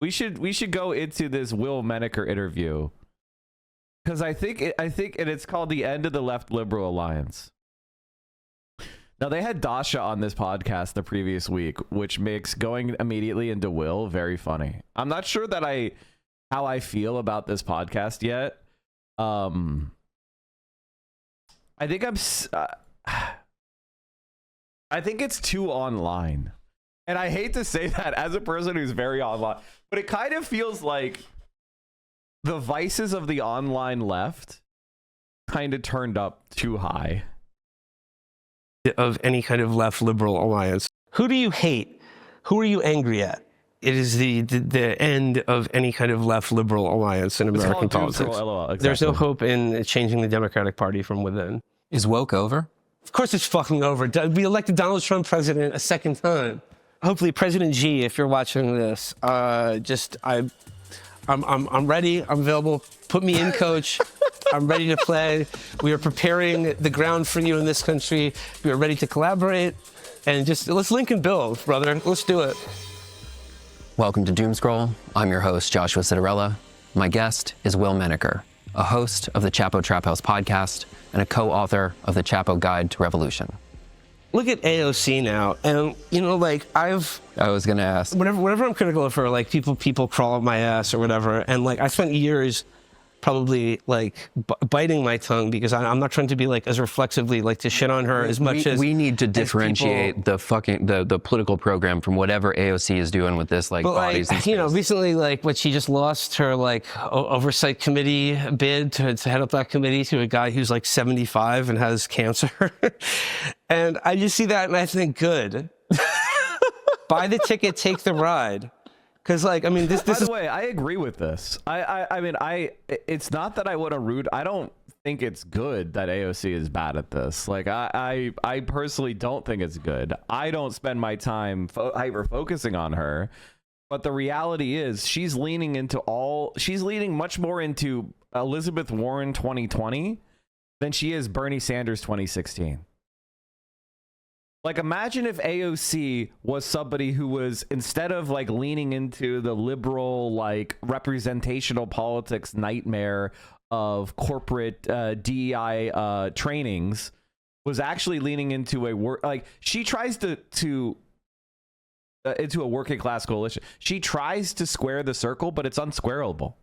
We should go into this Will Menaker interview because I think and it's called The End of the Left Liberal Alliance. Now they had Dasha on this podcast the previous week, which makes going immediately into Will very funny. I'm not sure that how I feel about this podcast yet. I think I think it's too online. And I hate to say that as a person who's very online, but it kind of feels like the vices of the online left kind of turned up too high. Of any kind of left liberal alliance. Who do you hate? Who are you angry at? It is the end of any kind of left liberal alliance in American politics. Exactly. There's no hope in changing the Democratic Party from within. Is woke over? Of course it's fucking over. We elected Donald Trump president a second time. Hopefully, President G, if you're watching this, I'm ready. I'm available. Put me in, coach. I'm ready to play. We are preparing the ground for you in this country. We are ready to collaborate. And just let's link and build, brother. Let's do it. Welcome to Doomscroll. I'm your host, Joshua Citarella. My guest is Will Menaker, a host of the Chapo Trap House podcast and a co-author of the Chapo Guide to Revolution. Look at AOC now, and I was gonna ask. Whenever I'm critical of her, like people crawl up my ass or whatever, and I spent years probably biting my tongue because I'm not trying to be as reflexively to shit on her as much as we need to differentiate the political program from whatever AOC is doing with this bodies. Recently what she just lost her oversight committee bid to head up that committee to a guy who's 75 and has cancer, and I just see that and I think good. Buy the ticket, take the ride. Because this By is the way, I agree with this. It's not that I want to root. I don't think it's good that AOC is bad at this. I personally don't think it's good. I don't spend my time hyper focusing on her. But the reality is she's leaning much more into Elizabeth Warren 2020 than she is Bernie Sanders 2016. Imagine if AOC was somebody who was, instead of leaning into the liberal representational politics nightmare of corporate DEI trainings, was actually leaning into a work she tries to into a working class coalition. She tries to square the circle, but it's unsquareable.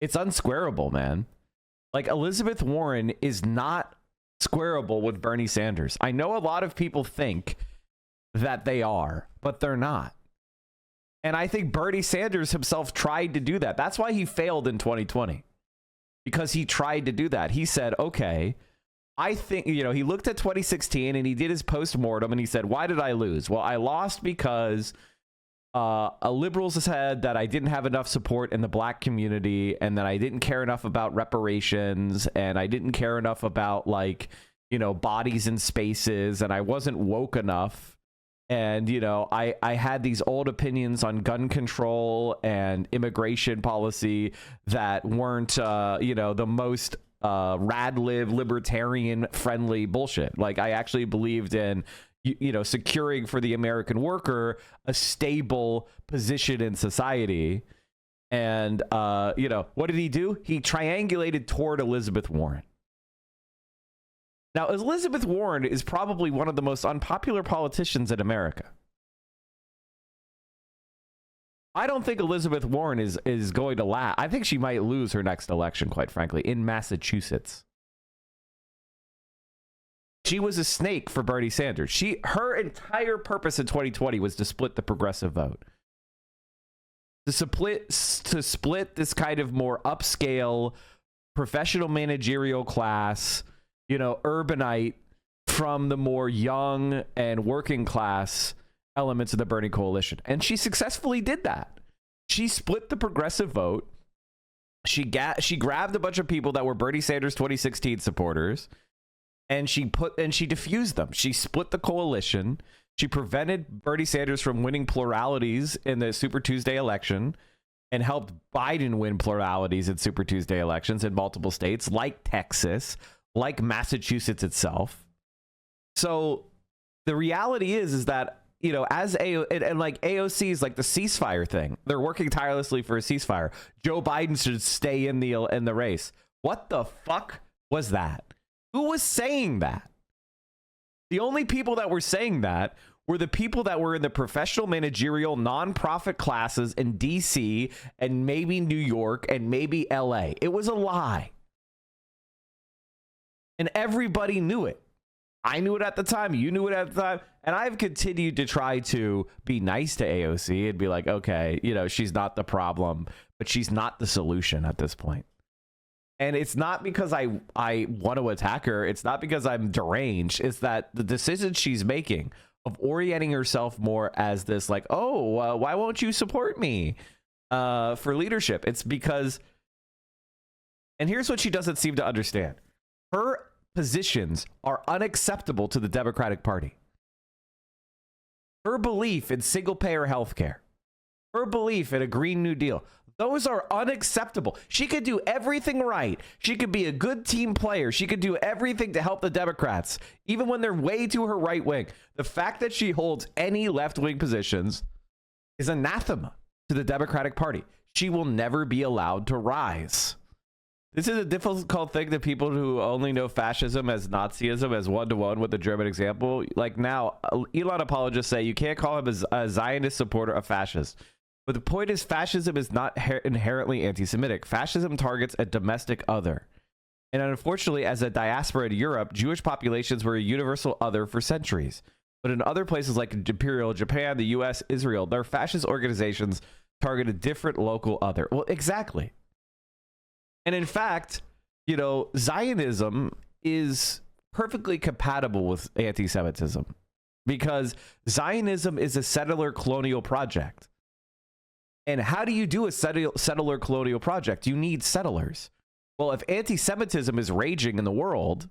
It's unsquareable, man. Elizabeth Warren is not squareable with Bernie Sanders. I know a lot of people think that they are, but they're not. And I think Bernie Sanders himself tried to do that. That's why he failed in 2020. Because he tried to do that. He said, okay, I think, he looked at 2016 and he did his post-mortem and he said, why did I lose? Well, I lost because liberals said that I didn't have enough support in the black community and that I didn't care enough about reparations and I didn't care enough about bodies and spaces and I wasn't woke enough. And, I had these old opinions on gun control and immigration policy that weren't, the most rad-lib libertarian friendly bullshit. I actually believed in securing for the American worker a stable position in society. And, what did he do? He triangulated toward Elizabeth Warren. Now, Elizabeth Warren is probably one of the most unpopular politicians in America. I don't think Elizabeth Warren is going to last. I think she might lose her next election, quite frankly, in Massachusetts. She was a snake for Bernie Sanders. Her entire purpose in 2020 was to split the progressive vote. To split this kind of more upscale, professional managerial class, urbanite from the more young and working class elements of the Bernie coalition. And she successfully did that. She split the progressive vote. She grabbed a bunch of people that were Bernie Sanders 2016 supporters. And she diffused them. She split the coalition. She prevented Bernie Sanders from winning pluralities in the Super Tuesday election and helped Biden win pluralities in Super Tuesday elections in multiple states like Texas, like Massachusetts itself. So the reality is that, you know, as and like AOC's like the ceasefire thing. They're working tirelessly for a ceasefire. Joe Biden should stay in the race. What the fuck was that? Who was saying that? The only people that were saying that were the people that were in the professional, managerial, nonprofit classes in DC and maybe New York and maybe LA. It was a lie. And everybody knew it. I knew it at the time. You knew it at the time. And I've continued to try to be nice to AOC and be like, okay, you know, she's not the problem, but she's not the solution at this point. And it's not because I want to attack her. It's not because I'm deranged. It's that the decisions she's making of orienting herself more as this like, oh, why won't you support me for leadership? It's because, and here's what she doesn't seem to understand. Her positions are unacceptable to the Democratic Party. Her belief in single-payer healthcare, her belief in a Green New Deal, those are unacceptable. She could do everything right. She could be a good team player. She could do everything to help the Democrats, even when they're way to her right wing. The fact that she holds any left-wing positions is anathema to the Democratic Party. She will never be allowed to rise. This is a difficult thing to people who only know fascism as Nazism as one-to-one with the German example. Like now, Elon apologists say you can't call him a Zionist supporter of fascists. But the point is, fascism is not inherently anti-Semitic. Fascism targets a domestic other. And unfortunately, as a diaspora in Europe, Jewish populations were a universal other for centuries. But in other places like Imperial Japan, the US, Israel, their fascist organizations target a different local other. Well, exactly. And in fact, you know, Zionism is perfectly compatible with anti-Semitism because Zionism is a settler colonial project. And how do you do a settler colonial project? You need settlers. Well, if anti-Semitism is raging in the world,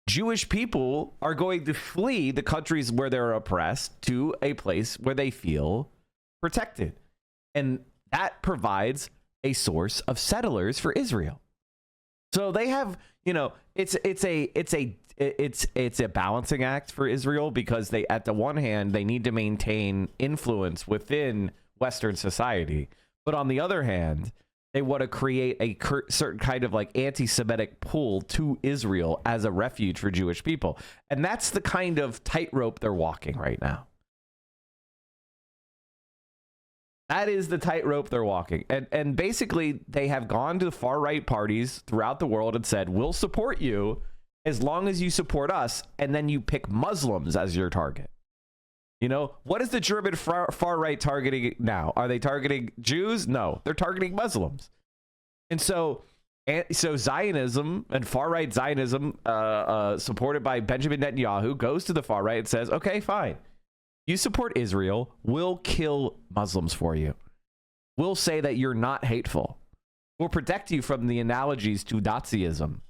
Jewish people are going to flee the countries where they're oppressed to a place where they feel protected. And that provides a source of settlers for Israel. So they have, you know, it's a balancing act for Israel because they, at the one hand, they need to maintain influence within Western society, but on the other hand, they want to create a certain kind of like anti-Semitic pull to Israel as a refuge for Jewish people, and that's the kind of tightrope they're walking right now. That is the tightrope they're walking. And basically, they have gone to the far-right parties throughout the world and said, we'll support you as long as you support us, and then you pick Muslims as your target. You know, what is the German far-right targeting now? Are they targeting Jews? No, they're targeting Muslims. And so Zionism and far-right Zionism, supported by Benjamin Netanyahu, goes to the far-right and says, okay, fine. You support Israel, we'll kill Muslims for you. We'll say that you're not hateful. We'll protect you from the analogies to Nazism.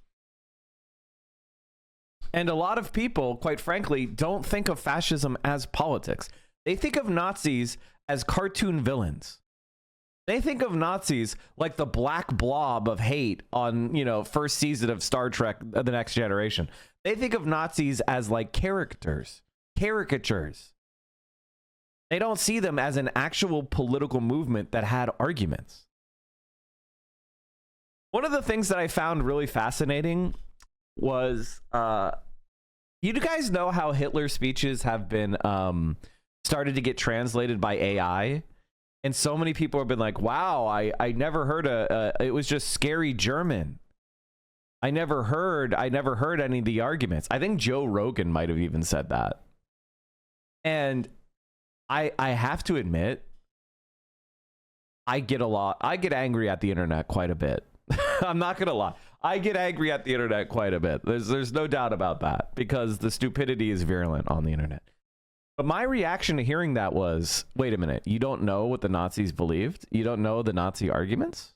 And a lot of people, quite frankly, don't think of fascism as politics. They think of Nazis as cartoon villains. They think of Nazis like the black blob of hate on, you know, first season of Star Trek, The Next Generation. They think of Nazis as like caricatures. They don't see them as an actual political movement that had arguments. One of the things that I found really fascinating was, you guys know how Hitler's speeches have been started to get translated by AI? And so many people have been like, wow, I never heard it was just scary German. I never heard any of the arguments. I think Joe Rogan might have even said that. And I have to admit, I get angry at the internet quite a bit. I'm not gonna lie. I get angry at the internet quite a bit. There's no doubt about that because the stupidity is virulent on the internet. But my reaction to hearing that was, wait a minute, you don't know what the Nazis believed? You don't know the Nazi arguments?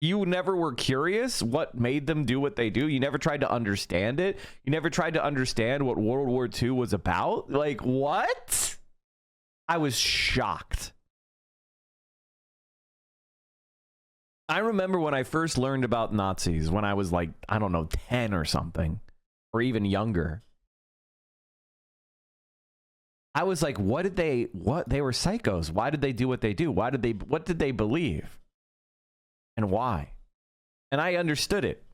You never were curious what made them do what they do? You never tried to understand it? You never tried to understand what World War II was about? Like, what? I was shocked. I remember when I first learned about Nazis when I was like, I don't know, 10 or something, or even younger. I was like, what they were psychos. Why did they do what they do? What did they believe? And why? And I understood it.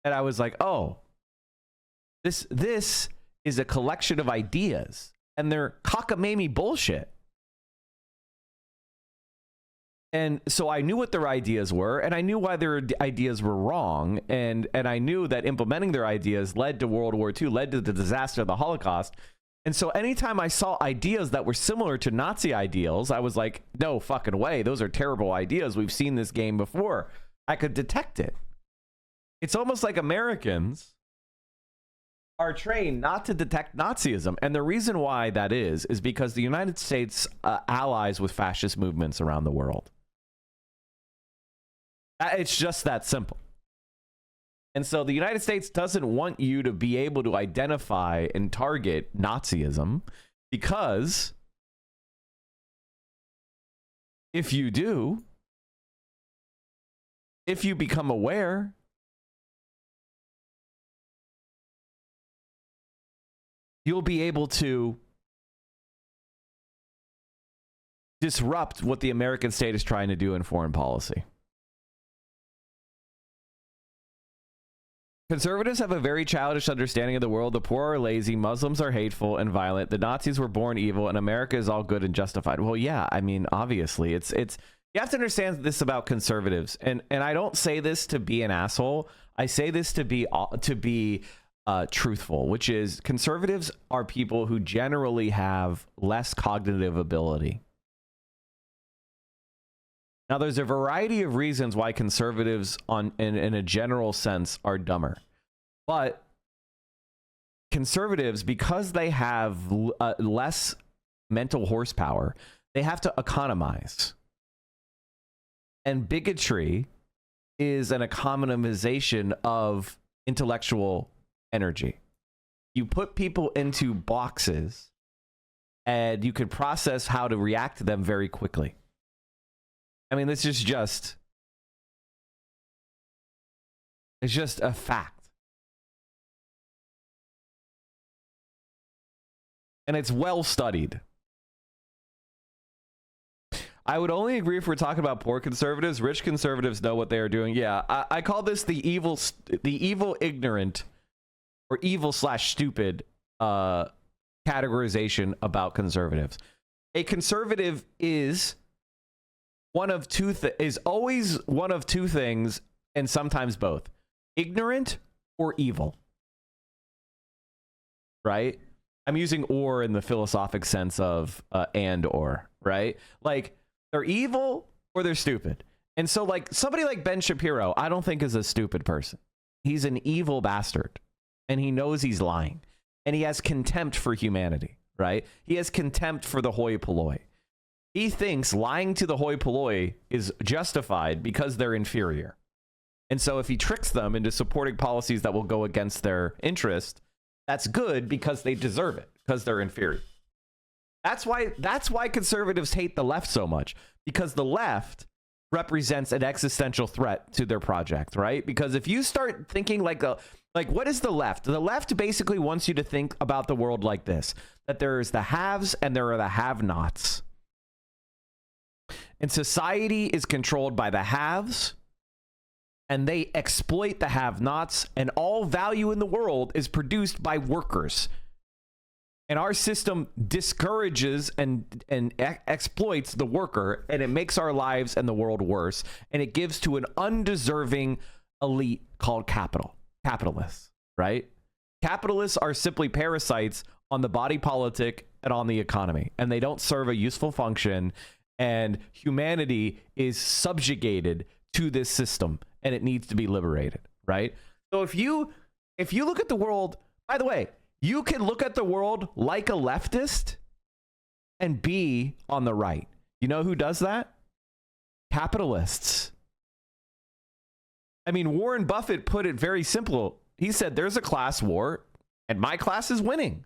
And I was like, oh, this is a collection of ideas, and they're cockamamie bullshit. And so I knew what their ideas were, and I knew why their ideas were wrong, and I knew that implementing their ideas led to World War II, led to the disaster of the Holocaust. And so anytime I saw ideas that were similar to Nazi ideals, I was like, no fucking way. Those are terrible ideas. We've seen this game before. I could detect it. It's almost like Americans are trained not to detect Nazism. And the reason why that is because the United States allies with fascist movements around the world. It's just that simple. And so the United States doesn't want you to be able to identify and target Nazism, because if you do, if you become aware, you'll be able to disrupt what the American state is trying to do in foreign policy. Conservatives have a very childish understanding of the world. The poor are lazy, Muslims are hateful and violent, the Nazis were born evil, and America is all good and justified. Well, yeah, I mean, obviously, it's you have to understand this about conservatives, and I don't say this to be an asshole. I say this to be truthful, which is conservatives are people who generally have less cognitive ability. Now, there's a variety of reasons why conservatives in a general sense are dumber. But conservatives, because they have less mental horsepower, they have to economize. And bigotry is an economization of intellectual energy. You put people into boxes, and you can process how to react to them very quickly. I mean, this is just, it's just a fact. And it's well studied. I would only agree if we're talking about poor conservatives. Rich conservatives know what they are doing. Yeah, I call this the evil ignorant or evil/stupid categorization about conservatives. A conservative is always one of two things, and sometimes both: ignorant or evil. Right? I'm using "or" in the philosophic sense of and or, right? Like, they're evil or they're stupid. And so, like, somebody like Ben Shapiro, I don't think is a stupid person. He's an evil bastard, and he knows he's lying, and he has contempt for humanity, right? He has contempt for the hoi polloi. He thinks lying to the hoi polloi is justified because they're inferior. And so if he tricks them into supporting policies that will go against their interest, that's good because they deserve it, because they're inferior. That's why conservatives hate the left so much, because the left represents an existential threat to their project, right? Because if you start thinking like what is the left? The left basically wants you to think about the world like this, that there's the haves and there are the have-nots. And society is controlled by the haves, and they exploit the have-nots, and all value in the world is produced by workers. And our system discourages and exploits the worker, and it makes our lives and the world worse, and it gives to an undeserving elite called capitalists, right? Capitalists are simply parasites on the body politic and on the economy, and they don't serve a useful function. And humanity is subjugated to this system, and it needs to be liberated, right? So if you look at the world, by the way, you can look at the world like a leftist and be on the right. You know who does that? Capitalists. I mean, Warren Buffett put it very simple. He said, there's a class war, and my class is winning.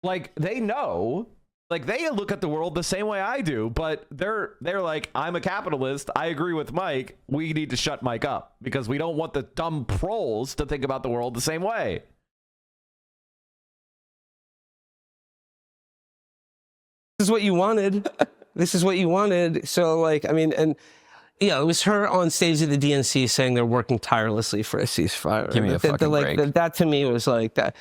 Like, they know, Like, they look at the world the same way I do, but they're like, I'm a capitalist. I agree with Mike. We need to shut Mike up because we don't want the dumb trolls to think about the world the same way. This is what you wanted. This is what you wanted. So, like, I mean, and yeah, it was her on stage at the DNC saying they're working tirelessly for a ceasefire. Give me a fucking break. That to me was like that.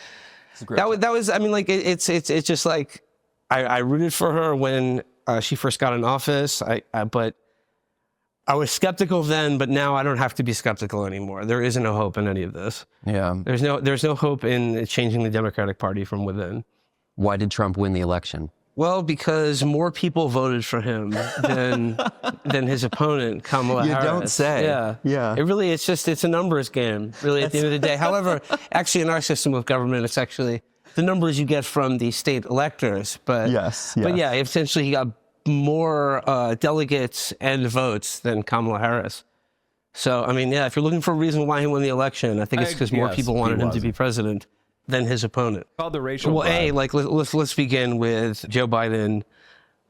That was. I mean, like, it's just like I rooted for her when she first got in office. But I was skeptical then, but now I don't have to be skeptical anymore. There is no hope in any of this. Yeah. There's no hope in changing the Democratic Party from within. Why did Trump win the election? Well, because more people voted for him than his opponent, Kamala Harris. You don't say. Yeah. Yeah. It's a numbers game, really, at the end of the day. However, actually, in our system of government, it's actually the numbers you get from the state electors. But Yes. But yeah, essentially, he got more delegates and votes than Kamala Harris. So, I mean, yeah, if you're looking for a reason why he won the election, I think it's because more people wanted him to be president than his opponent. Called the racial. Well, let's begin with Joe Biden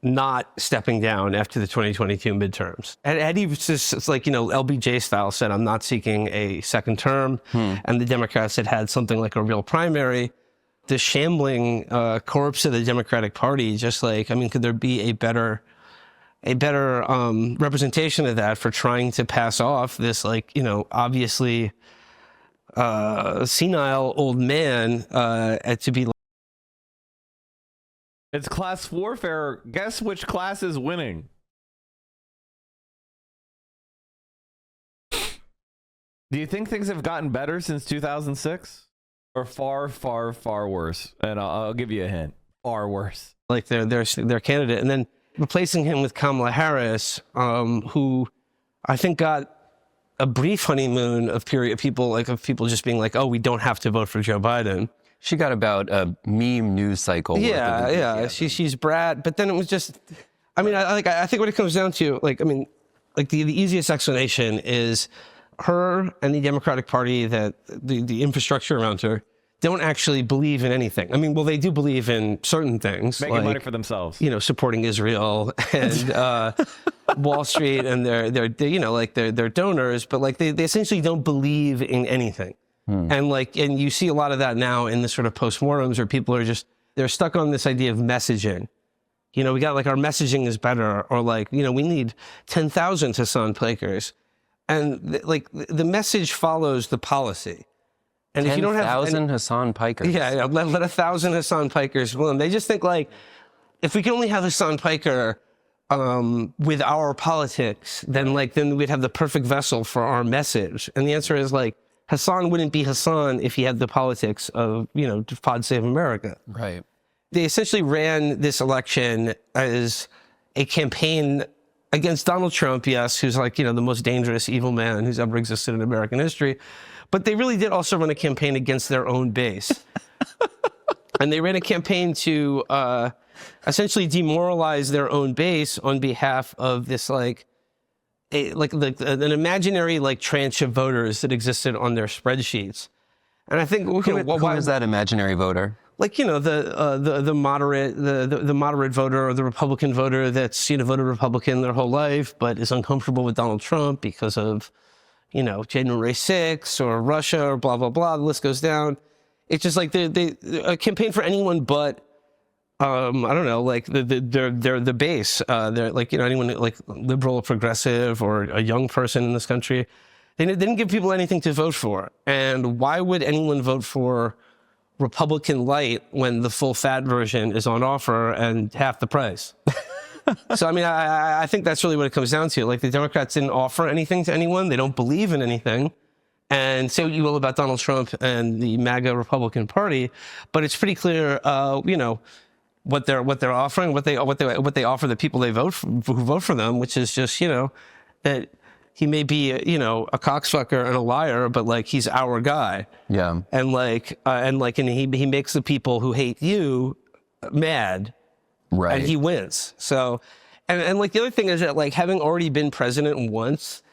not stepping down after the 2022 midterms. And he was just, it's like, LBJ style, said, I'm not seeking a second term. And the Democrats had something like a real primary. The shambling corpse of the Democratic Party, just like, I mean, could there be a better representation of that for trying to pass off this, like, obviously senile old man to be. It's class warfare. Guess which class is winning? Do you think things have gotten better since 2006, or far, far, far worse? And I'll give you a hint: far worse. Like their candidate, and then replacing him with Kamala Harris, who I think got a brief honeymoon of people just being like, oh, we don't have to vote for Joe Biden. She got about a meme news cycle. Yeah. She's brat, but then it was just, I mean, I think what it comes down to, the easiest explanation is her and the Democratic Party, that the infrastructure around her, don't actually believe in anything. I mean, well, they do believe in certain things. Making money for themselves. Supporting Israel and Wall Street and their donors, but they essentially don't believe in anything. And you see a lot of that now in the sort of postmortems where people are they're stuck on this idea of messaging. We got our messaging is better, or we need 10,000 Hassan Pikers. And the message follows the policy. And if you don't have 10,000 Hassan Pikers. Yeah, let 1,000 Hassan Pikers win. They just think if we can only have Hassan Piker with our politics, then we'd have the perfect vessel for our message. And the answer is Hassan wouldn't be Hassan if he had the politics of Pod Save America. Right. They essentially ran this election as a campaign against Donald Trump, yes, who's the most dangerous evil man who's ever existed in American history. But they really did also run a campaign against their own base. And they ran a campaign to essentially demoralize their own base on behalf of this an imaginary tranche of voters that existed on their spreadsheets. And I think who is that imaginary voter? The moderate voter, or the Republican voter that's voted Republican their whole life, but is uncomfortable with Donald Trump because of January 6th or Russia or blah, blah, blah. The list goes down. It's just a campaign for anyone but, I don't know, they're the base. They're anyone liberal or progressive or a young person in this country. They didn't give people anything to vote for. And why would anyone vote for Republican Light when the full fat version is on offer and half the price? So, I mean, I think that's really what it comes down to. The Democrats didn't offer anything to anyone. They don't believe in anything. And say what you will about Donald Trump and the MAGA Republican Party, but it's pretty clear, what they're offering, what they offer the people who vote for them, which is just, that he may be, a cocksucker and a liar, but he's our guy. Yeah. And he makes the people who hate you mad. Right. And he wins. So, and the other thing is that having already been president once,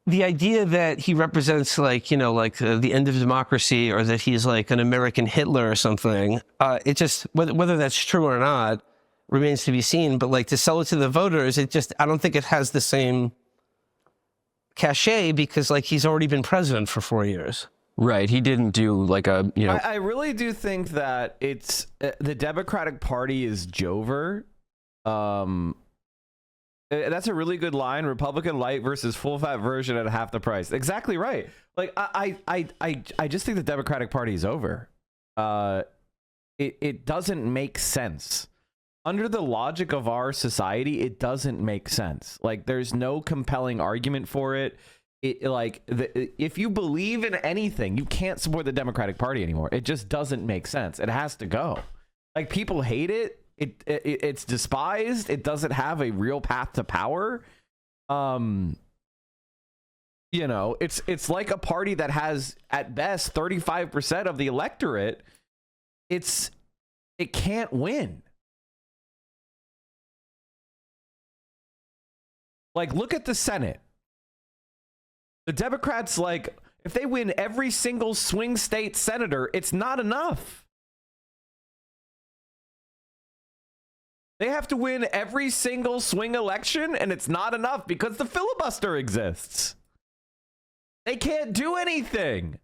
the idea that he represents like, you know, like the end of democracy, or that he's like an American Hitler or something, it just, whether that's true or not remains to be seen. But like to sell it to the voters, it just, I don't think it has the same cachet, because like he's already been president for 4 years. Right. He didn't do like a, you know. I really do think that it's the Democratic Party is Jover. That's a really good line. Republican light versus full fat version at half the price. Exactly right. Like I just think the Democratic Party is over. It doesn't make sense. Under the logic of our society, it doesn't make sense. Like there's no compelling argument for it. If you believe in anything, you can't support the Democratic Party anymore. It just doesn't make sense. It has to go. Like people hate it. It's despised. It doesn't have a real path to power. You know, it's like a party that has at best 35% of the electorate. It can't win. Like look at the Senate. The Democrats, like, if they win every single swing state senator, it's not enough. They have to win every single swing election, and it's not enough because the filibuster exists. They can't do anything.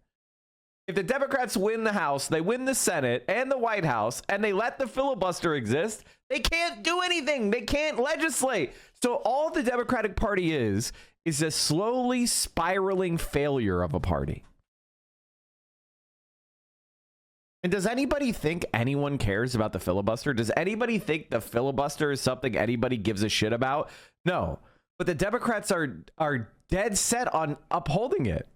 If the Democrats win the House, they win the Senate and the White House, and they let the filibuster exist, they can't do anything. They can't legislate. So all the Democratic Party is a slowly spiraling failure of a party. And does anybody think anyone cares about the filibuster? Does anybody think the filibuster is something anybody gives a shit about? No. But the Democrats are dead set on upholding it.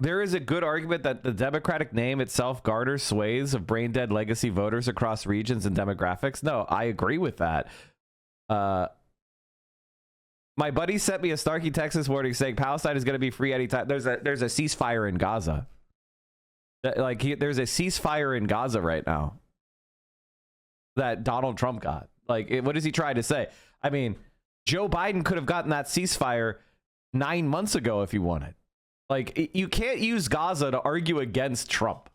There is a good argument that the Democratic name itself garners swathes of brain-dead legacy voters across regions and demographics. No, I agree with that. My buddy sent me a snarky Texas warning saying Palestine is going to be free anytime. There's a ceasefire in Gaza. There's a ceasefire in Gaza right now that Donald Trump got. What is he trying to say? I mean, Joe Biden could have gotten that ceasefire 9 months ago if he wanted. Like, you can't use Gaza to argue against Trump.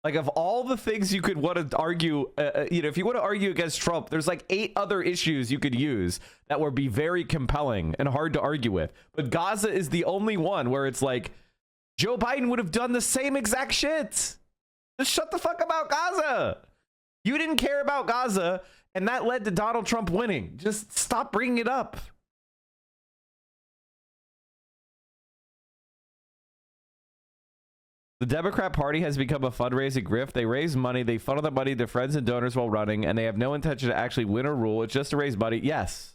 Like, of all the things you could want to argue, if you want to argue against Trump, there's like 8 other issues you could use that would be very compelling and hard to argue with. But Gaza is the only one where it's like, Joe Biden would have done the same exact shit. Just shut the fuck about Gaza. You didn't care about Gaza, and that led to Donald Trump winning. Just stop bringing it up. The Democrat Party has become a fundraising grift. They raise money, they funnel that money to friends and donors while running, and they have no intention to actually win or rule. It's just to raise money. Yes.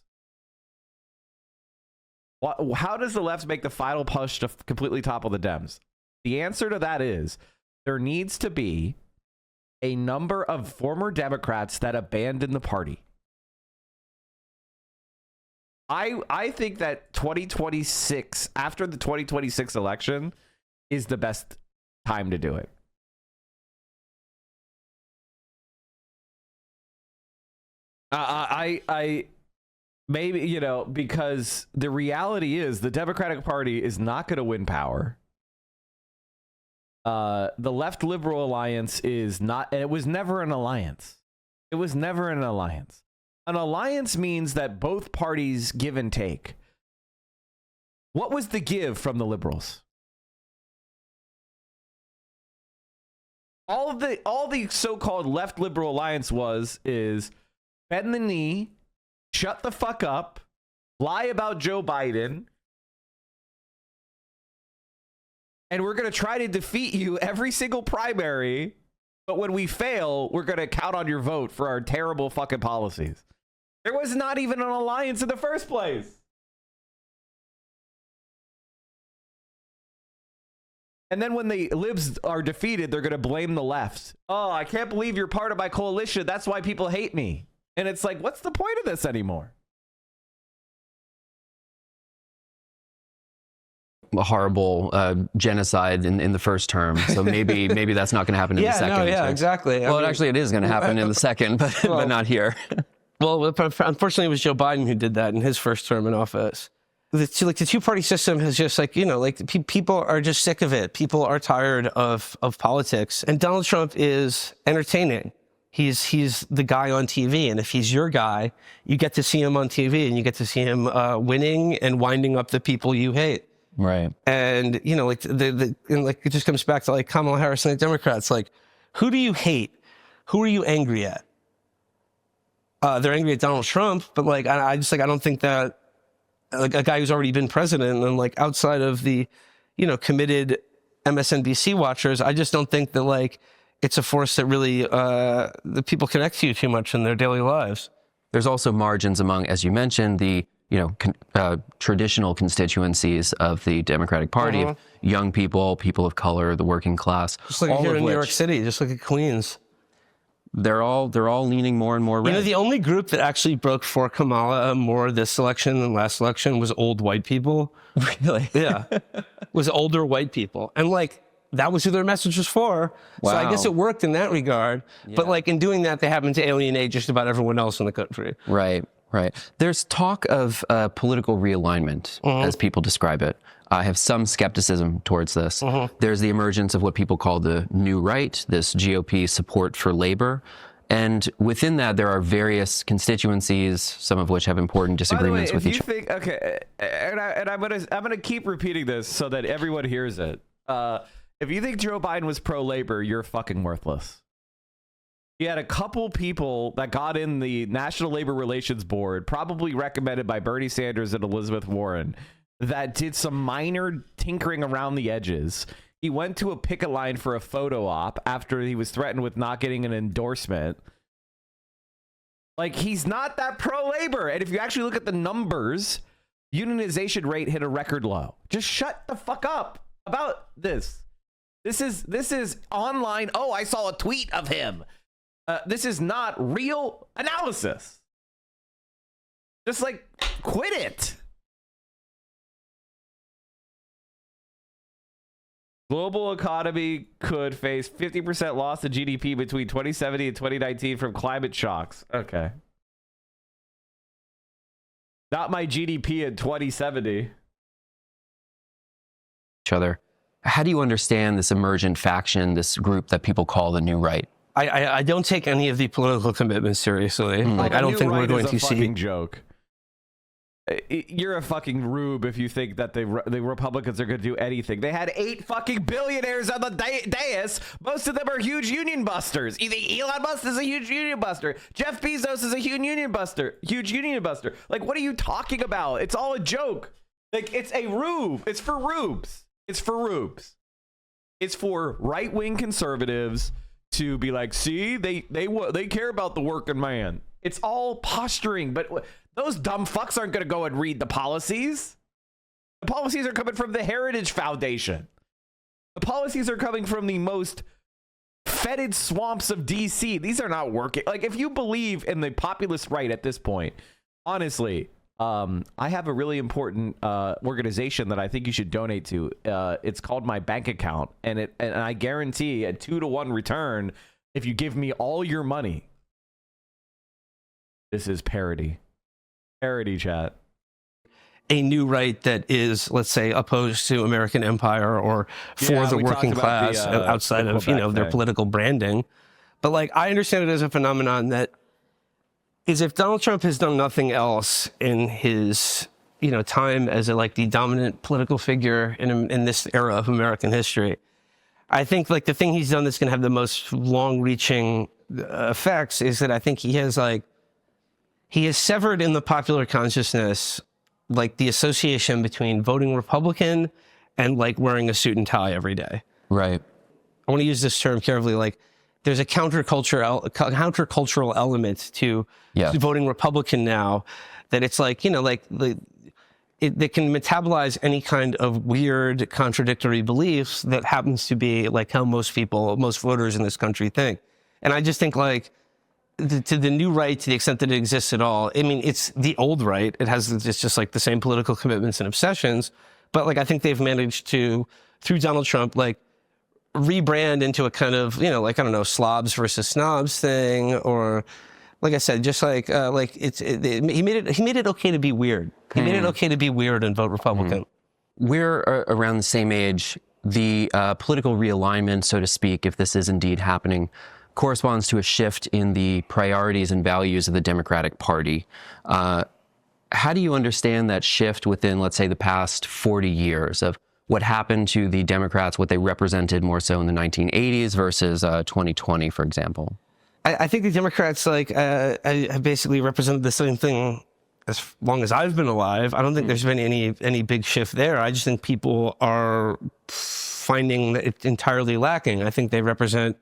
How does the left make the final push to completely topple the Dems? The answer to that is there needs to be a number of former Democrats that abandon the party. I think that 2026, after the 2026 election, is the best time to do it. I maybe, because the reality is the Democratic Party is not going to win power. The left liberal alliance is not, and it was never an alliance. It was never an alliance. An alliance means that both parties give and take. What was the give from the liberals? All the so-called left liberal alliance is bend the knee, shut the fuck up, lie about Joe Biden, and we're going to try to defeat you every single primary, but when we fail, we're going to count on your vote for our terrible fucking policies. There was not even an alliance in the first place. And then when the libs are defeated, they're going to blame the left. Oh, I can't believe you're part of my coalition. That's why people hate me. And it's like, what's the point of this anymore? A horrible genocide in the first term. So maybe that's not going to happen in the second. Yeah, exactly. Well, actually, it is going to happen in the second, but not here. Well, unfortunately, it was Joe Biden who did that in his first term in office. The two-party system has just people are just sick of it. People are tired of politics. And Donald Trump is entertaining. He's the guy on TV. And if he's your guy, you get to see him on TV and you get to see him winning and winding up the people you hate. Right. And, it just comes back to like Kamala Harris and the Democrats. Like, who do you hate? Who are you angry at? They're angry at Donald Trump, but like, I don't think that like a guy who's already been president and like outside of the, committed MSNBC watchers, I just don't think that like it's a force that really the people connect to too much in their daily lives. There's also margins among, as you mentioned, the traditional constituencies of the Democratic Party, of young people, people of color, the working class. Just like here in New York City, just like at Queens. They're all leaning more and more red. The only group that actually broke for Kamala more this election than last election was old white people. Really? Yeah. Was older white people. And like, that was who their message was for. Wow. So I guess it worked in that regard. Yeah. But like in doing that, they happened to alienate just about everyone else in the country. Right. There's talk of political realignment, as people describe it. I have some skepticism towards this. There's the emergence of what people call the new right, this GOP support for labor. And within that, there are various constituencies, some of which have important disagreements with each other. Okay, and I'm gonna keep repeating this so that everyone hears it. If you think Joe Biden was pro-labor, you're fucking worthless. He had a couple people that got in the National Labor Relations Board, probably recommended by Bernie Sanders and Elizabeth Warren, that did some minor tinkering around the edges. He went to a picket line for a photo op after he was threatened with not getting an endorsement. Like, he's not that pro-labor. And if you actually look at the numbers, unionization rate hit a record low. Just shut the fuck up about this. This is online. Oh, I saw a tweet of him. This is not real analysis. Just like, quit it. Global economy could face 50% loss in GDP between 2070 and 2019 from climate shocks. Okay. Not my GDP in 2070. Each other. How do you understand this emergent faction, this group that people call the New Right? I don't take any of the political commitments seriously. Like, I don't think we're going to see. Fucking joke. You're a fucking rube if you think that the Republicans are going to do anything. They had 8 fucking billionaires on the dais. Most of them are huge union busters. Either Elon Musk is a huge union buster. Jeff Bezos is a huge union buster. Like, what are you talking about? It's all a joke. Like, it's a rube. It's for rubes. It's for right-wing conservatives to be like, see, they care about the working man. It's all posturing, but those dumb fucks aren't going to go and read the policies. The policies are coming from the Heritage Foundation. The policies are coming from the most fetid swamps of DC. These are not working. Like, if you believe in the populist right at this point, honestly, I have a really important organization that I think you should donate to. It's called My Bank Account, and I guarantee a 2-to-1 return if you give me all your money. This is parody. Parody, chat. A new right that is, let's say, opposed to American empire or for the working class outside of, their political branding. But like, I understand it as a phenomenon that is, if Donald Trump has done nothing else in his, time as the dominant political figure in this era of American history, I think like the thing he's done that's going to have the most long-reaching effects is that I think he has severed in the popular consciousness like the association between voting Republican and like wearing a suit and tie every day. Right. I want to use this term carefully. Like, there's a countercultural element to voting Republican now, that it's like, they can metabolize any kind of weird contradictory beliefs that happens to be like how most voters in this country think. And I just think like, to the new right, to the extent that it exists at all, I mean, it's the old right. It's just like the same political commitments and obsessions. But like, I think they've managed to, through Donald Trump, like rebrand into a kind of, slobs versus snobs thing, or like I said, just like he made it okay to be weird. He made it okay to be weird and vote Republican. We're around the same age. The political realignment, so to speak, if this is indeed happening, corresponds to a shift in the priorities and values of the Democratic Party. How do you understand that shift within, let's say, the past 40 years of what happened to the Democrats, what they represented more so in the 1980s versus 2020, for example? I think the Democrats have basically represented the same thing as long as I've been alive. I don't think there's been any big shift there. I just think people are finding that it's entirely lacking. I think they represent,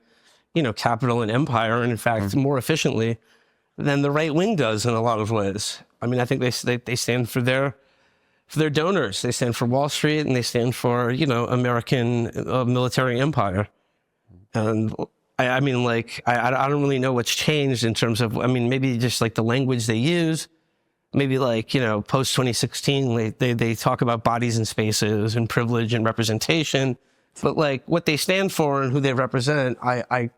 capital and empire, and in fact, more efficiently than the right wing does in a lot of ways. I mean, I think they stand for their donors. They stand for Wall Street, and they stand for American military empire. And I mean, I don't really know what's changed in terms of, maybe just like the language they use. Maybe post 2016, they talk about bodies and spaces and privilege and representation, but like what they stand for and who they represent, I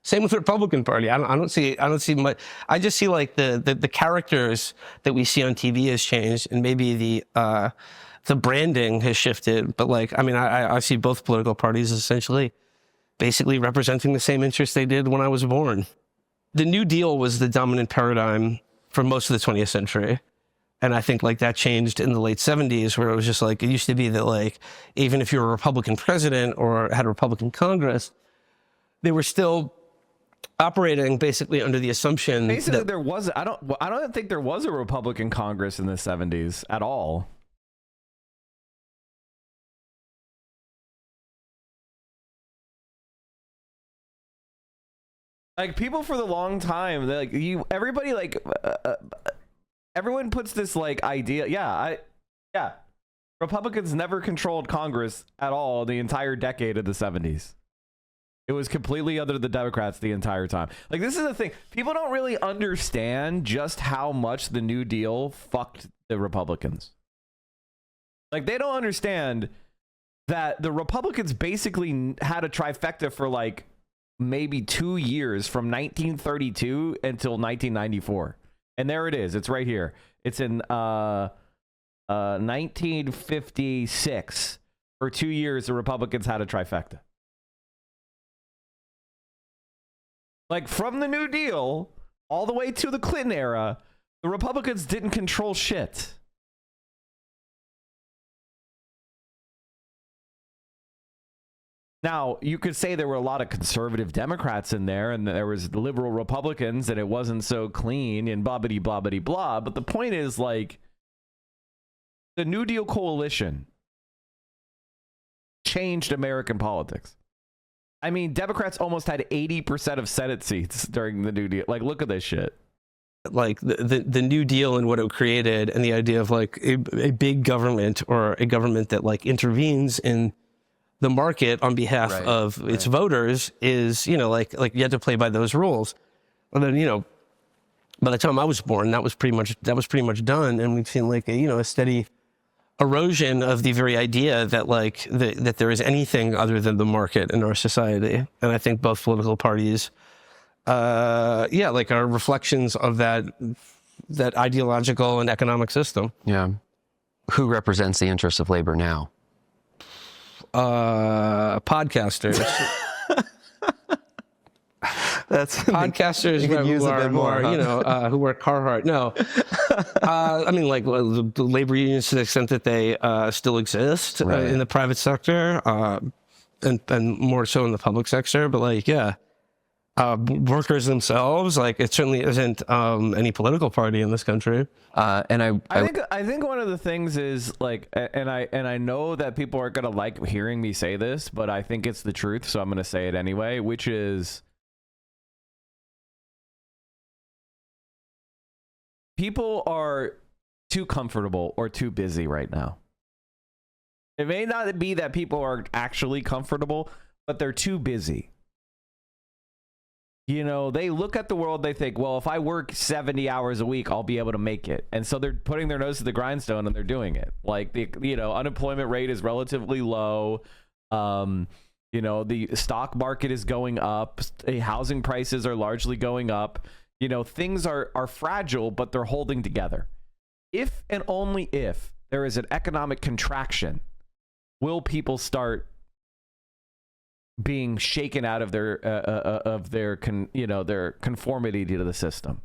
same with the Republican Party. I don't see much. I just see like the characters that we see on TV has changed, and maybe the branding has shifted. But I see both political parties essentially, basically representing the same interests they did when I was born. The New Deal was the dominant paradigm for most of the 20th century. And I think that changed in the late 70s, where it was just it used to be that even if you were a Republican president or had a Republican Congress, they were still operating basically under the assumption that there was, I don't think there was a Republican Congress in the 70s at all. People for the long time, everyone puts this idea. Republicans never controlled Congress at all the entire decade of the 70s. It was completely under the Democrats the entire time. This is the thing. People don't really understand just how much the New Deal fucked the Republicans. They don't understand that the Republicans basically had a trifecta for maybe 2 years, from 1932 until 1994. And there it is. It's right here. It's in 1956. For 2 years, the Republicans had a trifecta. From the New Deal all the way to the Clinton era, the Republicans didn't control shit. Now, you could say there were a lot of conservative Democrats in there, and there was liberal Republicans, and it wasn't so clean, and blah-bitty, blah-bitty, blah. But the point is, the New Deal coalition changed American politics. Democrats almost had 80% of Senate seats during the New Deal. Look at this shit. The New Deal and what it created, and the idea of a big government, or a government that intervenes in the market on behalf of its voters, is you had to play by those rules. And then by the time I was born, that was pretty much done, and we've seen a steady erosion of the very idea that that there is anything other than the market in our society. And I think both political parties are reflections of that ideological and economic system. Yeah. Who represents the interests of labor now? Podcasters. That's podcasters who are more, who work Carhartt. No, the labor unions, to the extent that they still exist in the private sector, and more so in the public sector. But workers themselves, it certainly isn't any political party in this country. And I think one of the things is and I know that people aren't gonna like hearing me say this, but I think it's the truth, so I'm gonna say it anyway, which is, people are too comfortable or too busy right now. It may not be that people are actually comfortable, but they're too busy. They look at the world, they think, well, if I work 70 hours a week, I'll be able to make it. And so they're putting their nose to the grindstone, and they're doing it. The unemployment rate is relatively low. The stock market is going up. Housing prices are largely going up. You know, things are fragile, but they're holding together. If and only if there is an economic contraction, will people start being shaken out of their conformity to the system?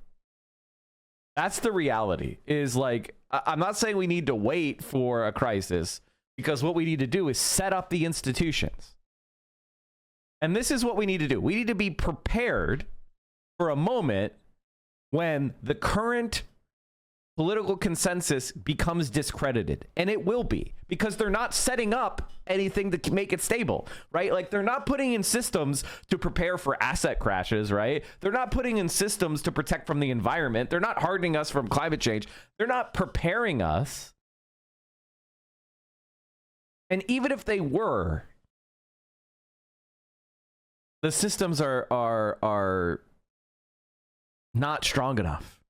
That's the reality. Is like, I'm not saying we need to wait for a crisis, because what we need to do is set up the institutions. And this is what we need to do. We need to be prepared for a moment when the current political consensus becomes discredited. And it will be, because they're not setting up anything to make it stable, right? Like, they're not putting in systems to prepare for asset crashes, right? They're not putting in systems to protect from the environment. They're not hardening us from climate change. They're not preparing us. And even if they were, the systems are not strong enough.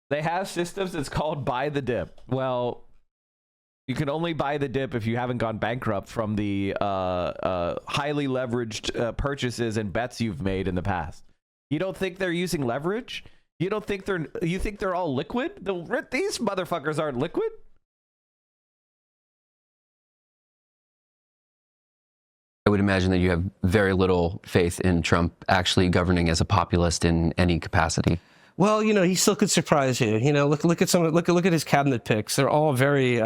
They have systems. It's called buy the dip. Well, you can only buy the dip if you haven't gone bankrupt from the highly leveraged purchases and bets you've made in the past. You don't think they're using leverage? You don't think you think they're all liquid? These motherfuckers aren't liquid. I would imagine that you have very little faith in Trump actually governing as a populist in any capacity. Well, you know, he still could surprise you. You know, look at his cabinet picks. They're all very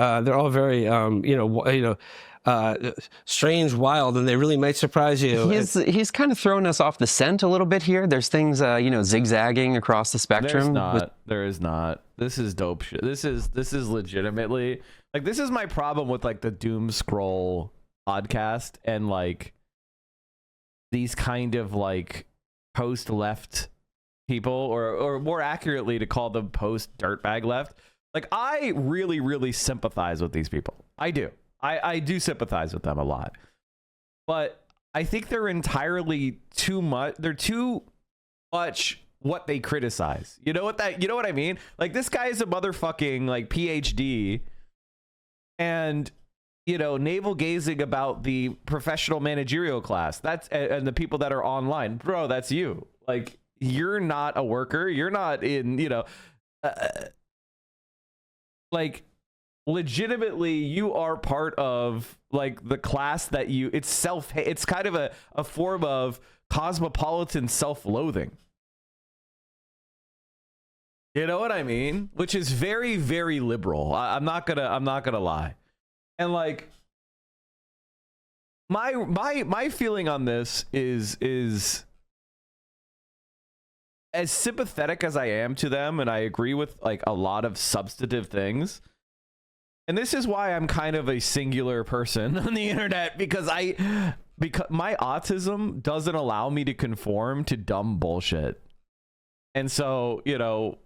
strange, wild, and they really might surprise you. He's kind of thrown us off the scent a little bit here. There's things zigzagging across the spectrum. There is not. This is dope shit. This is legitimately, like, this is my problem with like the Doomscroll podcast and like these kind of like post left people, or more accurately to call them post dirtbag left. Like, I really, really sympathize with these people. I do. I do sympathize with them a lot. But I think they're entirely too much. They're too much what they criticize. You know what I mean? Like, this guy is a motherfucking like PhD and, you know, navel gazing about the professional managerial class. That's, and the people that are online. Bro, that's you. Like, you're not a worker. You're not in, like, legitimately, you are part of like the class that it's kind of a form of cosmopolitan self-loathing. You know what I mean? Which is very, very liberal. I'm not gonna lie. And like, my feeling on this is as sympathetic as I am to them, and I agree with like a lot of substantive things. And this is why I'm kind of a singular person on the internet, because my autism doesn't allow me to conform to dumb bullshit. And so, you know,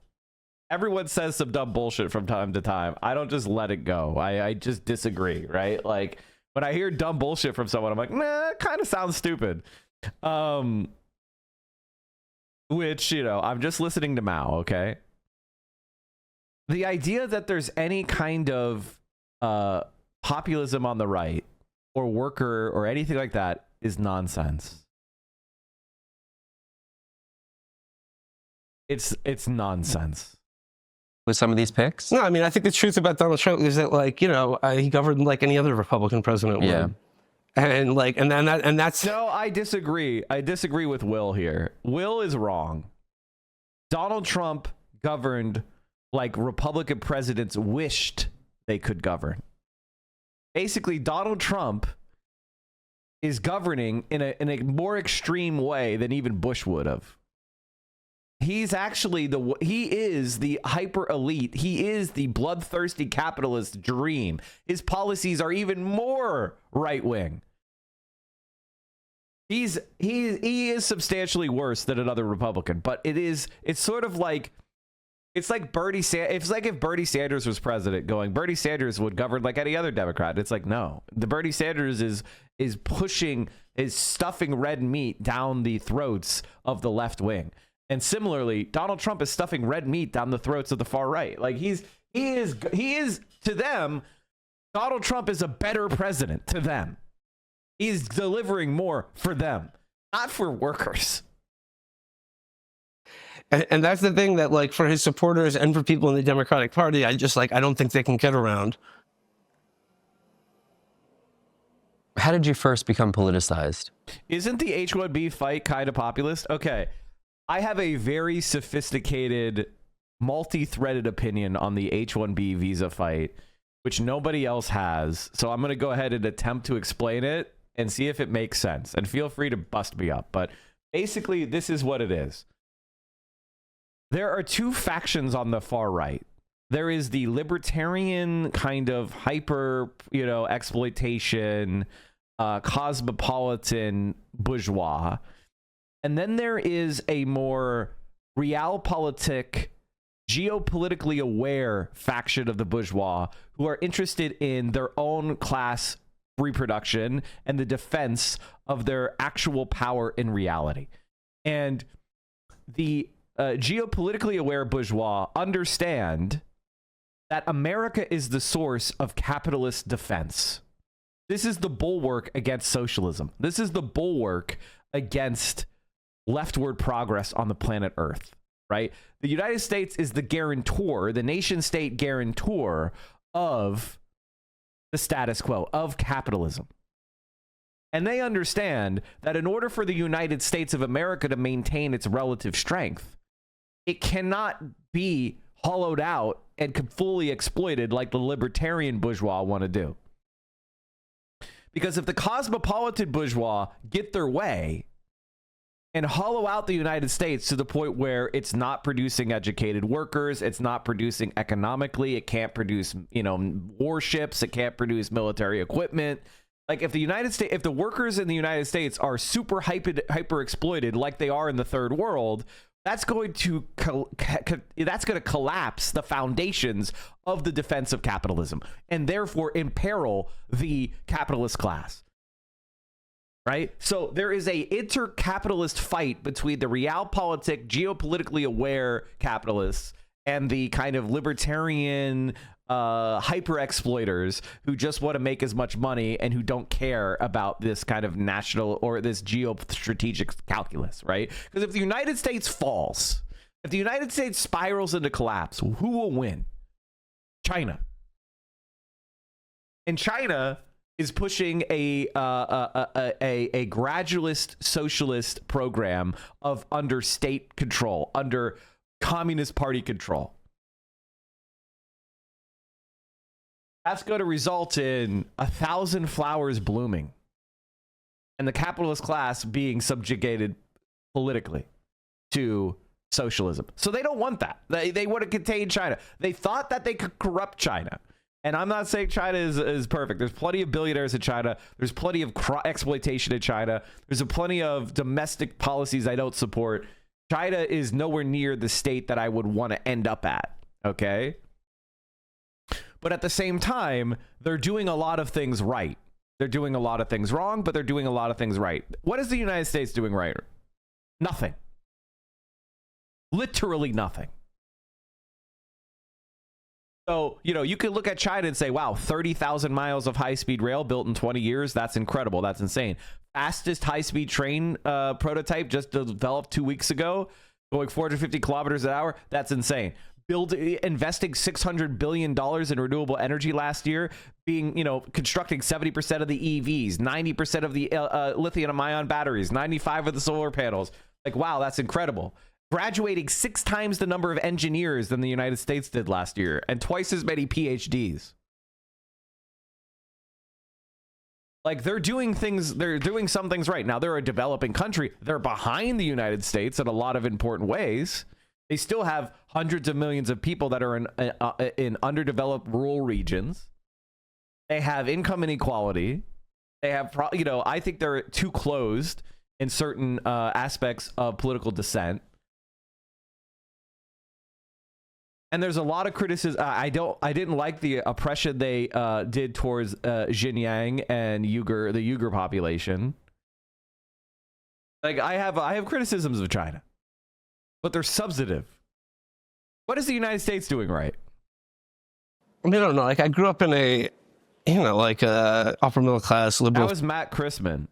everyone says some dumb bullshit from time to time. I don't just let it go. I just disagree, right? Like, when I hear dumb bullshit from someone, I'm like, nah, it kind of sounds stupid. Which, you know, I'm just listening to Mao, okay? The idea that there's any kind of populism on the right or worker or anything like that is nonsense. It's nonsense. With some of these picks? No, I mean, I think the truth about Donald Trump is that, like, you know, he governed like any other Republican president would. Yeah. And like, and that's. No, I disagree. I disagree with Will here. Will is wrong. Donald Trump governed like Republican presidents wished they could govern. Basically, Donald Trump is governing in a more extreme way than even Bush would have. He's actually he is the hyper elite. He is the bloodthirsty capitalist dream. His policies are even more right wing. He is substantially worse than another Republican, but it's sort of like, it's like it's like if Bernie Sanders was president, going, Bernie Sanders would govern like any other Democrat. It's like, no, the Bernie Sanders is stuffing red meat down the throats of the left wing. And similarly, Donald Trump is stuffing red meat down the throats of the far right. Like, he is to them, Donald Trump is a better president to them. He's delivering more for them. not for workers. And that's the thing that, like, for his supporters and for people in the Democratic Party, I don't think they can get around. How did you first become politicized? Isn't the H-1B fight kind of populist? Okay. I have a very sophisticated, multi-threaded opinion on the H-1B visa fight, which nobody else has. So I'm going to go ahead and attempt to explain it and see if it makes sense. And feel free to bust me up. But basically, this is what it is. There are two factions on the far right. There is the libertarian kind of hyper, exploitation, cosmopolitan bourgeois. And then there is a more realpolitik, geopolitically aware faction of the bourgeois who are interested in their own class reproduction and the defense of their actual power in reality. And the geopolitically aware bourgeois understand that America is the source of capitalist defense. This is the bulwark against socialism. This is the bulwark against leftward progress on the planet Earth, right? The United States is the guarantor, the nation state guarantor of the status quo, of capitalism. And they understand that in order for the United States of America to maintain its relative strength, it cannot be hollowed out and fully exploited like the libertarian bourgeois want to do. Because if the cosmopolitan bourgeois get their way and hollow out the United States to the point where it's not producing educated workers, it's not producing economically, it can't produce, warships, it can't produce military equipment. Like if the workers in the United States are super hyper exploited like they are in the third world, that's going to collapse the foundations of the defense of capitalism and therefore imperil the capitalist class. Right? So there is a inter-capitalist fight between the realpolitik, geopolitically aware capitalists and the kind of libertarian hyper exploiters who just want to make as much money and who don't care about this kind of national or this geostrategic calculus, right? Because if the United States falls, if the United States spirals into collapse, who will win? China. And China is pushing a gradualist socialist program of under state control, under Communist Party control. That's going to result in 1,000 flowers blooming and the capitalist class being subjugated politically to socialism. So they don't want that. They want to contain China. They thought that they could corrupt China. And I'm not saying China is perfect. There's plenty of billionaires in China. There's plenty of exploitation in China. There's plenty of domestic policies I don't support. China is nowhere near the state that I would want to end up at. Okay? But at the same time, they're doing a lot of things right. They're doing a lot of things wrong, but they're doing a lot of things right. What is the United States doing right? Nothing. Literally nothing. So, you could look at China and say, wow, 30,000 miles of high-speed rail built in 20 years. That's incredible. That's insane. Fastest high-speed train prototype just developed 2 weeks ago, going 450 kilometers an hour. That's insane. Investing $600 billion in renewable energy last year, constructing 70% of the EVs, 90% of the lithium-ion batteries, 95% of the solar panels. Like, wow, that's incredible. Graduating 6 times the number of engineers than the United States did last year, and twice as many PhDs. Like, they're doing some things right. Now, they're a developing country. They're behind the United States in a lot of important ways. They still have hundreds of millions of people that are in underdeveloped rural regions. They have income inequality. They have, I think they're too closed in certain aspects of political dissent. And there's a lot of criticism. I didn't like the oppression they did towards Xinjiang and the Uyghur population. Like, I have criticisms of China, but they're substantive. What is the United States doing right? I don't know. Like, I grew up in a, upper middle class liberal. That was Matt Christman.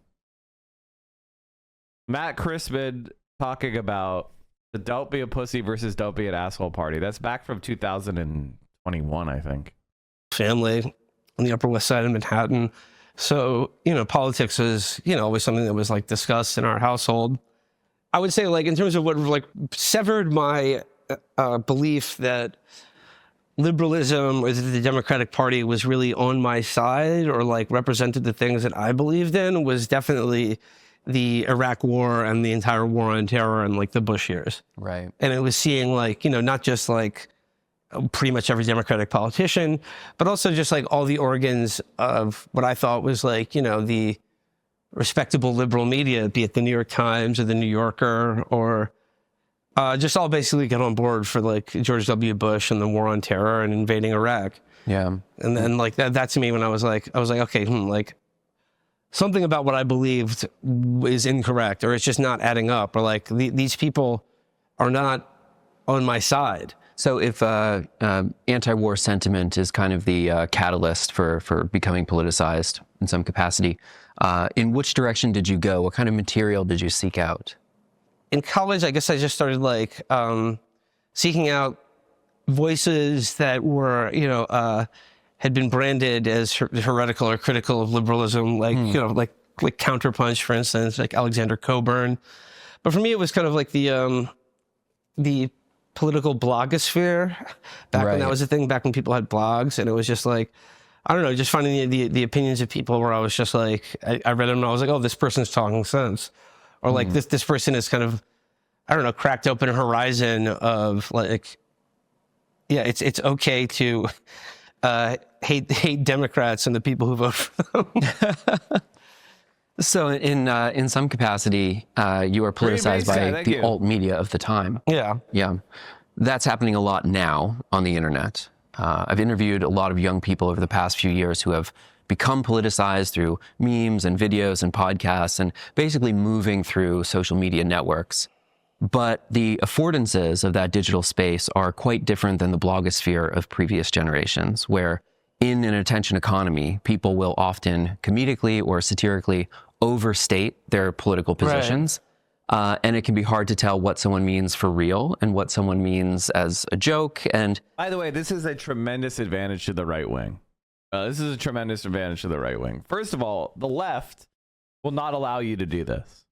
Matt Crispin talking about the Don't Be a Pussy versus Don't Be an Asshole party. That's back from 2021, I think. Family on the Upper West Side of Manhattan. So, politics was, always something that was like discussed in our household. I would say, like, in terms of what like severed my belief that liberalism or that the Democratic Party was really on my side or like represented the things that I believed in was definitely the Iraq War and the entire war on terror and like the Bush years. Right. And it was seeing like, not just like pretty much every Democratic politician, but also just like all the organs of what I thought was like, the respectable liberal media, be it the New York Times or the New Yorker, or just all basically get on board for like George W. Bush and the war on terror and invading Iraq. Yeah. And then like that to me, when I was like, okay, like something about what I believed is incorrect, or it's just not adding up, or like these people are not on my side. So if anti-war sentiment is kind of the catalyst for becoming politicized in some capacity, in which direction did you go? What kind of material did you seek out? In college, I guess I just started like seeking out voices that were, had been branded as heretical or critical of liberalism, like, like Counterpunch, for instance, like Alexander Coburn. But for me, it was kind of like the political blogosphere back when that was a thing, back when people had blogs. And it was just like, I don't know, just finding the opinions of people where I was just like, I read them and I was like, oh, this person's talking sense. Or like this person is kind of, I don't know, cracked open a horizon of like, yeah, it's okay to hate Democrats and the people who vote for them. So in some capacity, you are politicized by the alt media of the time. Yeah. Yeah. That's happening a lot now on the internet. I've interviewed a lot of young people over the past few years who have become politicized through memes and videos and podcasts and basically moving through social media networks. But the affordances of that digital space are quite different than the blogosphere of previous generations, where in an attention economy, people will often comedically or satirically overstate their political positions. Right. And it can be hard to tell what someone means for real and what someone means as a joke. And by the way, this is a tremendous advantage to the right wing. This is a tremendous advantage to the right wing. First of all, the left will not allow you to do this.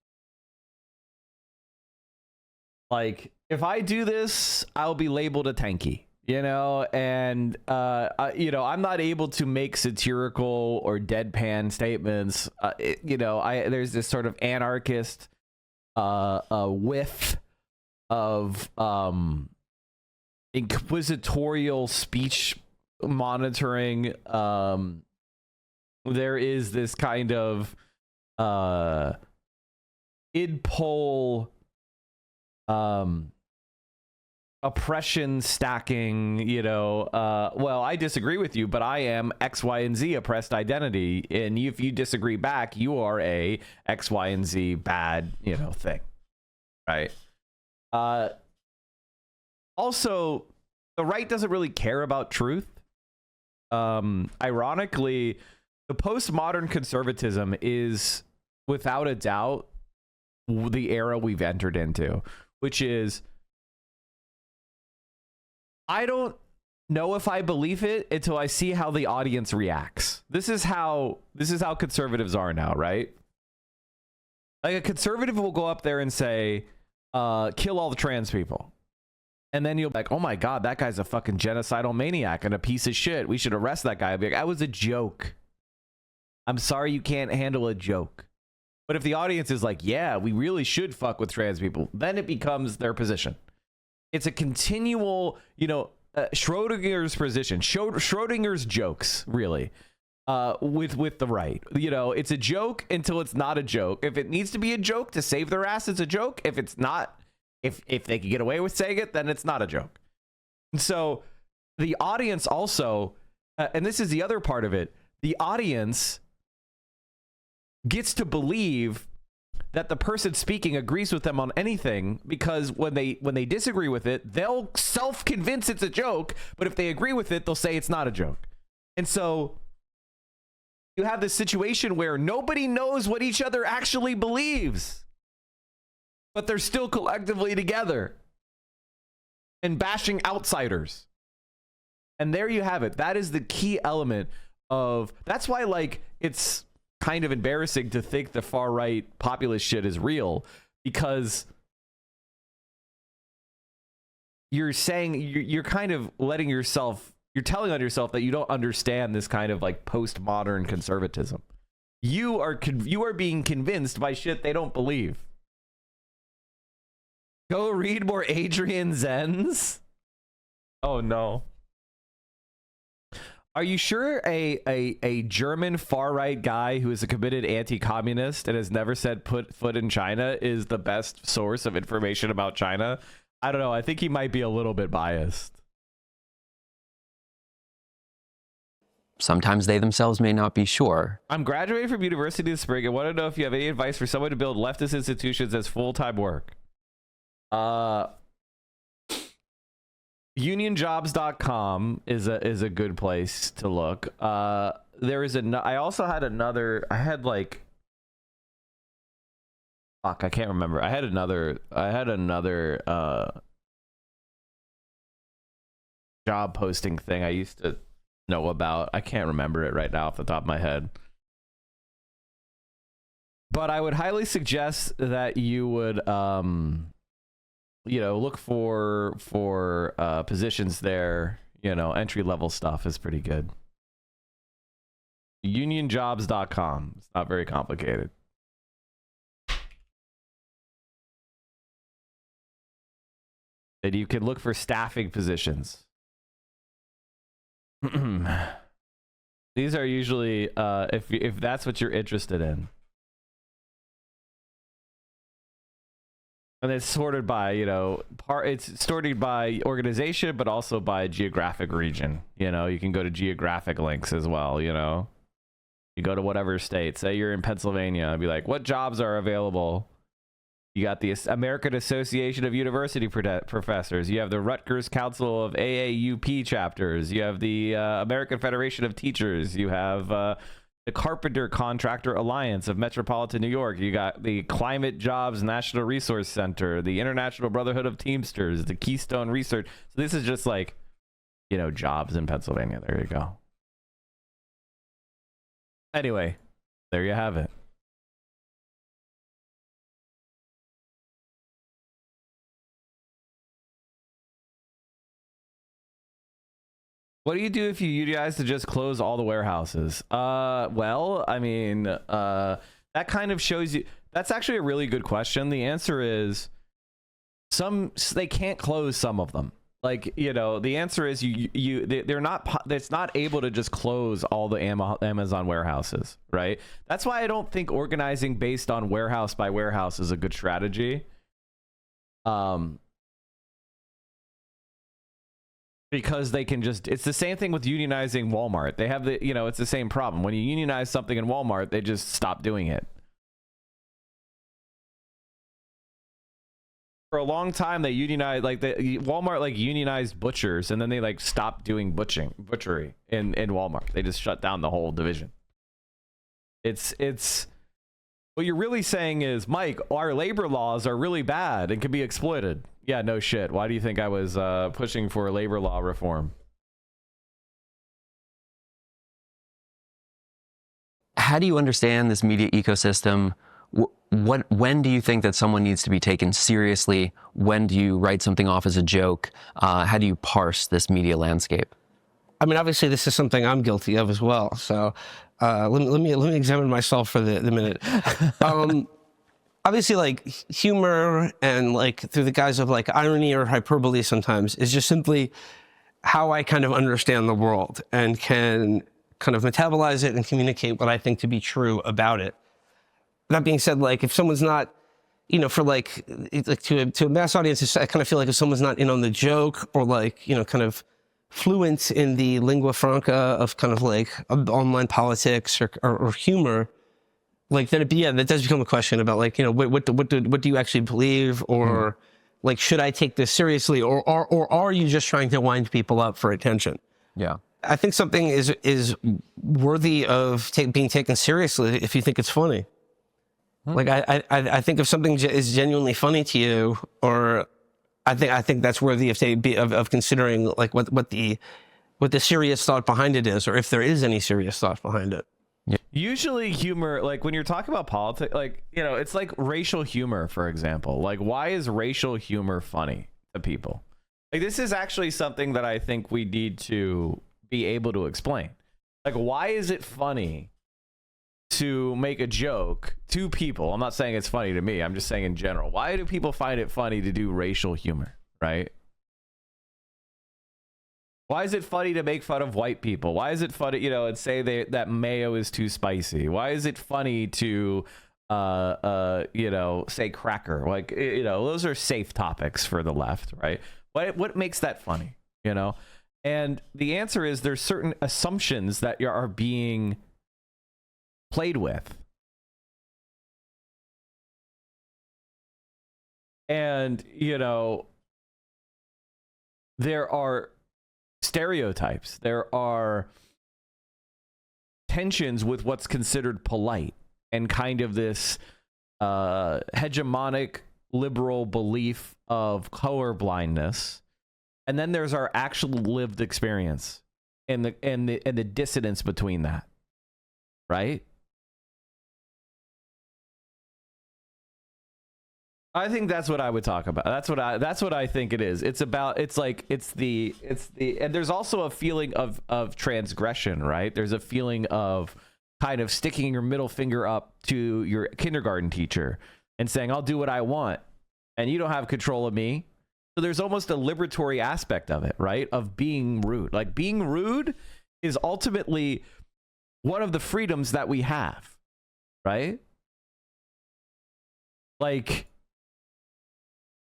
Like, if I do this, I'll be labeled a tanky, and, I'm not able to make satirical or deadpan statements. There's this sort of anarchist whiff of inquisitorial speech monitoring. There is this kind of id poll oppression stacking, well, I disagree with you, but I am X, Y, and Z oppressed identity, and if you disagree back, you are a X, Y, and Z bad, thing, right? Also, the right doesn't really care about truth. Ironically, the postmodern conservatism is without a doubt the era we've entered into, which is, I don't know if I believe it until I see how the audience reacts. This is how conservatives are now, right? Like, a conservative will go up there and say, kill all the trans people. And then you'll be like, oh my God, that guy's a fucking genocidal maniac and a piece of shit. We should arrest that guy. I'll be like, that was a joke. I'm sorry you can't handle a joke. But if the audience is like, yeah, we really should fuck with trans people, then it becomes their position. It's a continual, Schrodinger's position, Schrodinger's jokes, really, with the right. It's a joke until it's not a joke. If it needs to be a joke to save their ass, it's a joke. If it's not, if they can get away with saying it, then it's not a joke. And so the audience also, and this is the other part of it, the audience gets to believe that the person speaking agrees with them on anything, because when they disagree with it, they'll self-convince it's a joke, but if they agree with it, they'll say it's not a joke. And so you have this situation where nobody knows what each other actually believes. but they're still collectively together and bashing outsiders. And there you have it. That is the key element of, that's why, like, it's kind of embarrassing to think the far right populist shit is real, because you're saying, you're kind of letting yourself, you're telling on yourself that you don't understand this kind of like postmodern conservatism. You are being convinced by shit they don't believe. Go read more Adrian Zenz. Oh no. Are you sure a German far-right guy who is a committed anti-communist and has never set foot in China is the best source of information about China? I don't know. I think he might be a little bit biased. Sometimes they themselves may not be sure. I'm graduating from university this spring and want to know if you have any advice for someone to build leftist institutions as full-time work. Unionjobs.com is a good place to look. There is I also had another, I had like, fuck, I can't remember. I had another job posting thing I used to know about. I can't remember it right now off the top of my head. But I would highly suggest that you would look for positions there. Entry level stuff is pretty good. Unionjobs.com. It's not very complicated. And you can look for staffing positions. These are usually if that's what you're interested in. And it's sorted by, it's sorted by organization, but also by geographic region. You can go to geographic links as well, You go to whatever state. Say you're in Pennsylvania and be like, what jobs are available? You got the American Association of University Professors. You have the Rutgers Council of AAUP chapters. You have the American Federation of Teachers. You have the Carpenter Contractor Alliance of Metropolitan New York. You got the Climate Jobs National Resource Center, the International Brotherhood of Teamsters, the Keystone Research. So this is just like, jobs in Pennsylvania. There you go. Anyway, there you have it. What do you do if you unionize to just close all the warehouses? Well, I mean, that kind of shows you. That's actually a really good question. The answer is they can't close some of them. Like, the answer is they're not. It's not able to just close all the Amazon warehouses, right? That's why I don't think organizing based on warehouse by warehouse is a good strategy. Because they can it's the same thing with unionizing Walmart. They have it's the same problem. When you unionize something in Walmart, they just stop doing it. For a long time, they unionized, Walmart unionized butchers, and then they stopped doing butchery in Walmart. They just shut down the whole division. It's what you're really saying is, Mike, our labor laws are really bad and can be exploited. Yeah, no shit. Why do you think I was pushing for labor law reform? How do you understand this media ecosystem? When do you think that someone needs to be taken seriously? When do you write something off as a joke? How do you parse this media landscape? I mean, obviously, this is something I'm guilty of as well. So let me examine myself for the minute. Obviously, humor and through the guise of irony or hyperbole sometimes is just simply how I kind of understand the world and can kind of metabolize it and communicate what I think to be true about it. That being said, if someone's not, for to a mass audience, I kind of feel like if someone's not in on the joke or kind of fluent in the lingua franca of kind of online politics or humor, then that does become a question about what do you actually believe, or should I take this seriously, or are you just trying to wind people up for attention? Yeah, I think something is worthy of being taken seriously if you think it's funny. Like I think if something is genuinely funny to you, or I think that's worthy of considering, like what the serious thought behind it is, or if there is any serious thought behind it. Usually humor, like when you're talking about politics, like, you know, it's like racial humor, for example. Like, why is racial humor funny to people? Like, this is actually something that I think we need to be able to explain. Like, why is it funny to make a joke to people? I'm not saying it's funny to me. I'm just saying in general. Why do people find it funny to do racial humor, right? Why is it funny to make fun of white people? Why is it funny, you know, and say that mayo is too spicy? Why is it funny to, you know, say cracker? Like, you know, those are safe topics for the left, right? What makes that funny, you know? And the answer is there's certain assumptions that are being played with. And, you know, there are stereotypes, there are tensions with what's considered polite, and kind of this hegemonic liberal belief of color blindness, and then there's our actual lived experience and the dissonance between that, right? I think that's what I would talk about. That's what I think it is. It's about, it's the and there's also a feeling of transgression, right? There's a feeling of kind of sticking your middle finger up to your kindergarten teacher and saying, I'll do what I want and you don't have control of me. So there's almost a liberatory aspect of it, right? Of being rude. Like, being rude is ultimately one of the freedoms that we have, right? Like,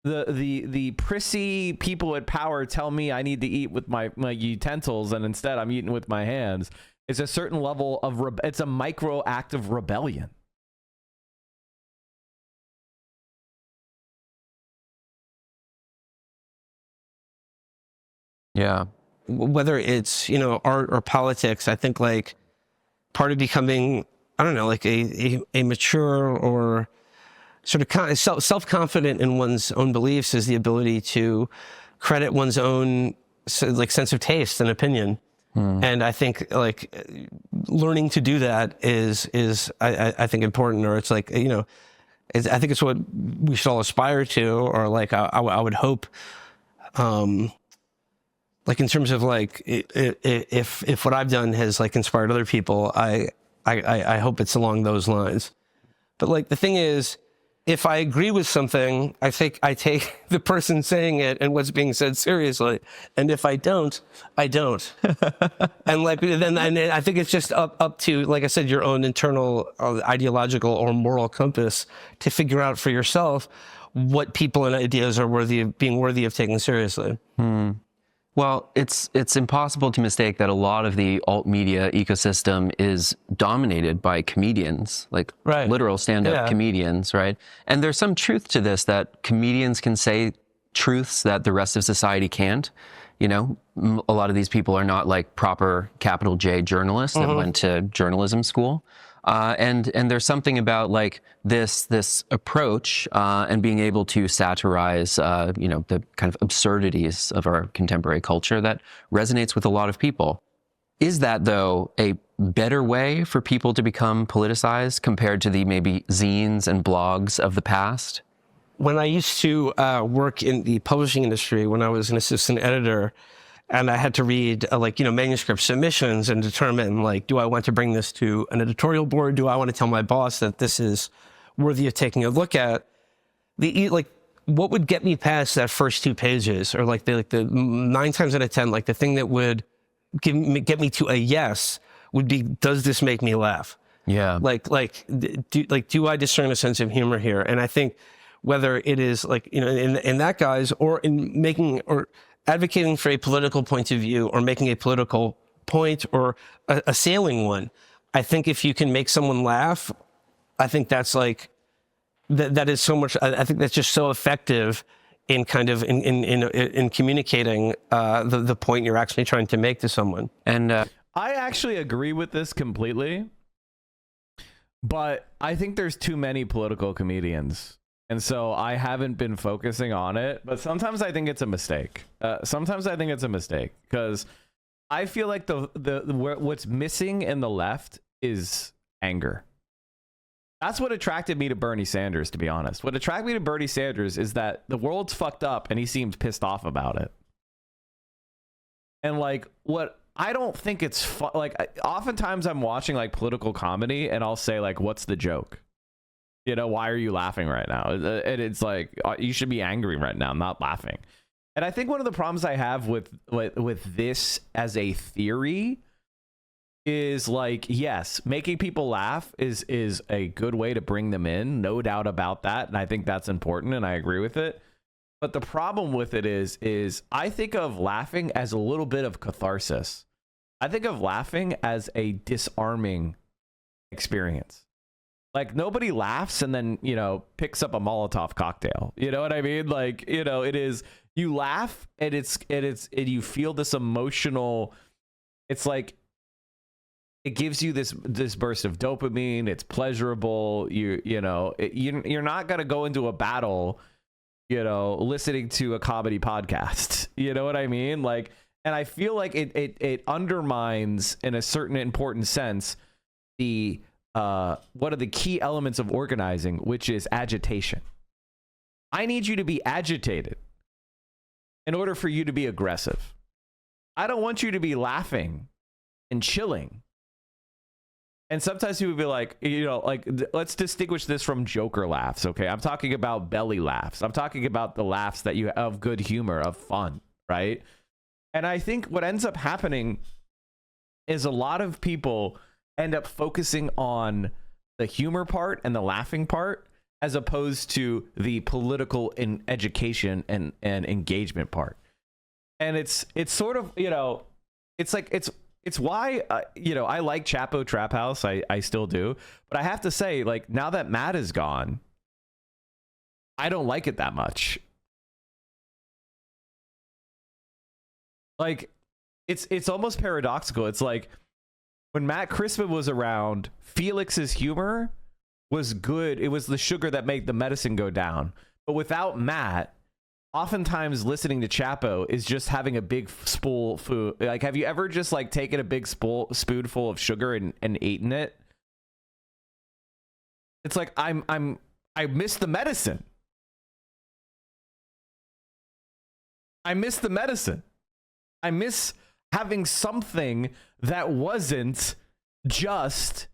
the prissy people at power tell me I need to eat with my utensils, and instead I'm eating with my hands. It's a certain level of it's a micro act of rebellion. Yeah. Whether it's, you know, art or politics, I think like part of becoming, I don't know, like a mature or sort of self-confident in one's own beliefs is the ability to credit one's own like sense of taste and opinion. And I think like learning to do that is I think important, or it's like, you know, I think it's what we should all aspire to, or like I would hope, like in terms of like if what I've done has like inspired other people, I hope it's along those lines. But like the thing is, if I agree with something, I think I take the person saying it and what's being said seriously. And if I don't, I don't. And like then I think it's just up to, like I said, your own internal ideological or moral compass to figure out for yourself what people and ideas are worthy of taken seriously. Well, it's impossible to mistake that a lot of the alt media ecosystem is dominated by comedians, like literal stand-up comedians, right? And there's some truth to this, that comedians can say truths that the rest of society can't. You know, a lot of these people are not like proper capital J journalists that went to journalism school. And there's something about like this approach and being able to satirize, you know, the kind of absurdities of our contemporary culture that resonates with a lot of people. Is that, though, a better way for people to become politicized compared to the maybe zines and blogs of the past? When I used to work in the publishing industry, when I was an assistant editor, and I had to read like, you know, manuscript submissions and determine like, do I want to bring this to an editorial board? Do I want to tell my boss that this is worthy of taking a look at? Like what would get me past that first 2 pages, or like the 9 times out of 10, like the thing that would get me to a yes would be, does this make me laugh? Yeah. Do I discern a sense of humor here? And I think whether it is like, you know, in that guise, or in making or advocating for a political point of view, or making a political point, or assailing one, I think if you can make someone laugh, I think that's like, that is so much, I think that's just so effective in kind of in communicating the point you're actually trying to make to someone. And I actually agree with this completely, But I think there's too many political comedians. And so I haven't been focusing on it. But sometimes I think it's a mistake. Sometimes I think it's a mistake because I feel like what's missing in the left is anger. That's what attracted me to Bernie Sanders, to be honest. What attracted me to Bernie Sanders is that the world's fucked up and he seems pissed off about it. And like, what I don't think it's fun. Like, oftentimes I'm watching like political comedy and I'll say like, what's the joke? You know, why are you laughing right now? And it's like, you should be angry right now, not laughing. And I think one of the problems I have with this as a theory is like, yes, making people laugh is a good way to bring them in, no doubt about that, and I think that's important and I agree with it. But the problem with it is I think of laughing as a little bit of catharsis. I think of laughing as a disarming experience. Like, nobody laughs and then, you know, picks up a Molotov cocktail. You know what I mean? Like, you know, it is, you laugh and you feel this emotional, it's like, it gives you this burst of dopamine. It's pleasurable. You're not going to go into a battle, you know, listening to a comedy podcast. You know what I mean? Like, and I feel like it undermines, in a certain important sense, the one of the key elements of organizing, which is agitation. I need you to be agitated in order for you to be aggressive. I don't want you to be laughing and chilling. And sometimes people be like, you know, like, let's distinguish this from Joker laughs, okay? I'm talking about belly laughs. I'm talking about the laughs that you have of good humor, of fun, right? And I think what ends up happening is a lot of people end up focusing on the humor part and the laughing part, as opposed to the political and education and engagement part. And it's sort of, you know, it's like, it's why, you know, I like Chapo Trap House. I still do. But I have to say, like, now that Matt is gone, I don't like it that much. Like, it's almost paradoxical. It's like, when Matt Crispin was around, Felix's humor was good. It was the sugar that made the medicine go down. But without Matt, oftentimes listening to Chapo is just having a big spool food. Like, have you ever just like taken a big spoonful of sugar and eaten it? It's like, I miss the medicine. I miss the medicine. I miss having something that wasn't just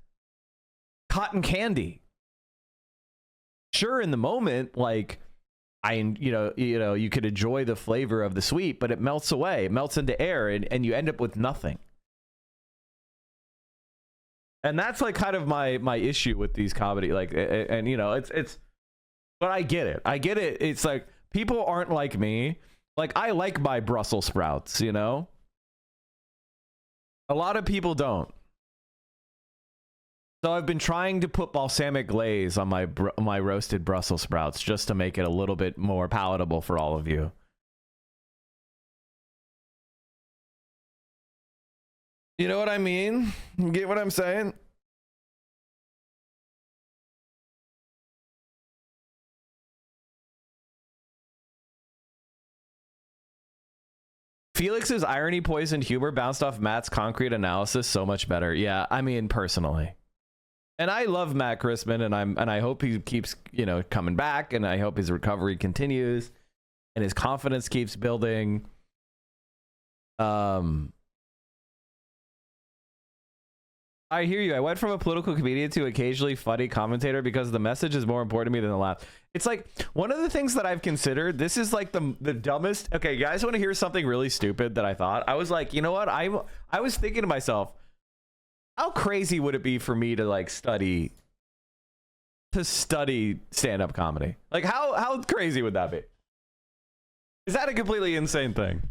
cotton candy. Sure, in the moment, like, you could enjoy the flavor of the sweet, but it melts away, it melts into air, and you end up with nothing. And that's like kind of my issue with these comedy, like, and you know, it's, but I get it. It's like, people aren't like me. Like, I like my Brussels sprouts, you know? A lot of people don't. So I've been trying to put balsamic glaze on my roasted Brussels sprouts just to make it a little bit more palatable for all of you. You know what I mean? You get what I'm saying? Felix's irony poisoned humor bounced off Matt's concrete analysis so much better. Yeah, I mean, personally. And I love Matt Crispin, and I hope he keeps, you know, coming back, and I hope his recovery continues and his confidence keeps building. I hear you. I went from a political comedian to occasionally funny commentator because the message is more important to me than the laugh. It's like, one of the things that I've considered, this is like the dumbest. Okay, you guys want to hear something really stupid that I thought? I was like, you know what? I was thinking to myself, how crazy would it be for me to like study stand-up comedy? Like, how crazy would that be? Is that a completely insane thing?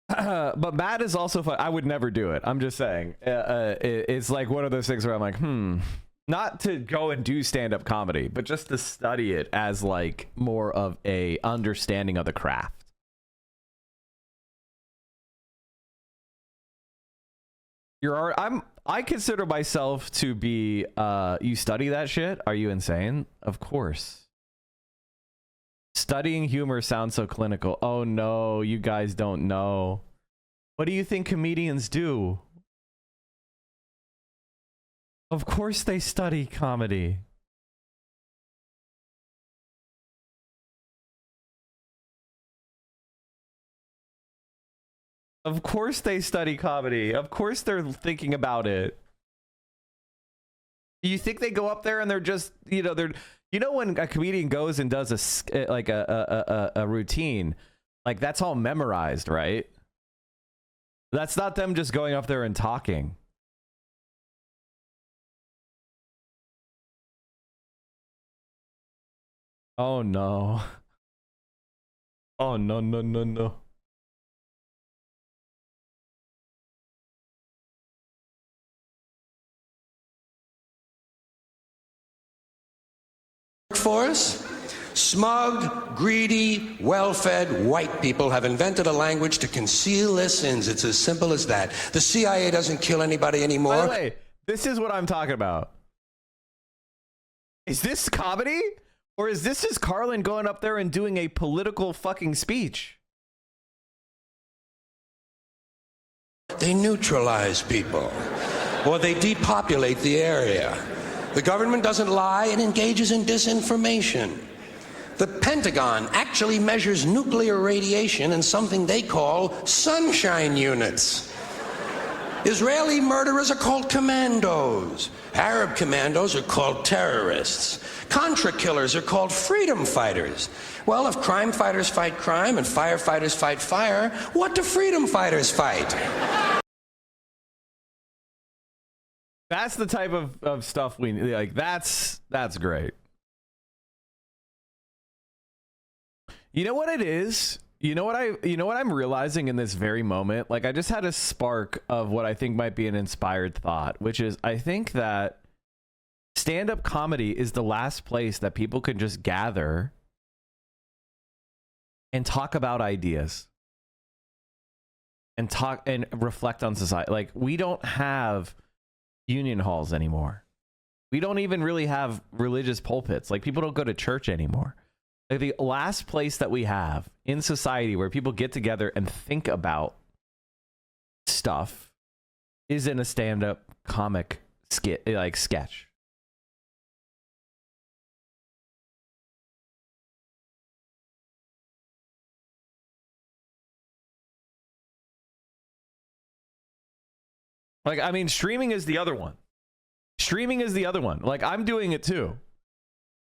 But Matt is also fun. I would never do it. I'm just saying. It's like one of those things where I'm like, not to go and do stand-up comedy, but just to study it as like more of a understanding of the craft. I'm I consider myself to be, you study that shit? Are you insane? Of course. Studying humor sounds so clinical. Oh no, you guys don't know. What do you think comedians do? Of course they study comedy. Of course they study comedy. Of course they're thinking about it. Do you think they go up there and they're just, you know, when a comedian goes and does a routine, like that's all memorized, right? That's not them just going up there and talking. Oh no. Oh no, no, no, no. Force? Smug, greedy, well-fed white people have invented a language to conceal their sins. It's as simple as that. The CIA doesn't kill anybody anymore. By the way, this is what I'm talking about. Is this comedy? Or is this just Carlin going up there and doing a political fucking speech? They neutralize people, or they depopulate the area. The government doesn't lie, it engages in disinformation. The Pentagon actually measures nuclear radiation in something they call sunshine units. Israeli murderers are called commandos. Arab commandos are called terrorists. Contra killers are called freedom fighters. Well, if crime fighters fight crime and firefighters fight fire, what do freedom fighters fight? That's the type of stuff we like. That's great. You know what it is? You know what I'm realizing in this very moment? Like, I just had a spark of what I think might be an inspired thought, which is I think that stand-up comedy is the last place that people can just gather and talk about ideas and talk and reflect on society. Like, we don't have union halls anymore. We don't even really have religious pulpits. Like, people don't go to church anymore. Like, the last place that we have in society where people get together and think about stuff is in a stand-up comic skit, like sketch. Like, I mean, streaming is the other one. Streaming is the other one. Like, I'm doing it too.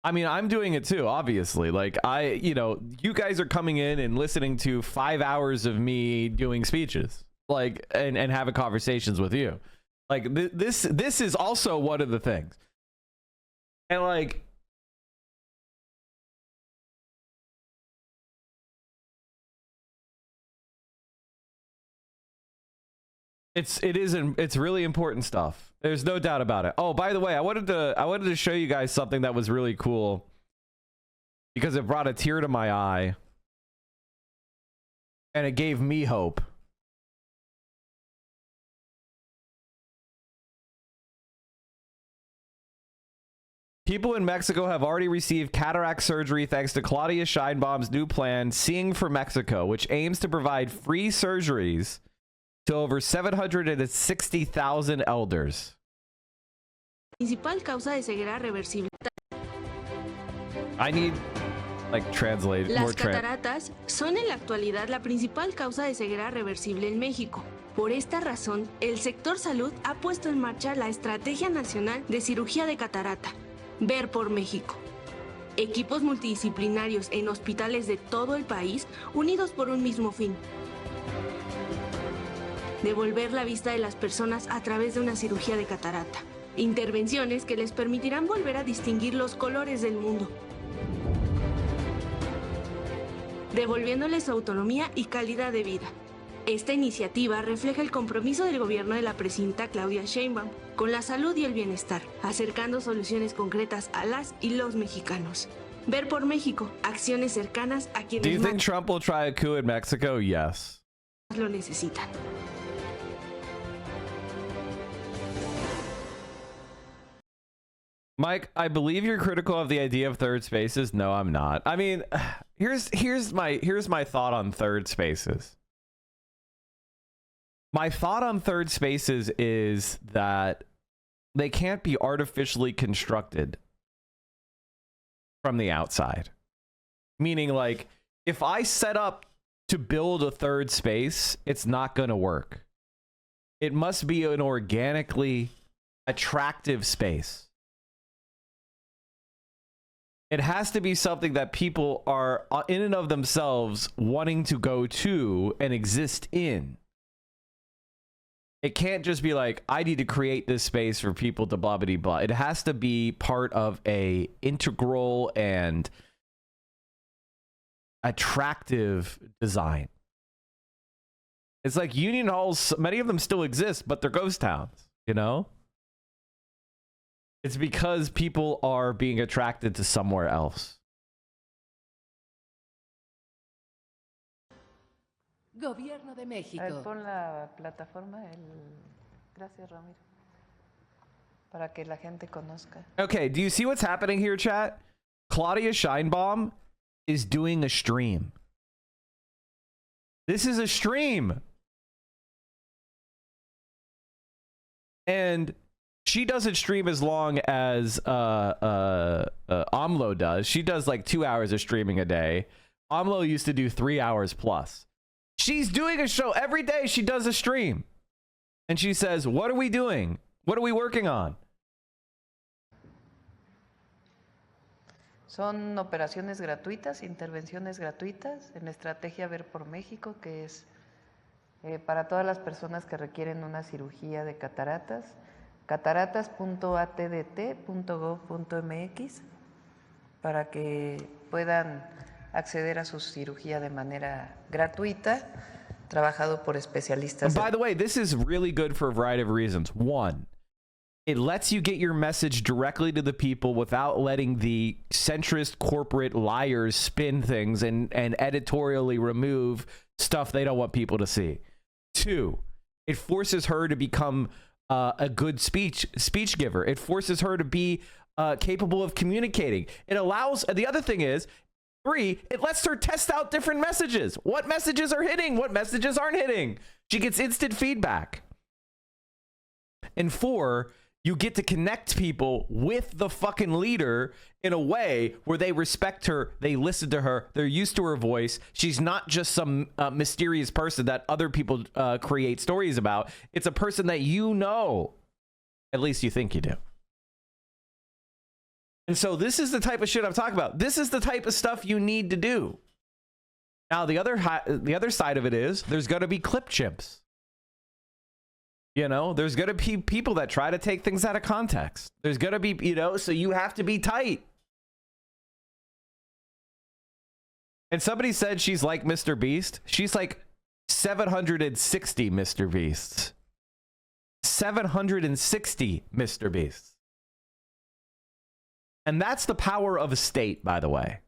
I mean, I'm doing it too, obviously. Like, you guys are coming in and listening to 5 hours of me doing speeches, like, and having conversations with you. Like, this is also one of the things. And like, it's really important stuff. There's no doubt about it. Oh, by the way, I wanted to show you guys something that was really cool because it brought a tear to my eye and it gave me hope. People in Mexico have already received cataract surgery thanks to Claudia Sheinbaum's new plan, Seeing for Mexico, which aims to provide free surgeries to over 760,000 elders. Principal causa de ceguera reversible. I need, like, translate more. Las cataratas son en la actualidad la principal causa de ceguera reversible en México. Por esta razón, el sector salud ha puesto en marcha la Estrategia Nacional de Cirugía de Catarata, Ver por México. Equipos multidisciplinarios en hospitales de todo el país unidos por un mismo fin: devolver la vista de las personas a través de una cirugía de catarata. Intervenciones que les permitirán volver a distinguir los colores del mundo, devolviéndoles su autonomía y calidad de vida. Esta iniciativa refleja el compromiso del gobierno de la presidenta Claudia Sheinbaum con la salud y el bienestar, acercando soluciones concretas a las y los mexicanos. Ver por México, acciones cercanas a quienes Do you think Trump will try a coup in Mexico? Yes. lo necesitan. Mike, I believe you're critical of the idea of third spaces. No, I'm not. I mean, here's my thought on third spaces. My thought on third spaces is that they can't be artificially constructed from the outside. Meaning, like, if I set up to build a third space, it's not going to work. It must be an organically attractive space. It has to be something that people are in and of themselves wanting to go to and exist in. It can't just be like, I need to create this space for people to blah, blah, blah. It has to be part of a integral and attractive design. It's like union halls, many of them still exist, but they're ghost towns, you know? It's because people are being attracted to somewhere else. Gobierno de México. Pon la plataforma. Gracias, Ramiro. Para que la gente conozca. Okay, do you see what's happening here, chat? Claudia Scheinbaum is doing a stream. This is a stream. And she doesn't stream as long as AMLO does. She does like 2 hours of streaming a day. AMLO used to do 3 hours plus. She's doing a show every day. She does a stream. And she says, what are we doing? What are we working on? Son operaciones gratuitas, intervenciones gratuitas en la estrategia Ver por México, que es para todas las personas que requieren una cirugía de cataratas. cataratas.atdt.gov.mx para que puedan acceder a su cirugía de manera gratuita, trabajado por especialistas. And by the way, this is really good for a variety of reasons. One, it lets you get your message directly to the people without letting the centrist corporate liars spin things and editorially remove stuff they don't want people to see. Two, it forces her to become a good speech giver. It forces her to be capable of communicating. It allows, the other thing is, three, it lets her test out different messages. What messages are hitting? What messages aren't hitting? She gets instant feedback. And four, you get to connect people with the fucking leader in a way where they respect her, they listen to her, they're used to her voice. She's not just some mysterious person that other people create stories about. It's a person that you know. At least you think you do. And so this is the type of shit I'm talking about. This is the type of stuff you need to do. Now, the other side of it is there's going to be clip chimps. You know, there's going to be people that try to take things out of context. There's going to be, you know, so you have to be tight. And somebody said she's like Mr. Beast. She's like 760 Mr. Beasts. 760 Mr. Beasts. And that's the power of a state, by the way.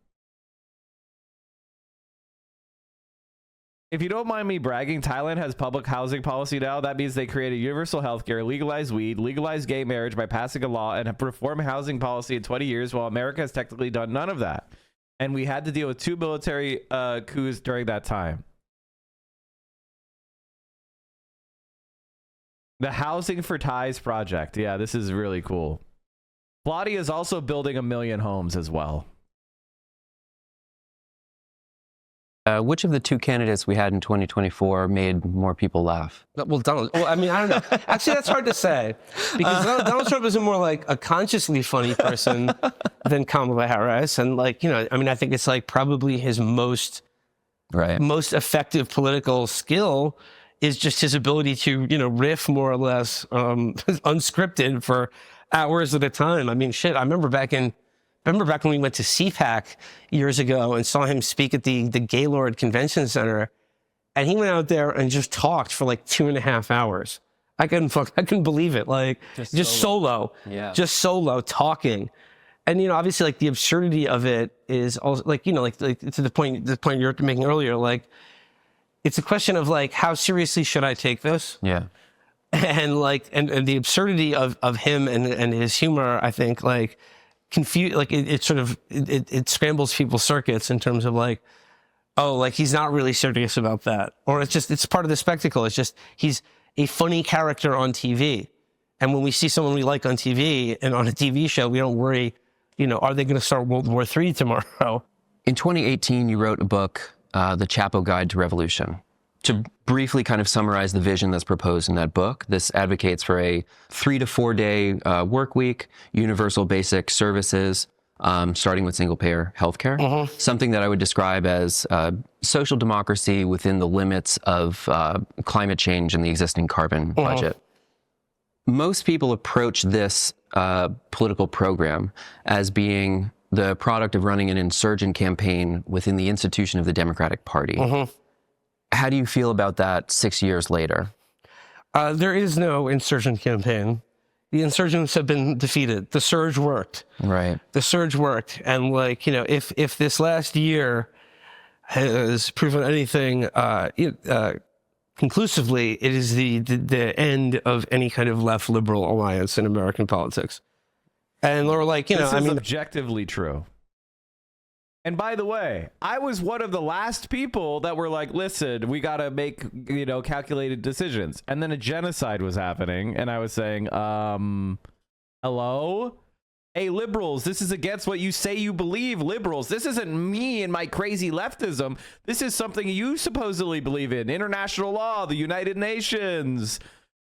If you don't mind me bragging, Thailand has public housing policy now. That means they created universal health care, legalized weed, legalized gay marriage by passing a law, and have reformed housing policy in 20 years, while America has technically done none of that. And we had to deal with 2 military coups during that time. The Housing for Thais project. Yeah, this is really cool. Claudia is also building 1 million homes as well. Which of the two candidates we had in 2024 made more people laugh? Well, Donald. Well, I mean, I don't know. Actually, that's hard to say because Donald Trump is more like a consciously funny person than Kamala Harris, and like, you know, I mean, I think it's like probably his most effective political skill is just his ability to, you know, riff more or less unscripted for hours at a time. I mean, shit. I remember back when we went to CPAC years ago and saw him speak at the Gaylord Convention Center, and he went out there and just talked for like 2.5 hours. I couldn't believe it. Like just solo talking. And, you know, obviously like the absurdity of it is also like, you know, like to the point you're making earlier, like it's a question of like, how seriously should I take this? Yeah. and and the absurdity of him and his humor, I think, like confuse, like it sort of it scrambles people's circuits in terms of like, oh, like he's not really serious about that, or it's part of the spectacle. It's just he's a funny character on TV, and when we see someone we like on TV and on a TV show, we don't worry, are they going to start World War III tomorrow? In 2018, you wrote a book, The Chapo Guide to Revolution. To briefly kind of summarize the vision that's proposed in that book, this advocates for a 3 to 4 day work week, universal basic services, starting with single-payer healthcare, something that I would describe as social democracy within the limits of climate change and the existing carbon budget. Most people approach this political program as being the product of running an insurgent campaign within the institution of the Democratic Party. How do you feel about that 6 years later? There is no insurgent campaign. The insurgents have been defeated. The surge worked. Right. The surge worked. And if this last year has proven anything conclusively, it is the end of any kind of left liberal alliance in American politics. And we're like, this is objectively true. And by the way, I was one of the last people that were like, listen, we got to make, calculated decisions. And then a genocide was happening. And I was saying, hello? Hey, liberals, this is against what you say you believe, liberals. This isn't me and my crazy leftism. This is something you supposedly believe in. International law, the United Nations,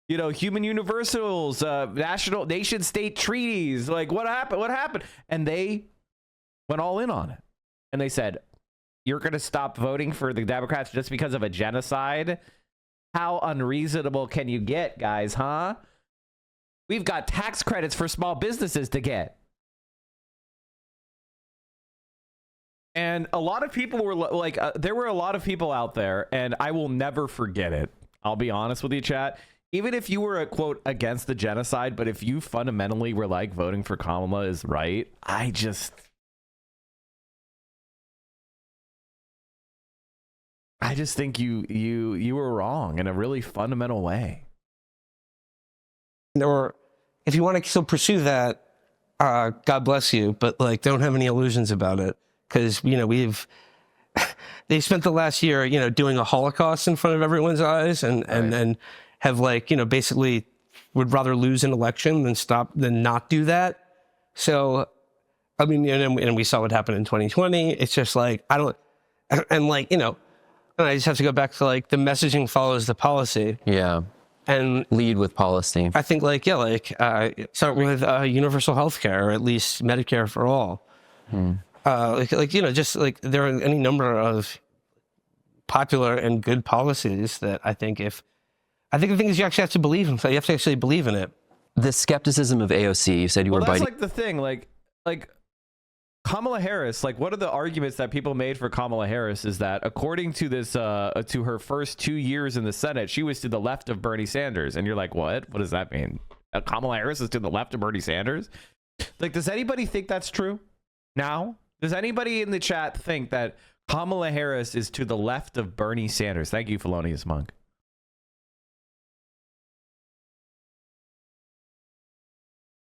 human universals, nation state treaties. Like, what happened? What happened? And they went all in on it. And they said, you're going to stop voting for the Democrats just because of a genocide? How unreasonable can you get, guys, huh? We've got tax credits for small businesses to get. And a lot of people were like, there were a lot of people out there, and I will never forget it. I'll be honest with you, chat. Even if you were, quote, against the genocide, but if you fundamentally were like, voting for Kamala is right, I just think you were wrong in a really fundamental way. Or if you want to still pursue that, God bless you, but don't have any illusions about it, because they spent the last year doing a Holocaust in front of everyone's eyes, and have basically would rather lose an election than not do that. So I mean, and we saw what happened in 2020. It's just I don't, and and I just have to go back to the messaging follows the policy. Yeah. And lead with policy. I think start with universal health care, or at least Medicare for all. There are any number of popular and good policies that I think the thing is you actually have to believe in. So you have to actually believe in it. The skepticism of AOC, you said you were biting. That's the thing, like Kamala Harris, one of the arguments that people made for Kamala Harris is that according to this, to her first 2 years in the Senate, she was to the left of Bernie Sanders. And you're like, what? What does that mean? Kamala Harris is to the left of Bernie Sanders? Does anybody think that's true now? Does anybody in the chat think that Kamala Harris is to the left of Bernie Sanders? Thank you, Felonious Monk.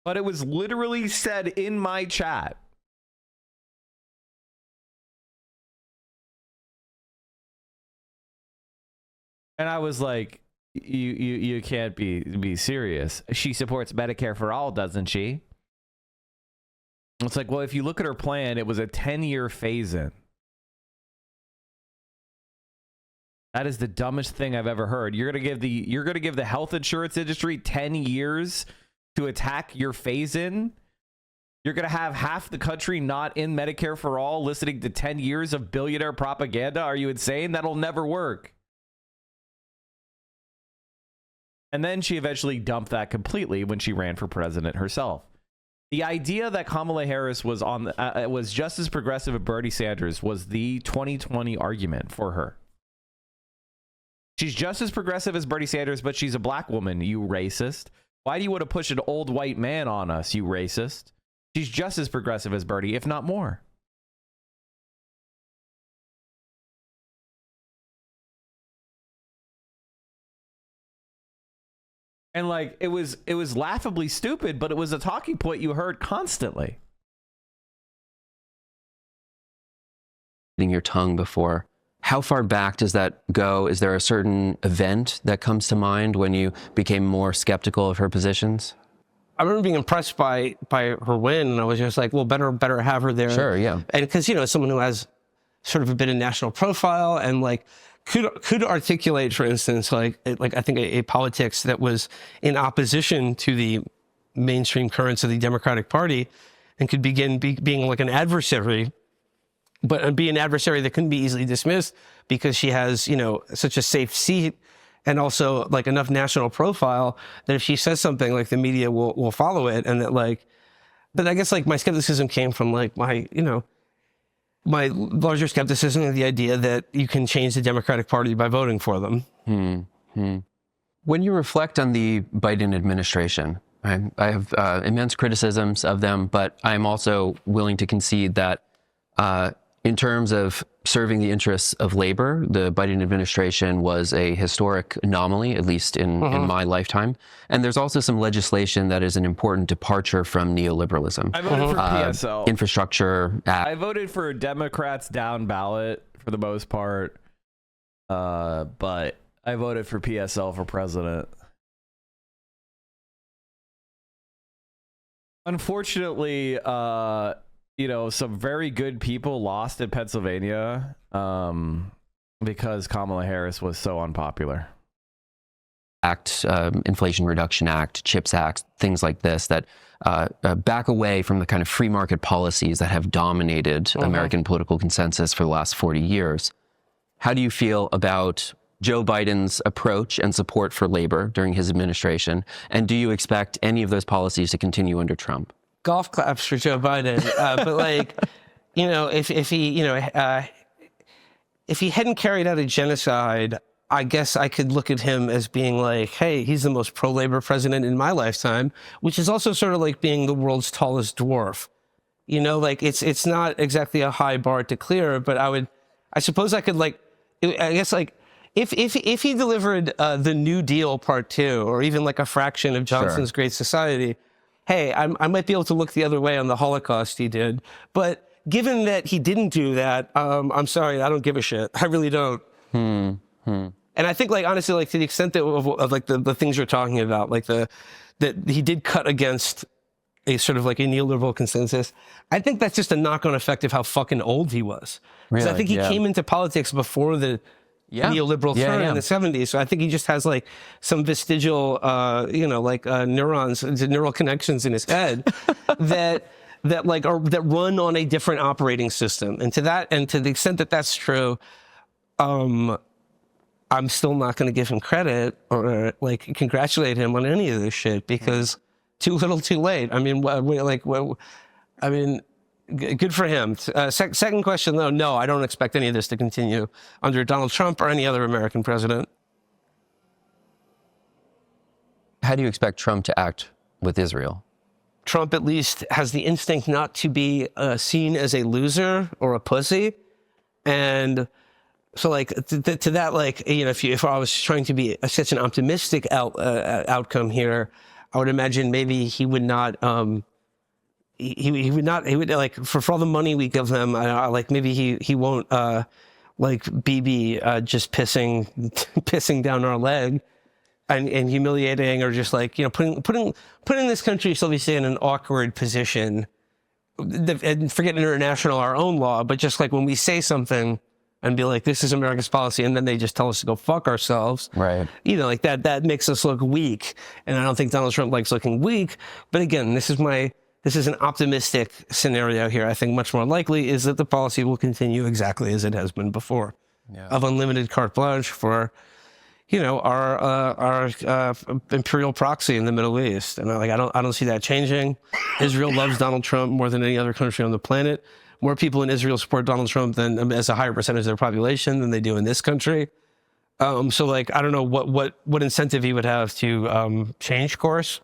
But it was literally said in my chat. And I was like, you can't be serious. She supports Medicare for all, doesn't she? It's like, well, if you look at her plan, it was a 10-year phase-in. That is the dumbest thing I've ever heard. You're gonna give the health insurance industry 10 years to attack your phase-in? You're gonna have half the country not in Medicare for all, listening to 10 years of billionaire propaganda? Are you insane? That'll never work. And then she eventually dumped that completely when she ran for president herself. The idea that Kamala Harris was was just as progressive as Bernie Sanders was the 2020 argument for her. She's just as progressive as Bernie Sanders, but she's a black woman, you racist. Why do you want to push an old white man on us, you racist? She's just as progressive as Bernie, if not more. And like it was laughably stupid, but it was a talking point you heard constantly. Your tongue before. How far back does that go? Is there a certain event that comes to mind when you became more skeptical of her positions? I remember being impressed by her win, and I was just like, well, better have her there. Sure, yeah. And because, you know, someone who has sort of a bit of national profile and like could articulate, for instance, like I think a politics that was in opposition to the mainstream currents of the Democratic Party, and could begin being like an adversary, but be an adversary that couldn't be easily dismissed because she has, you know, such a safe seat and also like enough national profile that if she says something, like the media will follow it. And that like, but I guess like my skepticism came from like my larger skepticism of the idea that you can change the Democratic Party by voting for them. When you reflect on the Biden administration, I have immense criticisms of them, but I'm also willing to concede that in terms of serving the interests of labor, the Biden administration was a historic anomaly, at least in my lifetime. And there's also some legislation that is an important departure from neoliberalism. I voted for PSL. Infrastructure Act. I voted for Democrats down ballot for the most part, but I voted for PSL for president. Unfortunately, you know, some very good people lost in Pennsylvania because Kamala Harris was so unpopular. Act, Inflation Reduction Act, CHIPS Act, things like this that back away from the kind of free market policies that have dominated American political consensus for the last 40 years. How do you feel about Joe Biden's approach and support for labor during his administration? And do you expect any of those policies to continue under Trump? Golf claps for Joe Biden, but like, you know, if he, you know, if he hadn't carried out a genocide, I guess I could look at him as being like, hey, he's the most pro-labor president in my lifetime, which is also sort of like being the world's tallest dwarf. You know, like it's not exactly a high bar to clear, but I suppose I could like, I guess like, if he delivered the New Deal Part 2, or even like a fraction of Johnson's Great Society, hey, I might be able to look the other way on the Holocaust he did. But given that he didn't do that, I'm sorry, I don't give a shit. I really don't. And I think, like, honestly, like, to the extent that of like the things you're talking about, like that he did cut against a sort of like a neoliberal consensus, I think that's just a knock-on effect of how fucking old he was. Because I think he came into politics before the neoliberal turn in the 70s. So I think he just has like some vestigial, you know, like neurons, neural connections in his head that run on a different operating system. And to the extent that that's true, I'm still not going to give him credit or like congratulate him on any of this shit, because too little, too late. I mean, good for him. Second question, though, no, I don't expect any of this to continue under Donald Trump or any other American president. How do you expect Trump to act with Israel? Trump at least has the instinct not to be seen as a loser or a pussy. And so, like, to that, like, you know, if I was trying to be such an optimistic outcome here, I would imagine maybe he would not... He would like for all the money we give them, like maybe he won't like Bibi just pissing down our leg and humiliating, or just like, you know, putting this country, shall we say, in an awkward position, and forget international, our own law, but just like when we say something and be like, this is America's policy, and then they just tell us to go fuck ourselves. Right. You know, like that makes us look weak. And I don't think Donald Trump likes looking weak. But again, this is an optimistic scenario here. I think much more likely is that the policy will continue exactly as it has been before, of unlimited carte blanche for, you know, our imperial proxy in the Middle East. And I don't see that changing. Israel loves Donald Trump more than any other country on the planet. More people in Israel support Donald Trump than, as a higher percentage of their population, than they do in this country. So like, I don't know what incentive he would have to change course.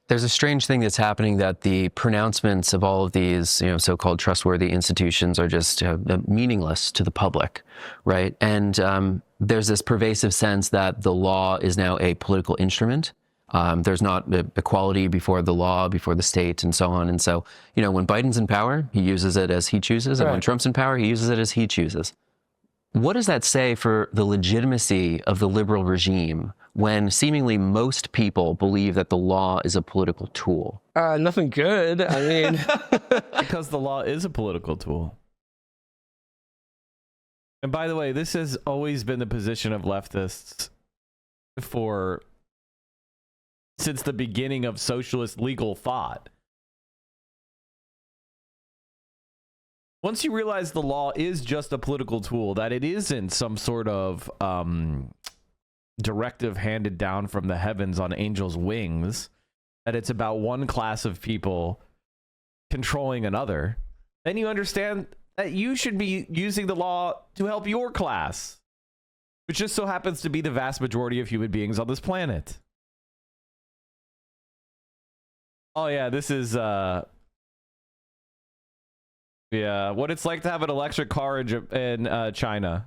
There's a strange thing that's happening, that the pronouncements of all of these, you know, so-called trustworthy institutions are just meaningless to the public, right? And there's this pervasive sense that the law is now a political instrument, There's not equality before the law, before the state, and so on. And so, when Biden's in power, he uses it as he chooses. And when Trump's in power, he uses it as he chooses. What does that say for the legitimacy of the liberal regime when seemingly most people believe that the law is a political tool? Nothing good. I mean, Because the law is a political tool. And by the way, this has always been the position of leftists since the beginning of socialist legal thought. Once you realize the law is just a political tool, that it isn't some sort of directive handed down from the heavens on angels' wings, that it's about one class of people controlling another, then you understand that you should be using the law to help your class, which just so happens to be the vast majority of human beings on this planet. Oh yeah, this is what it's like to have an electric car in China.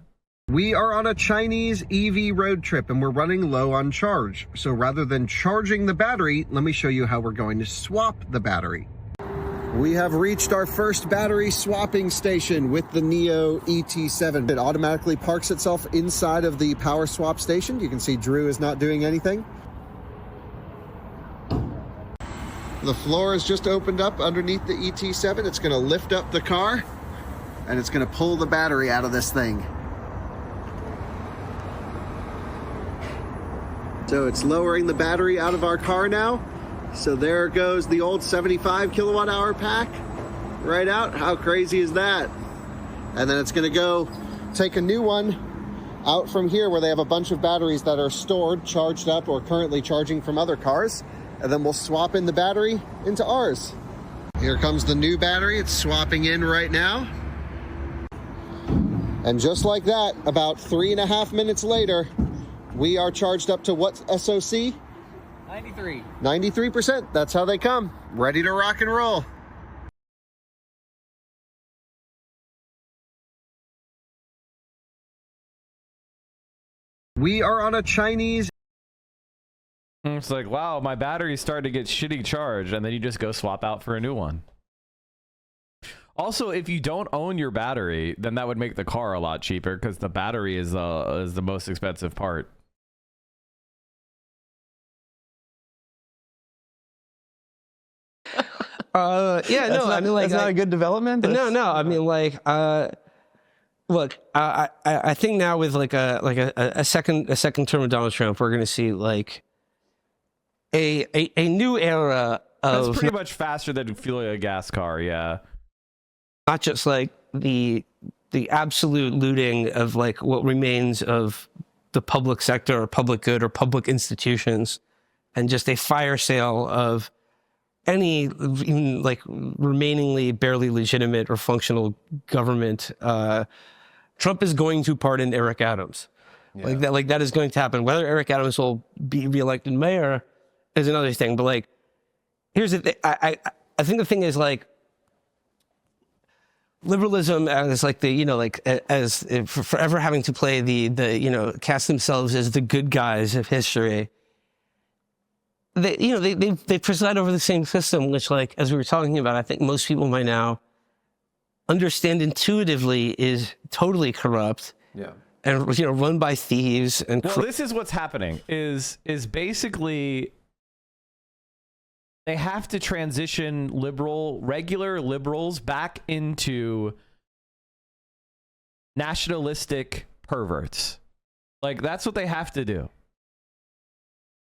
We are on a Chinese EV road trip and we're running low on charge. So rather than charging the battery, let me show you how we're going to swap the battery. We have reached our first battery swapping station with the Neo ET7. It automatically parks itself inside of the power swap station. You can see Drew is not doing anything. The floor has just opened up underneath the ET7. It's going to lift up the car and it's going to pull the battery out of this thing. So it's lowering the battery out of our car now. So there goes the old 75 kilowatt hour pack right out. How crazy is that? And then it's going to go take a new one out from here where they have a bunch of batteries that are stored, charged up, or currently charging from other cars. And then we'll swap in the battery into ours. Here comes the new battery. It's swapping in right now. And just like that, about 3.5 minutes later, we are charged up to what SOC? 93. 93%. That's how they come. Ready to rock and roll. We are on a Chinese. It's like, wow, my battery's starting to get shitty charged, and then you just go swap out for a new one. Also, if you don't own your battery, then that would make the car a lot cheaper because the battery is the most expensive part. Yeah, no, I mean, like, that's not a good development. No, I mean, like, look, I think now with like a second term of Donald Trump, we're going to see like a new era of. That's pretty much faster than fueling a gas car, yeah. Not just like the absolute looting of like what remains of the public sector or public good or public institutions, and just a fire sale of any even like remainingly barely legitimate or functional government. Trump is going to pardon Eric Adams. Yeah. Like that is going to happen. Whether Eric Adams will be reelected mayor is another thing. But like, here's the thing. I think the thing is like liberalism as like the, like as forever having to play the cast themselves as the good guys of history. They preside over the same system, which, like, as we were talking about, I think most people might now understand intuitively is totally corrupt. Yeah. And, run by thieves. And well, this is what's happening is basically they have to transition regular liberals back into nationalistic perverts. Like, that's what they have to do.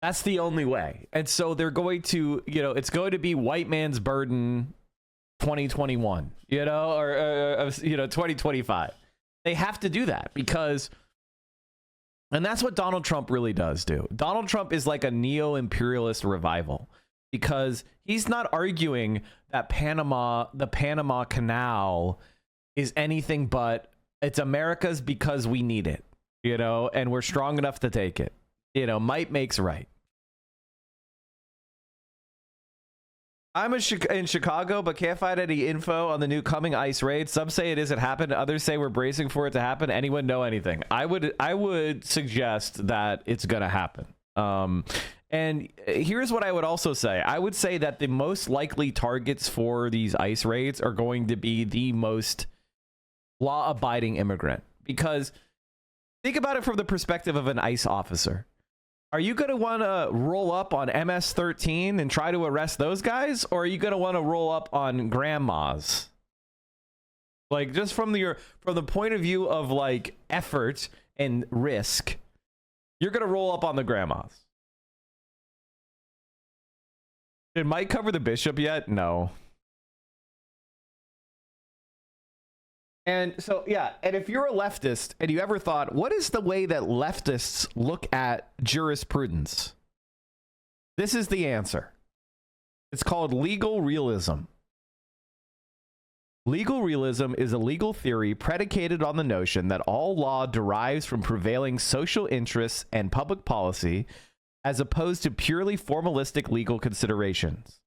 That's the only way. And so they're going to, it's going to be white man's burden 2021, or 2025. They have to do that because, and that's what Donald Trump really does do. Donald Trump is like a neo-imperialist revival because he's not arguing that the Panama Canal is anything but it's America's because we need it, and we're strong enough to take it. Might makes right. I'm in Chicago, but can't find any info on the new coming ice raid. Some say it isn't happened. Others say we're bracing for it to happen. Anyone know anything? I would suggest that it's gonna happen. And here's what I would also say. I would say that the most likely targets for these ICE raids are going to be the most law-abiding immigrant. Because think about it from the perspective of an ICE officer. Are you going to want to roll up on MS-13 and try to arrest those guys? Or are you going to want to roll up on grandmas? Like, just from the point of view of, like, effort and risk, you're going to roll up on the grandmas. Did Mike cover the bishop yet? No. And so, yeah, and if you're a leftist and you ever thought, what is the way that leftists look at jurisprudence? This is the answer. It's called legal realism. Legal realism is a legal theory predicated on the notion that all law derives from prevailing social interests and public policy, as opposed to purely formalistic legal considerations.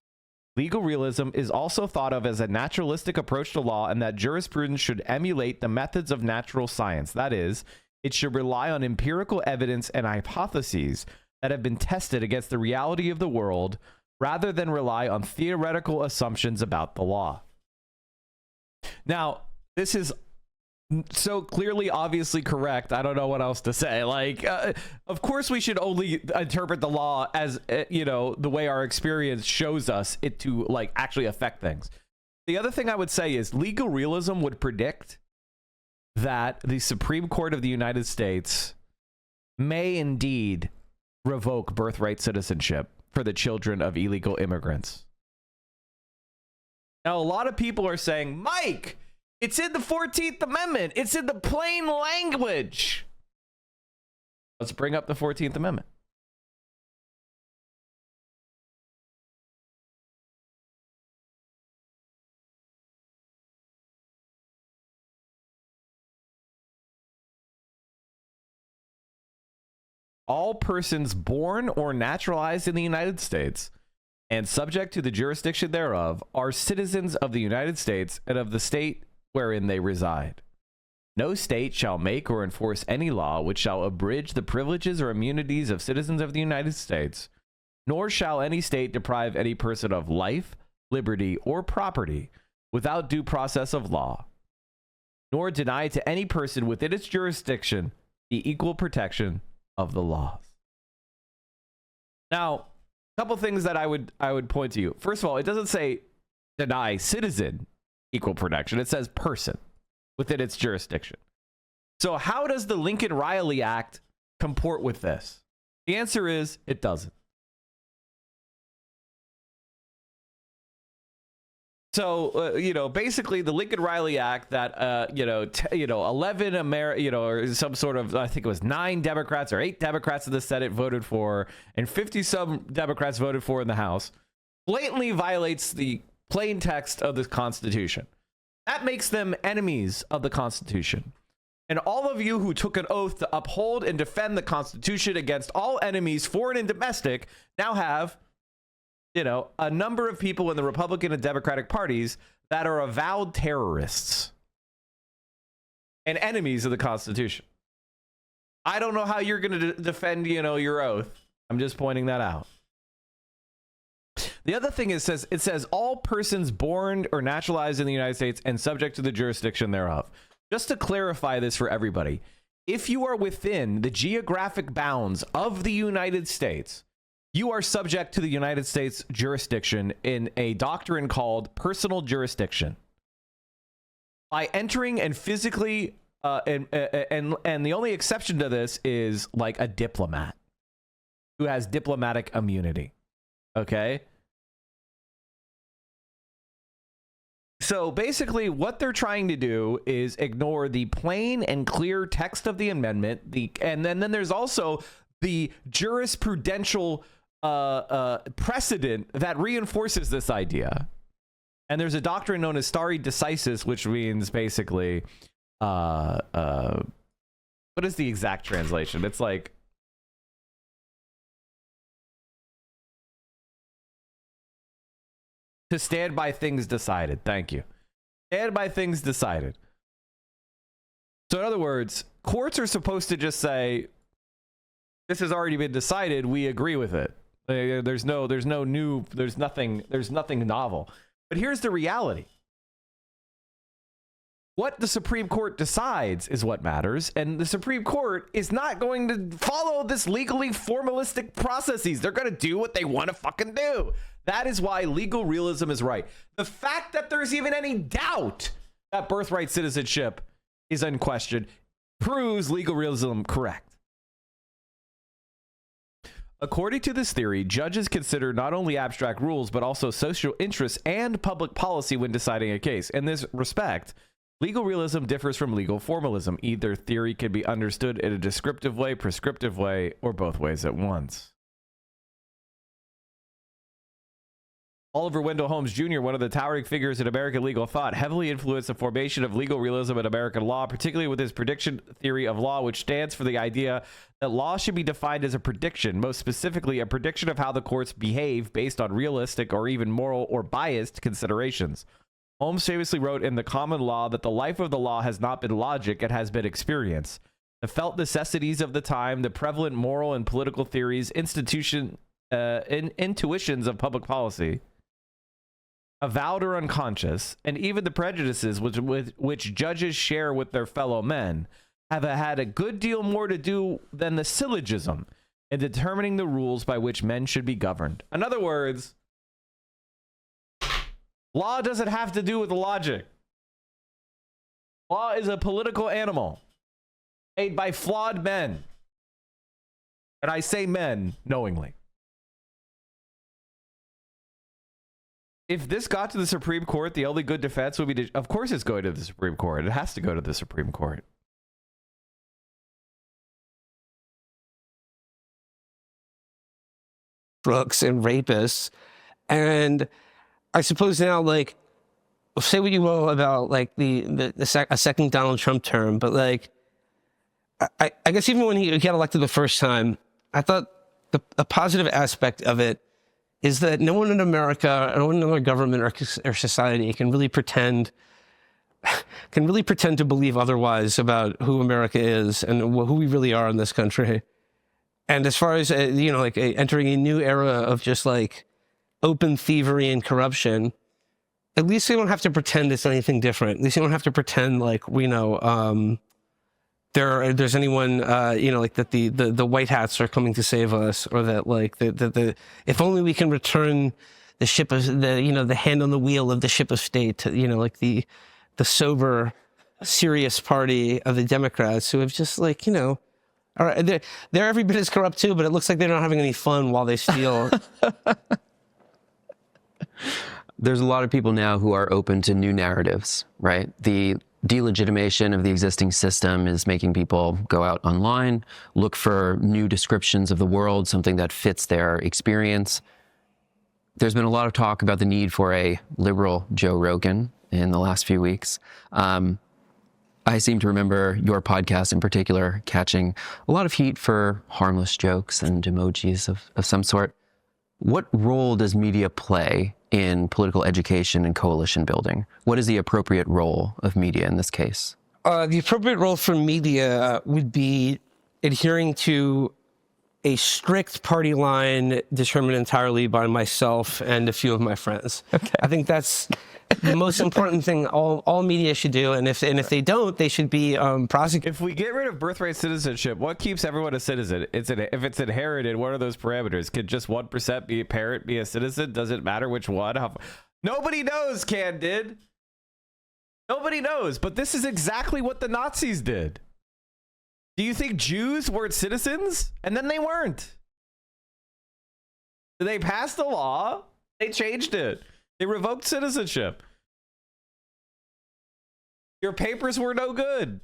Legal realism is also thought of as a naturalistic approach to law, and that jurisprudence should emulate the methods of natural science. That is, it should rely on empirical evidence and hypotheses that have been tested against the reality of the world, rather than rely on theoretical assumptions about the law. Now, this is so clearly, obviously correct. I don't know what else to say. Like, of course, we should only interpret the law as, the way our experience shows us it to, like, actually affect things. The other thing I would say is legal realism would predict that the Supreme Court of the United States may indeed revoke birthright citizenship for the children of illegal immigrants. Now, a lot of people are saying, Mike, it's in the 14th Amendment. It's in the plain language. Let's bring up the 14th Amendment. All persons born or naturalized in the United States and subject to the jurisdiction thereof are citizens of the United States and of the state wherein they reside. No state shall make or enforce any law which shall abridge the privileges or immunities of citizens of the United States, nor shall any state deprive any person of life, liberty, or property without due process of law, nor deny to any person within its jurisdiction the equal protection of the laws. Now, a couple things that I would point to you. First of all, it doesn't say deny citizen equal protection. It says person within its jurisdiction. So how does the Lincoln-Riley Act comport with this? The answer is it doesn't. So, basically the Lincoln-Riley Act that, 11 or some sort of, I think it was 9 Democrats or 8 Democrats in the Senate voted for, and 50 some Democrats voted for in the House, blatantly violates the plain text of the Constitution. That makes them enemies of the Constitution. And all of you who took an oath to uphold and defend the Constitution against all enemies, foreign and domestic, now have a number of people in the Republican and Democratic parties that are avowed terrorists and enemies of the Constitution. I don't know how you're going to defend, your oath. I'm just pointing that out. The other thing is, it says all persons born or naturalized in the United States and subject to the jurisdiction thereof. Just to clarify this for everybody, if you are within the geographic bounds of the United States, you are subject to the United States jurisdiction in a doctrine called personal jurisdiction. By entering and physically, and the only exception to this is like a diplomat who has diplomatic immunity. Okay? So basically what they're trying to do is ignore the plain and clear text of the amendment, and then there's also the jurisprudential precedent that reinforces this idea. And there's a doctrine known as stare decisis, which means basically what is the exact translation? It's like to stand by things decided. Thank you. Stand by things decided. So in other words, courts are supposed to just say, this has already been decided, we agree with it. There's nothing novel. But here's the reality. What the Supreme Court decides is what matters, and the Supreme Court is not going to follow this legally formalistic processes. They're going to do what they want to fucking do. That is why legal realism is right. The fact that there's even any doubt that birthright citizenship is unquestioned proves legal realism correct. According to this theory, judges consider not only abstract rules, but also social interests and public policy when deciding a case. In this respect, legal realism differs from legal formalism. Either theory can be understood in a descriptive way, prescriptive way, or both ways at once. Oliver Wendell Holmes Jr., one of the towering figures in American legal thought, heavily influenced the formation of legal realism in American law, particularly with his prediction theory of law, which stands for the idea that law should be defined as a prediction, most specifically a prediction of how the courts behave based on realistic or even moral or biased considerations. Holmes famously wrote in The Common Law that the life of the law has not been logic, it has been experience. The felt necessities of the time, the prevalent moral and political theories, intuitions of public policy, avowed or unconscious, and even the prejudices which judges share with their fellow men, have had a good deal more to do than the syllogism in determining the rules by which men should be governed. In other words, law doesn't have to do with logic. Law is a political animal made by flawed men. And I say men knowingly. If this got to the Supreme Court, the only good defense would be of course it's going to the Supreme Court. It has to go to the Supreme Court. Crooks and rapists. And I suppose now, like, say what you will about like a second Donald Trump term, but like, I guess even when he got elected the first time, I thought the positive aspect of it is that no one in America, no one in our government or society can really pretend to believe otherwise about who America is and who we really are in this country. And as far as like entering a new era of just like open thievery and corruption, at least they don't have to pretend it's anything different. At least you don't have to pretend like there's anyone like that the white hats are coming to save us, or that like the if only we can return the ship of the hand on the wheel of the ship of state to like the sober, serious party of the Democrats, who have just like all right, they're every bit as corrupt too, but it looks like they're not having any fun while they steal. There's a lot of people now who are open to new narratives, right? The delegitimation of the existing system is making people go out online, look for new descriptions of the world, something that fits their experience. There's been a lot of talk about the need for a liberal Joe Rogan in the last few weeks. I seem to remember your podcast in particular catching a lot of heat for harmless jokes and emojis of some sort. What role does media play in political education and coalition building? What is the appropriate role of media in this case? The appropriate role for media would be adhering to a strict party line determined entirely by myself and a few of my friends. Okay. I think that's the most important thing all media should do, and if they don't, they should be prosecuted. If we get rid of birthright citizenship, what keeps everyone a citizen? If it's inherited, what are those parameters? Could just 1% be a parent, be a citizen? Does it matter which one? Nobody knows, Candid. Nobody knows, but this is exactly what the Nazis did. Do you think Jews weren't citizens? And then they weren't. They passed the law. They changed it. They revoked citizenship. Your papers were no good.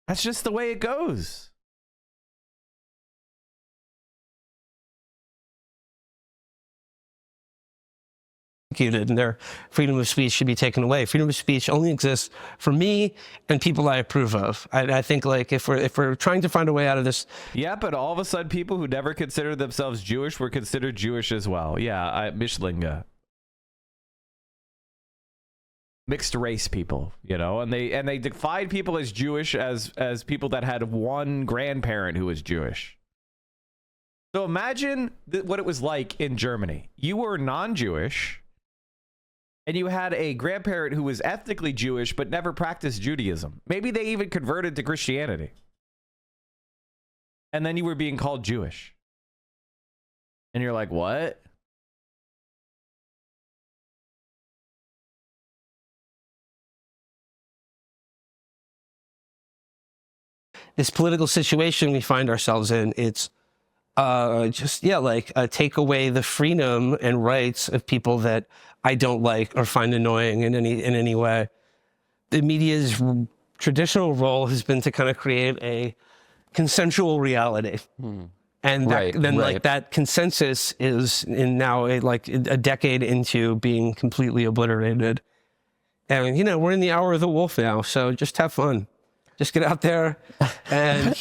That's just the way it goes. And their freedom of speech should be taken away. Freedom of speech only exists for me and people I approve of. I think like if we're trying to find a way out of this. Yeah, but all of a sudden people who never considered themselves Jewish were considered Jewish as well. Yeah, Mishlinga. Mixed race people, and they defined people as Jewish as people that had one grandparent who was Jewish. So imagine what it was like in Germany. You were non-Jewish, and you had a grandparent who was ethnically Jewish but never practiced Judaism. Maybe they even converted to Christianity. And then you were being called Jewish. And you're like, what? This political situation we find ourselves in, it's take away the freedom and rights of people that I don't like or find annoying in any way. The media's traditional role has been to kind of create a consensual reality. And that consensus is now a decade into being completely obliterated. And, we're in the hour of the wolf now, so just have fun. Just get out there and,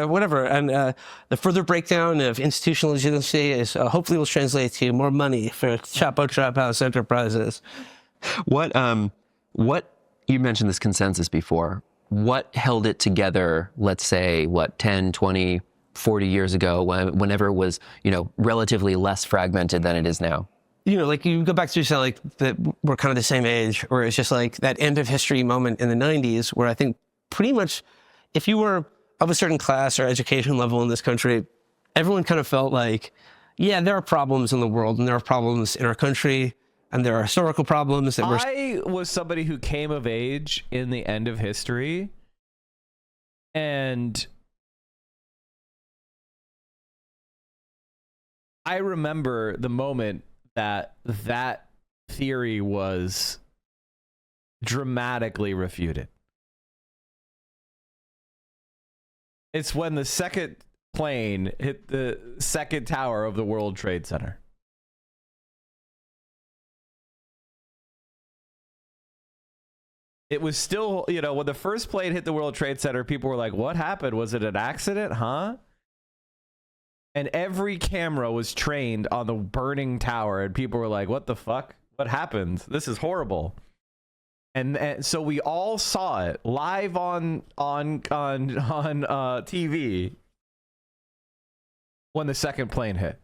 whatever. And the further breakdown of institutional legitimacy is hopefully will translate to more money for Chapo Trap House enterprises. What you mentioned this consensus before. What held it together, let's say, 10, 20, 40 years ago, whenever it was, relatively less fragmented than it is now? You go back to that we're kind of the same age, or it's just like that end of history moment in the 90s where I think pretty much if you were of a certain class or education level in this country, everyone kind of felt like, yeah, there are problems in the world and there are problems in our country and there are historical problems. I was somebody who came of age in the end of history, and I remember the moment that theory was dramatically refuted. It's when the second plane hit the second tower of the World Trade Center. It was still, when the first plane hit the World Trade Center, people were like, what happened? Was it an accident? Huh? And every camera was trained on the burning tower, and people were like, what the fuck? What happened? This is horrible. And so we all saw it live on TV when the second plane hit.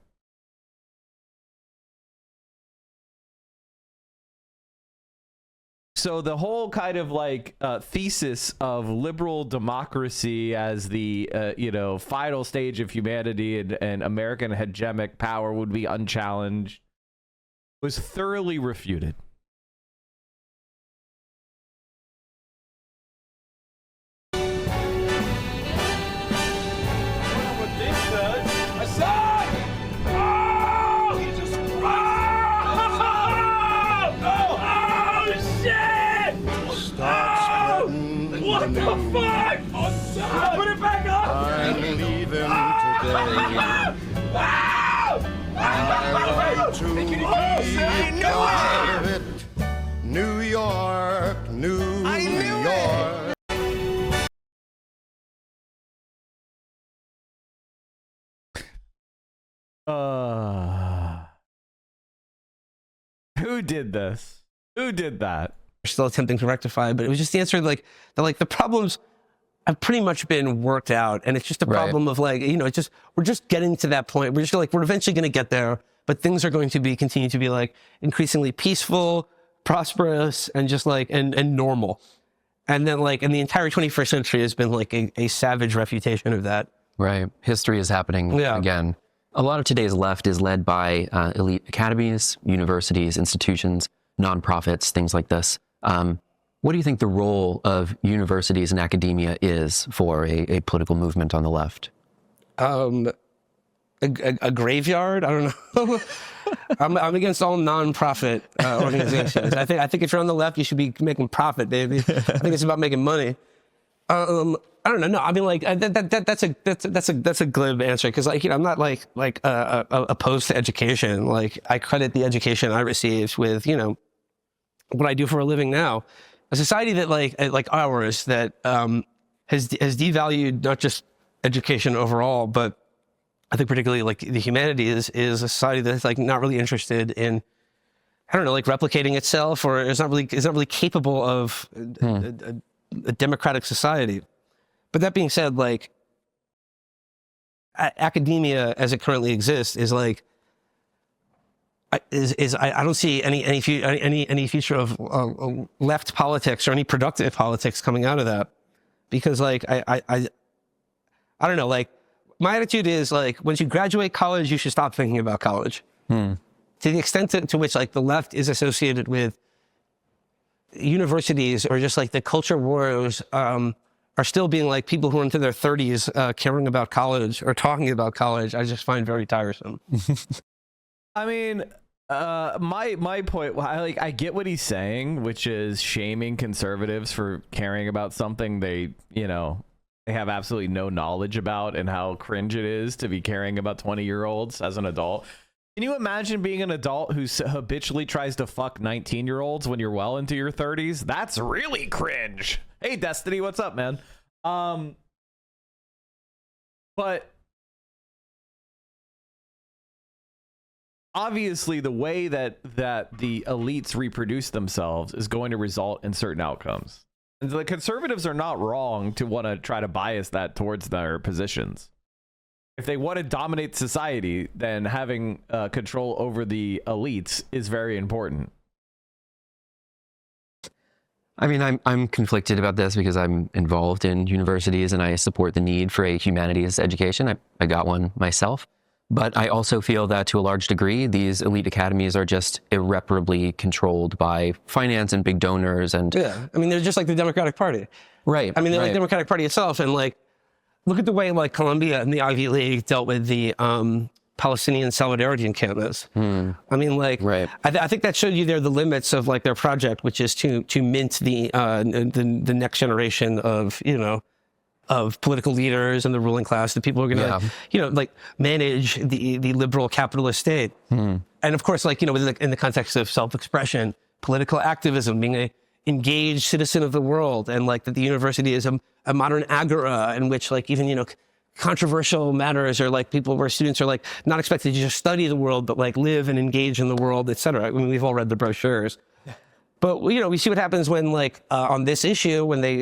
So the whole kind of thesis of liberal democracy as the final stage of humanity and American hegemonic power would be unchallenged was thoroughly refuted. What the fuck? Put it back up! I'm leaving today. I want to be part of it. New York, New York. Who did this? Who did that? Still attempting to rectify, but it was just the answer the problems have pretty much been worked out, and it's just a problem of we're just getting to that point. We're eventually going to get there, but things are going to continue to be increasingly peaceful, prosperous, and just and normal. And then and the entire 21st century has been a savage refutation of that. Right. History is happening again. A lot of today's left is led by elite academies, universities, institutions, nonprofits, things like this. What do you think the role of universities and academia is for a political movement on the left? A graveyard? I don't know. I'm against all nonprofit organizations. I think if you're on the left, you should be making profit, baby. I think it's about making money. I don't know. No, I mean that's a glib answer because I'm not opposed to education. I credit the education I received with what I do for a living now. A society that like ours that has devalued not just education overall, but I think particularly the humanities is a society that's not really interested in, I don't know, replicating itself, or is not really capable of a democratic society. But that being said, academia as it currently exists is like, I don't see any future of left politics or any productive politics coming out of that, because like I don't know, like my attitude is like once you graduate college you should stop thinking about college. To the extent to which like the left is associated with universities or just like the culture wars are still being like people who are into their 30s caring about college or talking about college, I just find very tiresome. I mean, my point, I get what he's saying, which is shaming conservatives for caring about something they have absolutely no knowledge about, and how cringe it is to be caring about 20-year-olds as an adult. Can you imagine being an adult who habitually tries to fuck 19-year-olds when you're well into your 30s? That's really cringe. Hey, Destiny, what's up, man? But obviously the way that the elites reproduce themselves is going to result in certain outcomes. And the conservatives are not wrong to want to try to bias that towards their positions. If they want to dominate society, then having control over the elites is very important. I mean, I'm conflicted about this because I'm involved in universities and I support the need for a humanities education. I got one myself. But I also feel that to a large degree, these elite academies are just irreparably controlled by finance and big donors. And yeah, I mean, they're just like the Democratic Party. Right. I mean, they're like the Democratic Party itself. And like, look at the way like Columbia and the Ivy League dealt with the Palestinian solidarity encampments. I mean, like, I think that showed you there the limits of like their project, which is to mint the next generation of, of political leaders and the ruling class, the people who are going to, like manage the liberal capitalist state. And of course, like, in the context of self-expression, political activism, being a engaged citizen of the world, and like that the university is a modern agora in which like even, controversial matters, or like people where students are like not expected to just study the world, but like live and engage in the world, etc. I mean, we've all read the brochures. But, we see what happens when, like, on this issue, when they,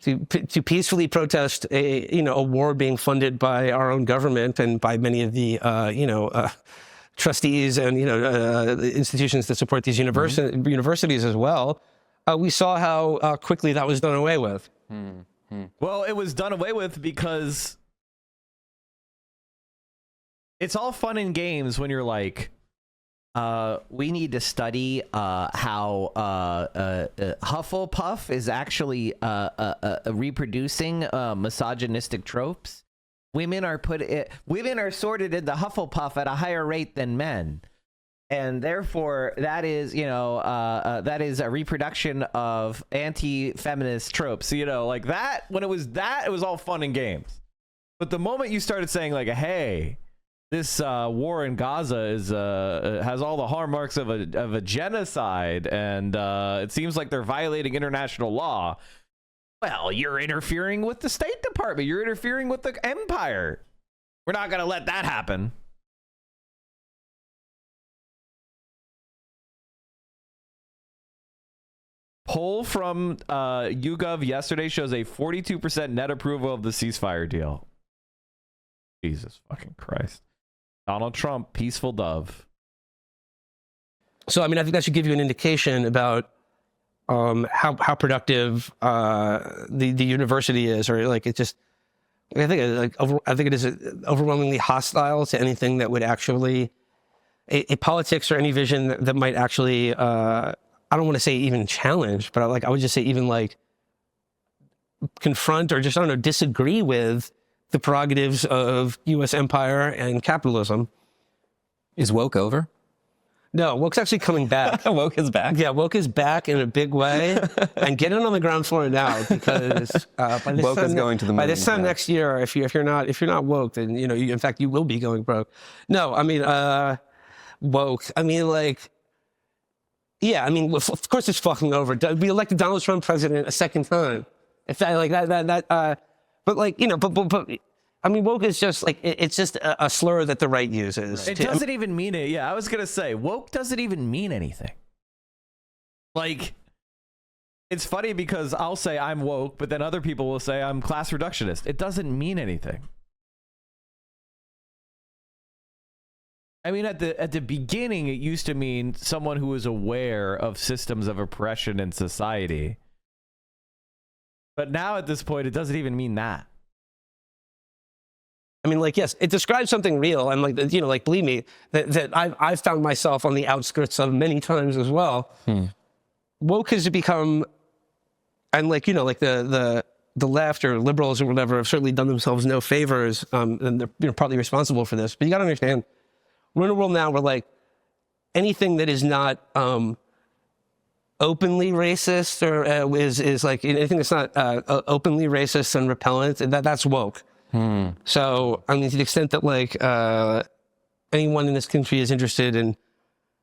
to peacefully protest a war being funded by our own government and by many of the, trustees and, institutions that support these universities as well, we saw how quickly that was done away with. Well, it was done away with because it's all fun and games when you're like, we need to study how Hufflepuff is actually reproducing misogynistic tropes. Women are sorted into Hufflepuff at a higher rate than men, and therefore that is that is a reproduction of anti-feminist tropes. Like that. When it was all fun and games. But the moment you started saying like, hey, this war in Gaza has all the hallmarks of a genocide, and it seems like they're violating international law. Well, you're interfering with the State Department. You're interfering with the empire. We're not going to let that happen. Poll from YouGov yesterday shows a 42% net approval of the ceasefire deal. Jesus fucking Christ. Donald Trump, peaceful dove. So, I mean, I think that should give you an indication about how productive the university is, or like it just. I think it is overwhelmingly hostile to anything that would actually a politics or any vision that might actually. I don't want to say even challenge, but I would just say even like confront or just disagree with the prerogatives of U.S. empire and capitalism. Is woke over? No, woke's actually coming back. Woke is back? Yeah, woke is back in a big way. And get in on the ground floor now, because woke is going to the moon. By this time next year, if you're not woke, then in fact you will be going broke. No, I mean woke. I mean like. Yeah, I mean, of course it's fucking over. We elected Donald Trump president a second time. If that, like that, but like, but I mean, woke is just like, it's just a slur that the right uses. It doesn't even mean it. Yeah, I was going to say, woke doesn't even mean anything. Like, it's funny because I'll say I'm woke, but then other people will say I'm class reductionist. It doesn't mean anything. I mean, at the beginning, it used to mean someone who was aware of systems of oppression in society. But now at this point, it doesn't even mean that. I mean, like, yes, it describes something real. And like, you know, like, believe me, that I've found myself on the outskirts of many times as well. Woke has become, and like, you know, like the left or liberals or whatever have certainly done themselves no favors. And they're partly responsible for this. But you got to understand, we're in a world now where like anything that is not openly racist or is like anything that's not openly racist and repellent, that's woke. So I mean, to the extent that like anyone in this country is interested in,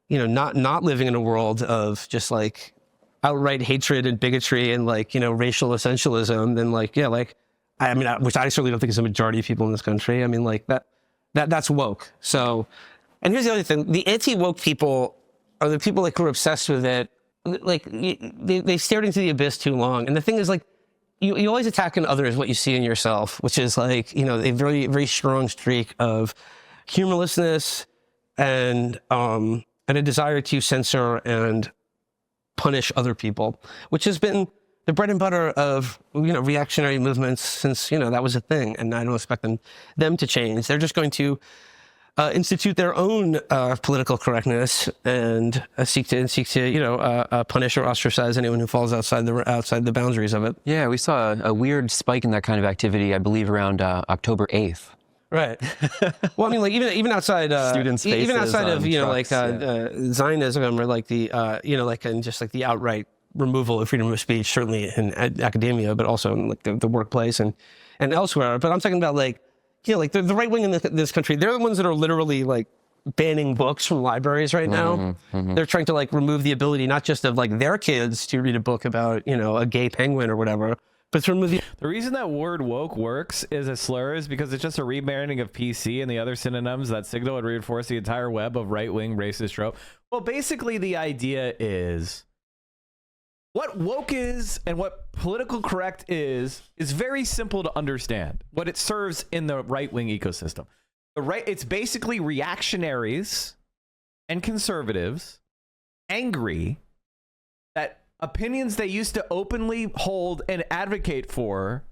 you know, not living in a world of just like outright hatred and bigotry and like, you know, racial essentialism, then like, yeah, like, I mean, which I certainly don't think is a majority of people in this country. I mean, like that's woke. So, and here's the other thing: the anti-woke people are the people like who are obsessed with it. Like they stared into the abyss too long. And the thing is, like, you always attack in others what you see in yourself, which is like, you know, a very, very strong streak of humorlessness and a desire to censor and punish other people, which has been the bread and butter of, you know, reactionary movements since, you know, that was a thing. And I don't expect them to change. They're just going to institute their own political correctness and seek to you know punish or ostracize anyone who falls outside the boundaries of it. Yeah, we saw a weird spike in that kind of activity, I believe, around October 8th. Right. Well, I mean, like even outside students' even outside of, you know, trucks, like Zionism or like the you know, like, and just like the outright removal of freedom of speech, certainly in academia, but also in like the workplace and elsewhere. But I'm talking about like, you know, like the right wing in this country, they're the ones that are literally like banning books from libraries right now. They're trying to like remove the ability not just of like their kids to read a book about, you know, a gay penguin or whatever, but to remove the reason that word woke works is a slur is because it's just a rebranding of PC and the other synonyms that signal and reinforce the entire web of right-wing racist trope. Well, basically the idea is what woke is and what political correct is very simple to understand. What it serves in the right-wing ecosystem. It's basically reactionaries and conservatives angry that opinions they used to openly hold and advocate for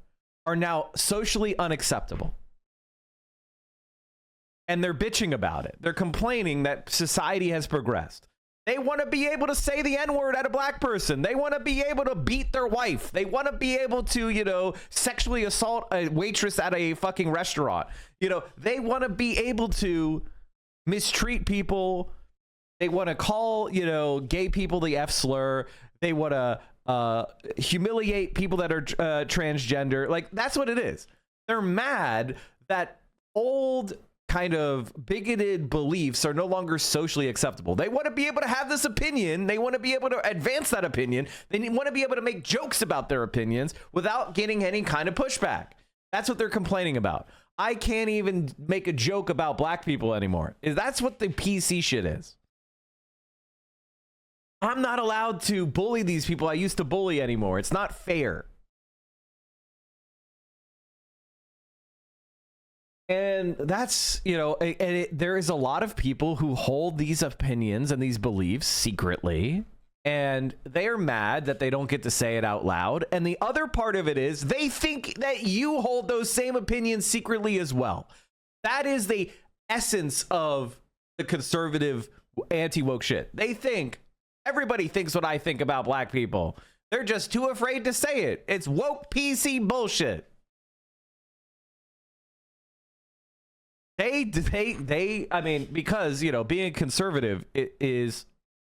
are now socially unacceptable. And they're bitching about it. They're complaining that society has progressed. They want to be able to say the N-word at a black person. They want to be able to beat their wife. They want to be able to, you know, sexually assault a waitress at a fucking restaurant. You know, they want to be able to mistreat people. They want to call, you know, gay people the F slur. They want to humiliate people that are transgender. Like, that's what it is. They're mad that old kind of bigoted beliefs are no longer socially acceptable. They want to be able to have this opinion. They want to be able to advance that opinion. They want to be able to make jokes about their opinions without getting any kind of pushback. That's what they're complaining about. I can't even make a joke about black people anymore. That's what the PC shit is. I'm not allowed to bully these people I used to bully anymore. It's not fair. And that's, you know, there is a lot of people who hold these opinions and these beliefs secretly, and they are mad that they don't get to say it out loud. And the other part of it is they think that you hold those same opinions secretly as well. That is the essence of the conservative anti-woke shit. They think everybody thinks what I think about black people. They're just too afraid to say it. It's woke PC bullshit. I mean, because, you know, being conservative is,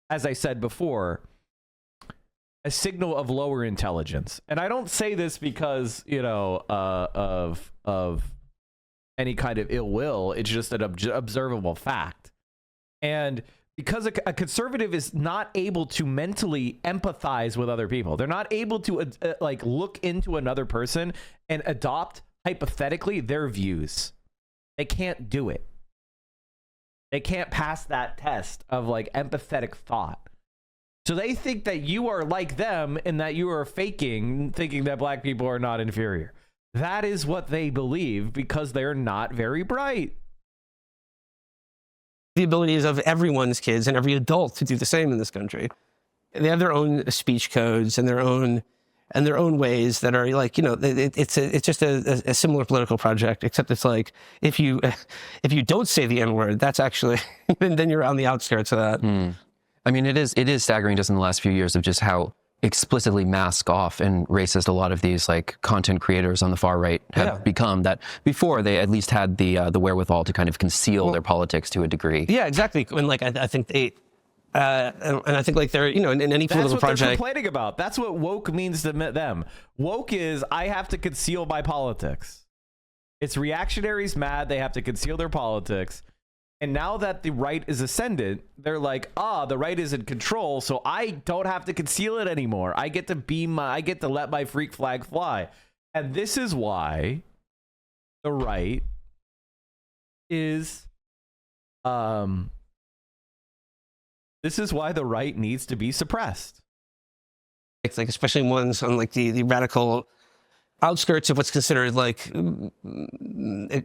as I said before, a signal of lower intelligence. And I don't say this because, you know, of any kind of ill will. It's just an observable fact. And because a conservative is not able to mentally empathize with other people, they're not able to like look into another person and adopt hypothetically their views. They can't do it. They can't pass that test of like empathetic thought. So they think that you are like them and that you are faking, thinking that black people are not inferior. That is what they believe because they're not very bright. the abilities of everyone's kids and every adult to do the same in this country. They have their own speech codes and their own ways that are like, it's just a similar political project, except it's like if you don't say the N-word, that's actually then you're on the outskirts of that. I mean, it is staggering just in the last few years of just how explicitly mask off and racist a lot of these like content creators on the far right have become, that before they at least had the wherewithal to kind of conceal their politics to a degree. Yeah, exactly. And like I think they and I think like they're in any political That's what project. they're complaining about. That's what woke means to them. Woke is I have to conceal my politics. It's reactionaries mad they have to conceal their politics. And now that the right is ascendant, they're like, the right is in control, so I don't have to conceal it anymore. I get to let my freak flag fly. And this is why the right is needs to be suppressed. It's like, especially ones on like the radical outskirts of what's considered like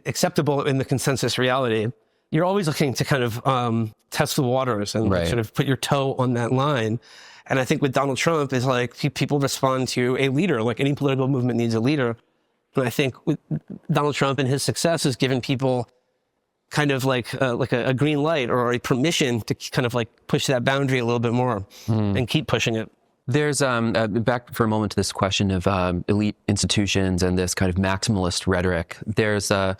acceptable in the consensus reality. You're always looking to kind of test the waters and sort of put your toe on that line. And I think with Donald Trump is like people respond to a leader, like any political movement needs a leader. And I think with Donald Trump and his success has given people kind of like a green light or a permission to kind of like push that boundary a little bit more and keep pushing it. There's back for a moment to this question of elite institutions and this kind of maximalist rhetoric. There's kind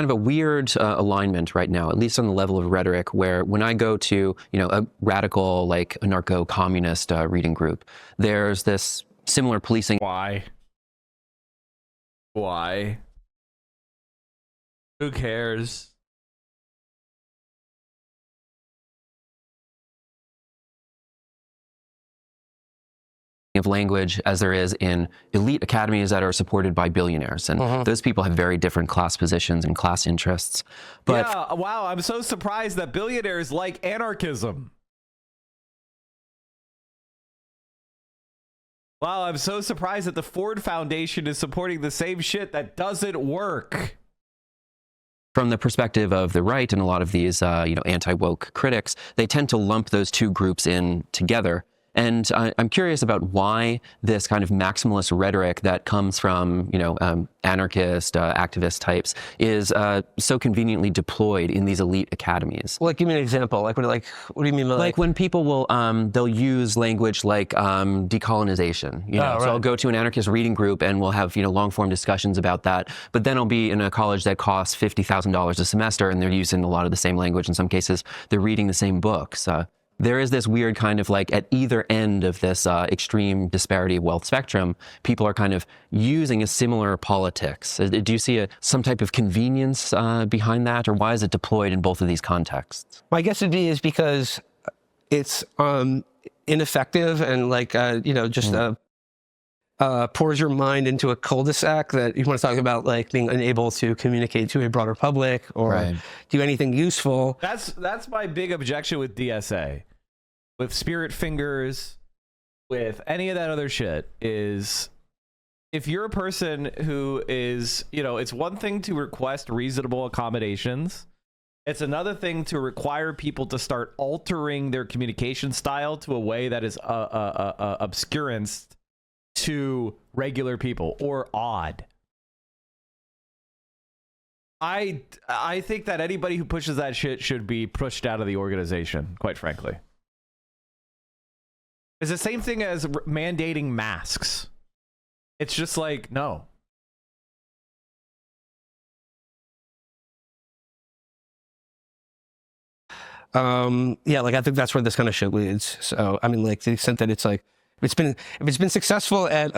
of a weird alignment right now, at least on the level of rhetoric, where when I go to a radical like anarcho-communist reading group, there's this similar policing. Why? Who cares? Of language as there is in elite academies that are supported by billionaires, and those people have very different class positions and class interests. But yeah, wow, I'm so surprised that billionaires like anarchism. Wow, I'm so surprised that the Ford Foundation is supporting the same shit that doesn't work. From the perspective of the right and a lot of these anti-woke critics, they tend to lump those two groups in together. And I'm curious about why this kind of maximalist rhetoric that comes from, anarchist, activist types is so conveniently deployed in these elite academies. Well, give me an example. What do you mean by like when people will, they'll use language like decolonization. So I'll go to an anarchist reading group and we'll have, long form discussions about that. But then I'll be in a college that costs $50,000 a semester and they're using a lot of the same language. In some cases, they're reading the same books. There is this weird kind of like at either end of this extreme disparity of wealth spectrum, people are kind of using a similar politics. Do you see some type of convenience behind that, or why is it deployed in both of these contexts? Well, I guess is because it's ineffective and like, pours your mind into a cul-de-sac that you want to talk about, like being unable to communicate to a broader public or do anything useful. That's my big objection with DSA, with Spirit Fingers, with any of that other shit, is if you're a person who is, it's one thing to request reasonable accommodations. It's another thing to require people to start altering their communication style to a way that is obscurance to regular people or odd. I think that anybody who pushes that shit should be pushed out of the organization, quite frankly. It's the same thing as mandating masks. It's just like, no. I think that's where this kind of shit leads. So, I mean, like, to the extent that it's like, if it's been successful at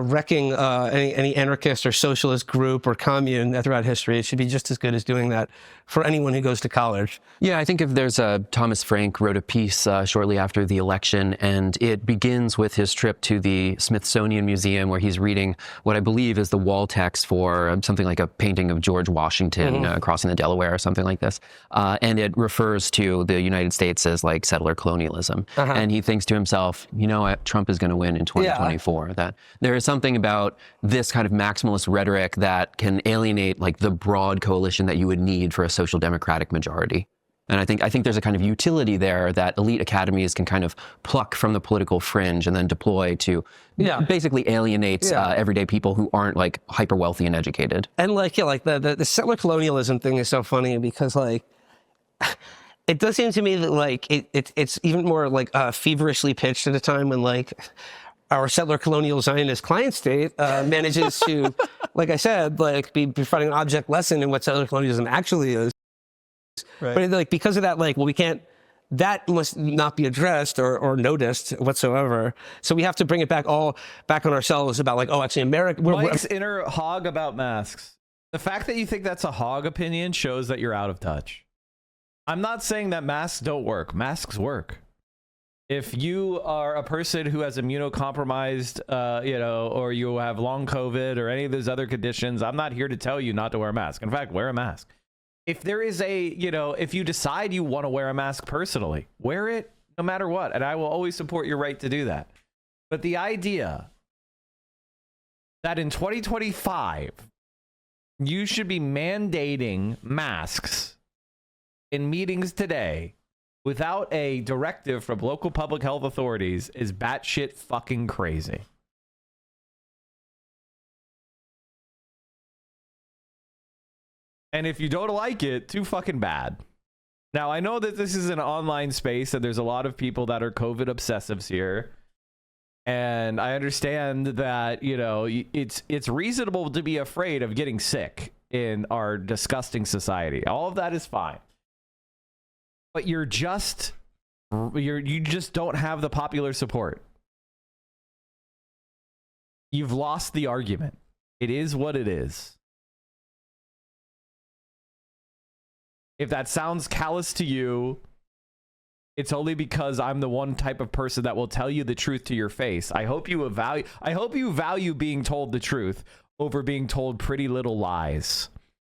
wrecking any anarchist or socialist group or commune throughout history, it should be just as good as doing that for anyone who goes to college. Yeah, I think if there's Thomas Frank wrote a piece shortly after the election, and it begins with his trip to the Smithsonian Museum, where he's reading what I believe is the wall text for something like a painting of George Washington crossing the Delaware or something like this, and it refers to the United States as like settler colonialism, and he thinks to himself, Trump is going to win in 2024. That there is something about this kind of maximalist rhetoric that can alienate like the broad coalition that you would need for a social democratic majority. And I think there's a kind of utility there that elite academies can kind of pluck from the political fringe and then deploy to basically alienate everyday people who aren't like hyper wealthy and educated. And like, like the settler colonialism thing is so funny because like, it does seem to me that like it's even more like feverishly pitched at a time when like our settler colonial Zionist client state manages to, like I said, like be providing an object lesson in what settler colonialism actually is. Right. But like because of that, like, well, we can't. That must not be addressed or noticed whatsoever. So we have to bring it back on ourselves about like, oh, actually, America. Mike's inner hog about masks. The fact that you think that's a hog opinion shows that you're out of touch. I'm not saying that masks don't work. Masks work. If you are a person who has immunocompromised, or you have long COVID or any of those other conditions, I'm not here to tell you not to wear a mask. In fact, wear a mask. If there is if you decide you want to wear a mask personally, wear it no matter what. And I will always support your right to do that. But the idea that in 2025, you should be mandating masks in meetings today without a directive from local public health authorities is batshit fucking crazy. And if you don't like it, too fucking bad. Now, I know that this is an online space and there's a lot of people that are COVID obsessives here. And I understand that, it's reasonable to be afraid of getting sick in our disgusting society. All of that is fine. But you just don't have the popular support. You've lost the argument. It is what it is. If that sounds callous to you, it's only because I'm the one type of person that will tell you the truth to your face. I hope you value being told the truth over being told pretty little lies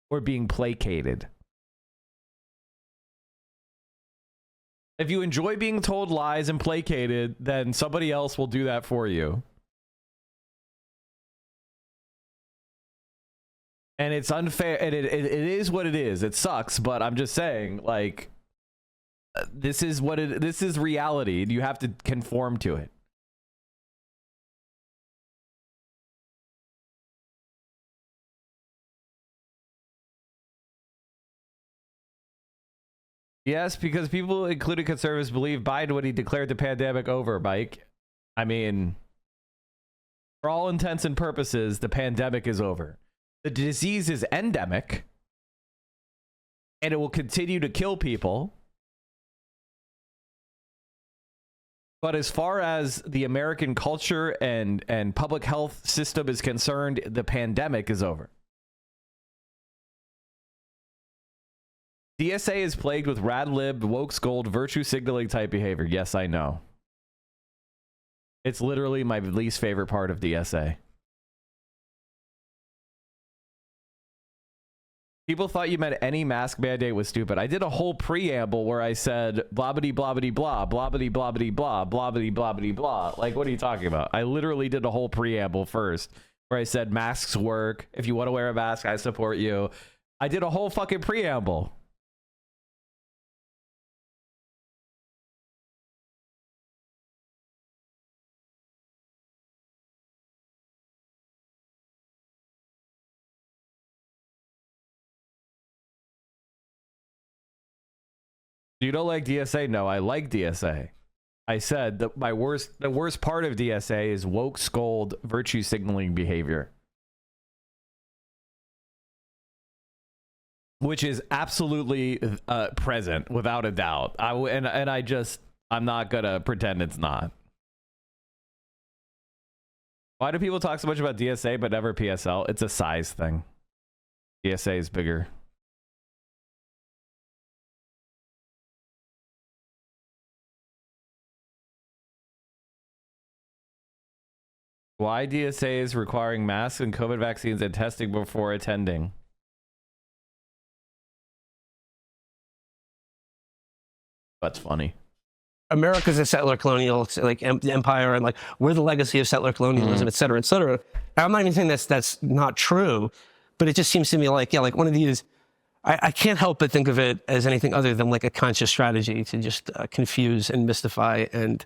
or being placated. If you enjoy being told lies and placated, then somebody else will do that for you. And it's unfair, and it is what it is. It sucks, but I'm just saying, like, this is reality, and you have to conform to it. Yes, because people, including conservatives, believe Biden when he declared the pandemic over, Mike. I mean, for all intents and purposes, the pandemic is over. The disease is endemic, and it will continue to kill people. But as far as the American culture and public health system is concerned, the pandemic is over. DSA is plagued with rad-lib, woke scold, virtue signaling type behavior. Yes, I know. It's literally my least favorite part of DSA. People thought you meant any mask mandate was stupid. I did a whole preamble where I said blobbity blobbity blah, blobbity blobbity blah, blobbity blobbity blah. Like, what are you talking about? I literally did a whole preamble first where I said masks work. If you want to wear a mask, I support you. I did a whole fucking preamble. You don't like DSA? No, I like DSA. I said that the worst part of DSA is woke scold virtue signaling behavior, which is absolutely present without a doubt. I'm not gonna pretend it's not. Why do people talk so much about DSA but never PSL? It's a size thing. DSA is bigger. Why DSA is requiring masks and COVID vaccines and testing before attending? That's funny. America's a settler colonial empire, and like we're the legacy of settler colonialism, et cetera, et cetera. I'm not even saying that's not true, but it just seems to me like one of these I can't help but think of it as anything other than like a conscious strategy to just confuse and mystify and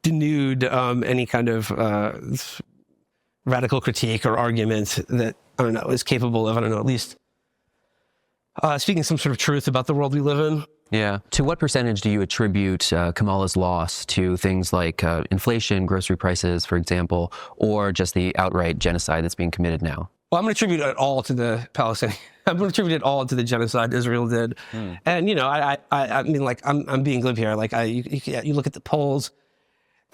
denude any kind of radical critique or argument that, I don't know, is capable of, I don't know, at least speaking some sort of truth about the world we live in. Yeah. To what percentage do you attribute Kamala's loss to things like inflation, grocery prices, for example, or just the outright genocide that's being committed now? Well, I'm going to attribute it all to the Palestinian. I'm going to attribute it all to the genocide Israel did. And, you know, I mean, like, I'm being glib here. Like, you look at the polls,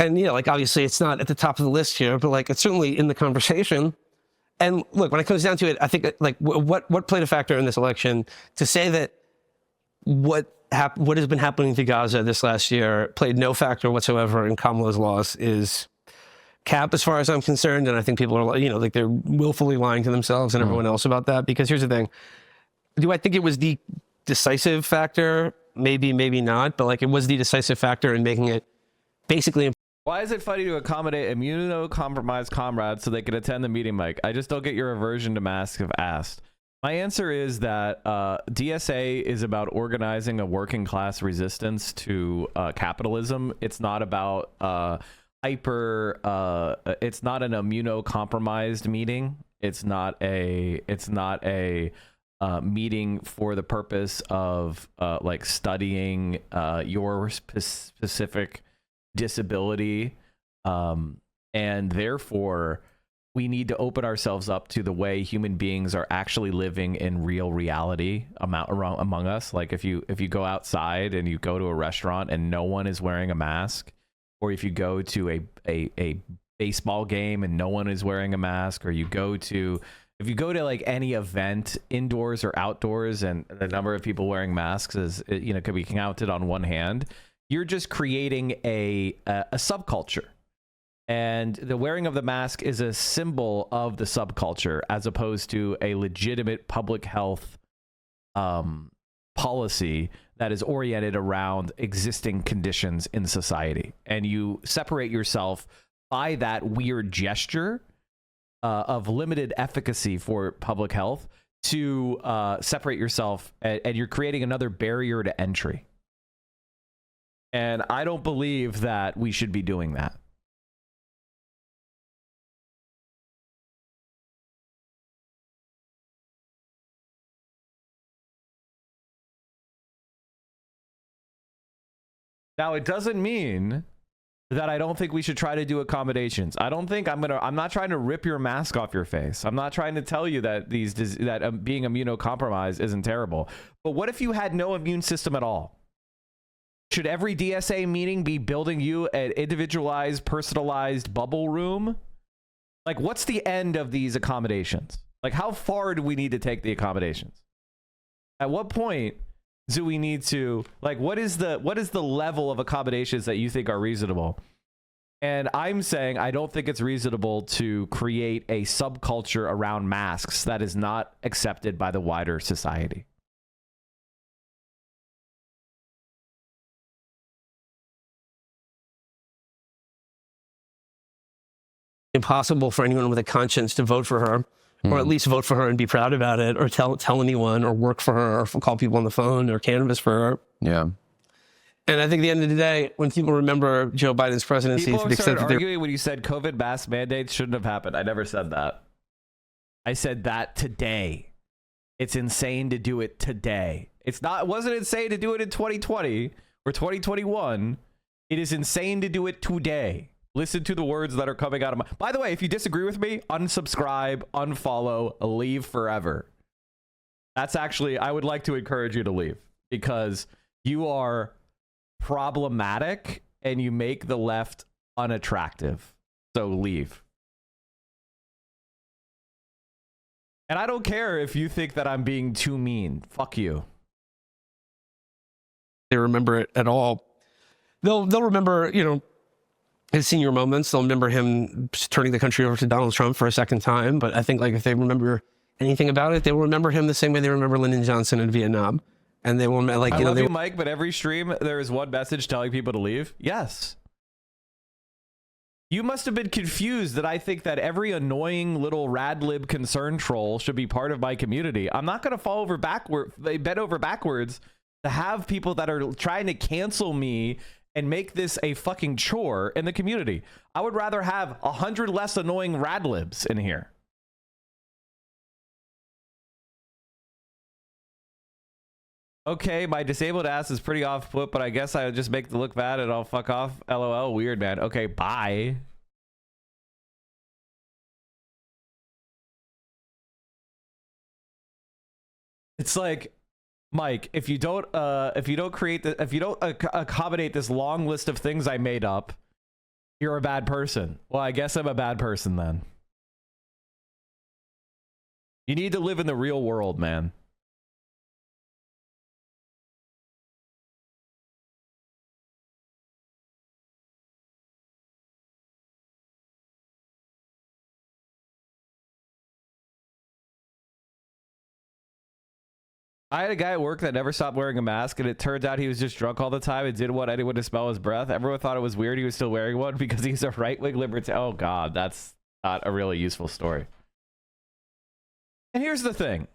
and, you know, like, obviously it's not at the top of the list here, but, like, it's certainly in the conversation. And look, when it comes down to it, I think, like, what played a factor in this election to say that what has been happening to Gaza this last year played no factor whatsoever in Kamala's loss is cap, as far as I'm concerned. And I think people are, you know, like, they're willfully lying to themselves and everyone else about that. Because here's the thing: do I think it was the decisive factor? Maybe, maybe not. But, like, it was the decisive factor in making it basically. Why is it funny to accommodate immunocompromised comrades so they can attend the meeting, Mike? I just don't get your aversion to masks if asked. My answer is that DSA is about organizing a working class resistance to capitalism. It's not about it's not an immunocompromised meeting. It's not a meeting for the purpose of like studying your specific disability, and therefore we need to open ourselves up to the way human beings are actually living in real reality among us. Like, if you go outside and you go to a restaurant and no one is wearing a mask, or if you go to a baseball game and no one is wearing a mask, or if you go to like any event, indoors or outdoors, and the number of people wearing masks is, you know, could be counted on one hand, you're just creating a subculture. And the wearing of the mask is a symbol of the subculture, as opposed to a legitimate public health policy that is oriented around existing conditions in society. And you separate yourself by that weird gesture of limited efficacy for public health to separate yourself, and you're creating another barrier to entry. And I don't believe that we should be doing that. Now, it doesn't mean that I don't think we should try to do accommodations. I don't think I'm not trying to rip your mask off your face. I'm not trying to tell you that being immunocompromised isn't terrible. But what if you had no immune system at all? Should every DSA meeting be building you an individualized, personalized bubble room? Like, what's the end of these accommodations? Like, how far do we need to take the accommodations? At what point do we need to, like, what is the level of accommodations that you think are reasonable? And I'm saying I don't think it's reasonable to create a subculture around masks that is not accepted by the wider society. Impossible for anyone with a conscience to vote for her, or at least vote for her and be proud about it, or tell anyone, or work for her, or call people on the phone, or canvass for her. Yeah. And I think at the end of the day, when people remember Joe Biden's presidency, People to the extent started that arguing when you said COVID mask mandates shouldn't have happened. I never said that. I said that today. It's insane to do it today. It wasn't insane to do it in 2020 or 2021. It is insane to do it today. Listen to the words that are coming out of my... By the way, if you disagree with me, unsubscribe, unfollow, leave forever. That's actually... I would like to encourage you to leave, because you are problematic and you make the left unattractive. So leave. And I don't care if you think that I'm being too mean. Fuck you. they remember it at all, they'll remember, you know, his senior moments. They'll remember him turning the country over to Donald Trump for a second time. But I think, like, if they remember anything about it, they will remember him the same way they remember Lyndon Johnson in Vietnam. And they will, like, I love you, Mike, but every stream there is one message telling people to leave. Yes. You must have been confused that I think that every annoying little radlib concern troll should be part of my community. I'm not going to fall over backward, bend over backwards to have people that are trying to cancel me and make this a fucking chore in the community. I would rather have 100 less annoying radlibs in here. Okay, my disabled ass is pretty off put, but I guess I would just make the look bad and I'll fuck off. LOL, weird, man. Okay, bye. It's like, Mike, if you don't create the, if you don't accommodate this long list of things I made up, you're a bad person. Well, I guess I'm a bad person then. You need to live in the real world, man. I had a guy at work that never stopped wearing a mask, and it turns out he was just drunk all the time and didn't want anyone to smell his breath. Everyone thought it was weird he was still wearing one because he's a right-wing libertarian. Oh, God, that's not a really useful story. And here's the thing.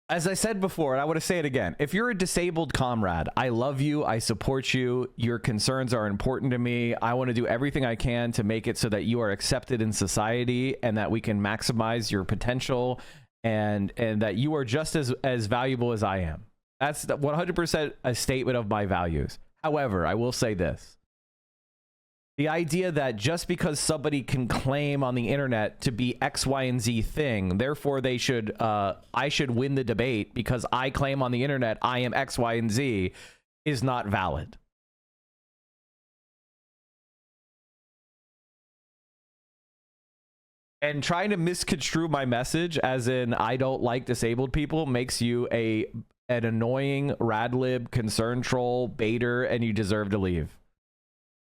As I said before, and I want to say it again, if you're a disabled comrade, I love you, I support you, your concerns are important to me. I want to do everything I can to make it so that you are accepted in society and that we can maximize your potential and that you are just as valuable as I am. That's 100% a statement of my values. However, I will say this. The idea that just because somebody can claim on the internet to be X, Y, and Z thing, therefore they should, I should win the debate because I claim on the internet I am X, Y, and Z is not valid. And trying to misconstrue my message as in I don't like disabled people makes you an annoying radlib concern troll baiter and you deserve to leave.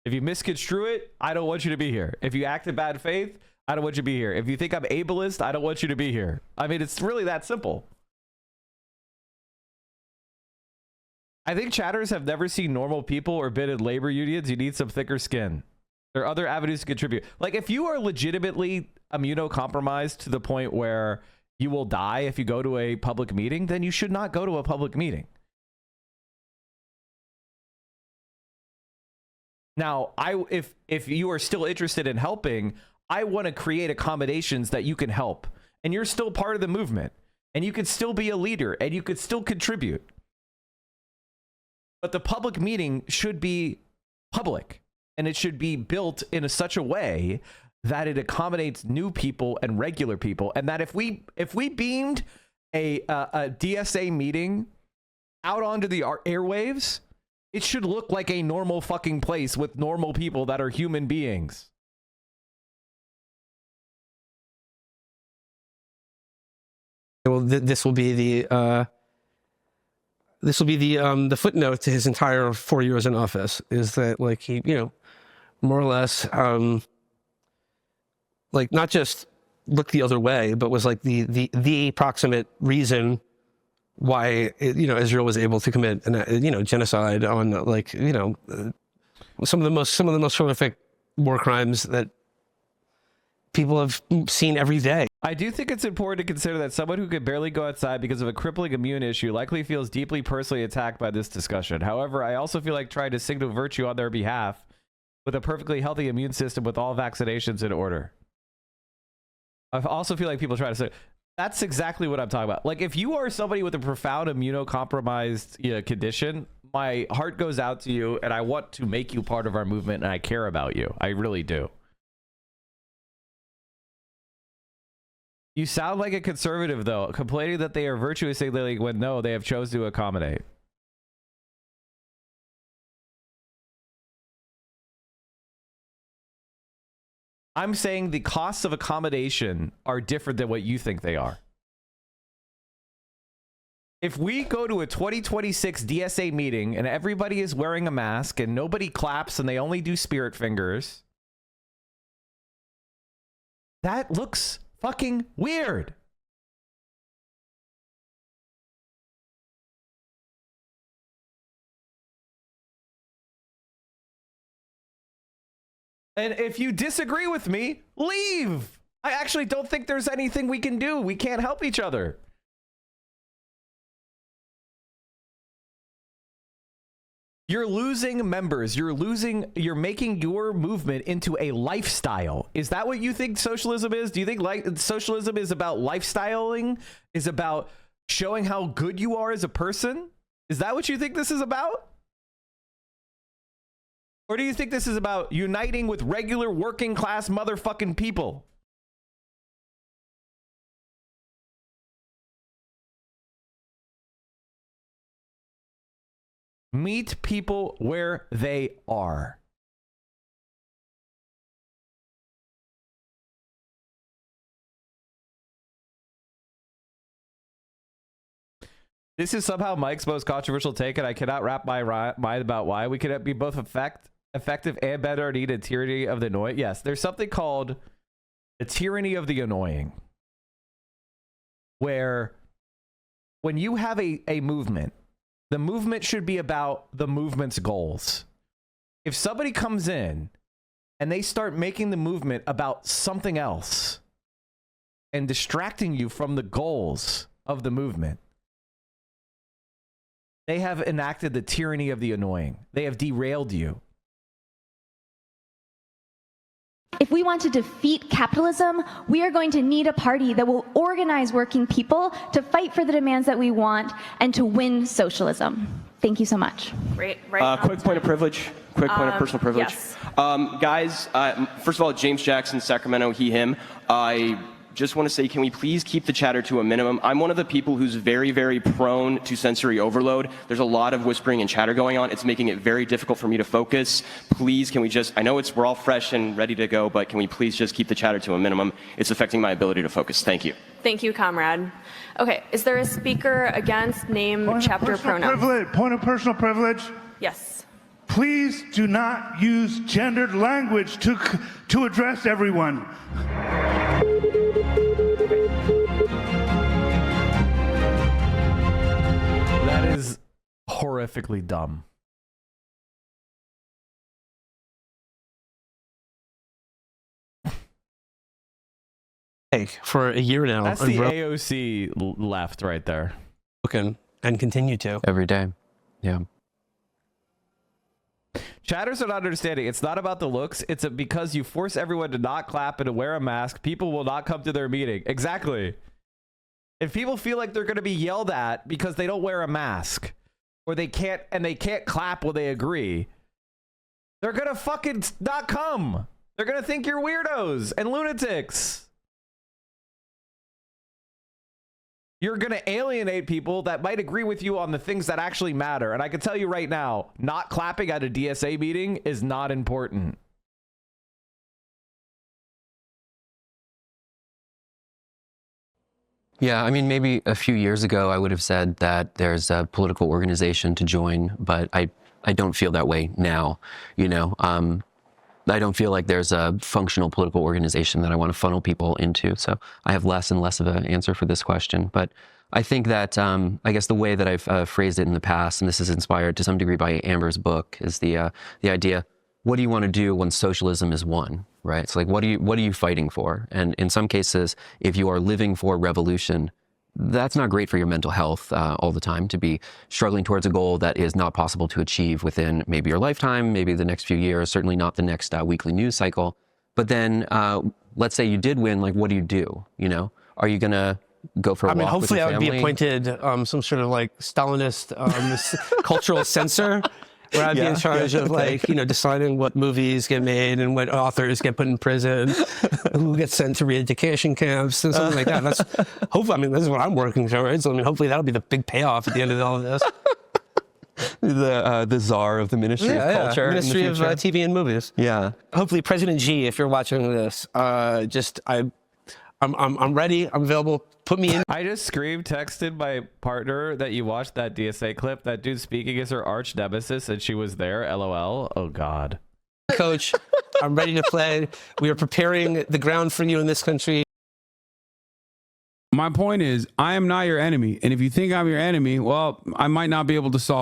If you misconstrue it, I don't want you to be here. If you act in bad faith, I don't want you to be here. If you think I'm ableist, I don't want you to be here. I mean, it's really that simple. I think chatters have never seen normal people or been in labor unions. You need some thicker skin. There are other avenues to contribute. Like if you are legitimately immunocompromised to the point where you will die if you go to a public meeting, then you should not go to a public meeting. Now, if you are still interested in helping, I want to create accommodations that you can help. And you're still part of the movement. And you could still be a leader. And you could still contribute. But the public meeting should be public. And it should be built in such a way that it accommodates new people and regular people. And that if we beamed a DSA meeting out onto the airwaves, it should look like a normal fucking place with normal people that are human beings. Well, this will be the footnote to his entire 4 years in office. Is that like he, more or less, like not just looked the other way, but was like the proximate reason why Israel was able to commit genocide on some of the most horrific war crimes that people have seen every day. I do think it's important to consider that someone who could barely go outside because of a crippling immune issue likely feels deeply personally attacked by this discussion. However, I also feel like trying to signal virtue on their behalf with a perfectly healthy immune system with all vaccinations in order. I also feel like people try to say, that's exactly what I'm talking about. Like, if you are somebody with a profound immunocompromised condition, my heart goes out to you, and I want to make you part of our movement, and I care about you. I really do. You sound like a conservative, though, complaining that they are virtuously when no, they have chosen to accommodate. I'm saying the costs of accommodation are different than what you think they are. If we go to a 2026 DSA meeting and everybody is wearing a mask and nobody claps and they only do spirit fingers, that looks fucking weird. And if you disagree with me, leave. I actually don't think there's anything we can do. We can't help each other. You're losing members. You're making your movement into a lifestyle. Is that what you think socialism is? Do you think socialism is about lifestyling? Is about showing how good you are as a person? Is that what you think this is about? Or do you think this is about uniting with regular working class motherfucking people? Meet people where they are. This is somehow Mike's most controversial take, and I cannot wrap my mind about why. We could be both effective and better at a tyranny of the annoying. Yes, there's something called the tyranny of the annoying, where when you have a movement, the movement should be about the movement's goals. If somebody comes in and they start making the movement about something else and distracting you from the goals of the movement, they have enacted the tyranny of the annoying. They have derailed you. If we want to defeat capitalism, we are going to need a party that will organize working people to fight for the demands that we want and to win socialism. Thank you so much. Quick point of privilege. Quick point of personal privilege. Yes. Guys, first of all, James Jackson, Sacramento, he, him. I just want to say, can we please keep the chatter to a minimum? I'm one of the people who's very, very prone to sensory overload. There's a lot of whispering and chatter going on. It's making it very difficult for me to focus. Please, can we just, I know we're all fresh and ready to go, but can we please just keep the chatter to a minimum? It's affecting my ability to focus. Thank you. Thank you, comrade. Okay, is there a speaker against name, chapter, pronoun? Point of personal privilege. Yes. Please do not use gendered language to address everyone. That is horrifically dumb. For a year now. That's the AOC left right there. And continue to. Every day. Yeah. Chatters are not understanding. It's not about the looks. It's because you force everyone to not clap and to wear a mask, people will not come to their meeting. Exactly. If people feel like they're going to be yelled at because they don't wear a mask, or they can't clap when they agree, they're going to fucking not come. They're going to think you're weirdos and lunatics. You're going to alienate people that might agree with you on the things that actually matter. And I can tell you right now, not clapping at a DSA meeting is not important. Yeah, I mean, maybe a few years ago, I would have said that there's a political organization to join, but I don't feel that way now. You know, I don't feel like there's a functional political organization that I want to funnel people into. So I have less and less of an answer for this question. But I think that, I guess the way that I've phrased it in the past, and this is inspired to some degree by Amber's book, is the idea, what do you want to do when socialism is won, right? It's like, what are you fighting for? And in some cases, if you are living for revolution, that's not great for your mental health all the time, to be struggling towards a goal that is not possible to achieve within maybe your lifetime, maybe the next few years, certainly not the next weekly news cycle. But then let's say you did win, like, what do you do? You know, are you going to go for a walk with your hopefully I would be family? appointed some sort of like Stalinist cultural censor, where I'd be in charge of, like, you know, deciding what movies get made and what authors get put in prison, who gets sent to re-education camps and something like that. That's hopefully, I mean, this is what I'm working towards. I mean, hopefully that'll be the big payoff at the end of all of this. The czar of the Ministry of Culture. Ministry of TV and movies. Yeah. Hopefully, President G, if you're watching this, I'm ready. I'm available. Put me in. I just texted my partner that you watched that DSA clip. That dude speaking is her arch nemesis, and she was there. LOL. Oh God. Coach, I'm ready to play. We are preparing the ground for you in this country. My point is, I am not your enemy. And if you think I'm your enemy, well, I might not be able to solve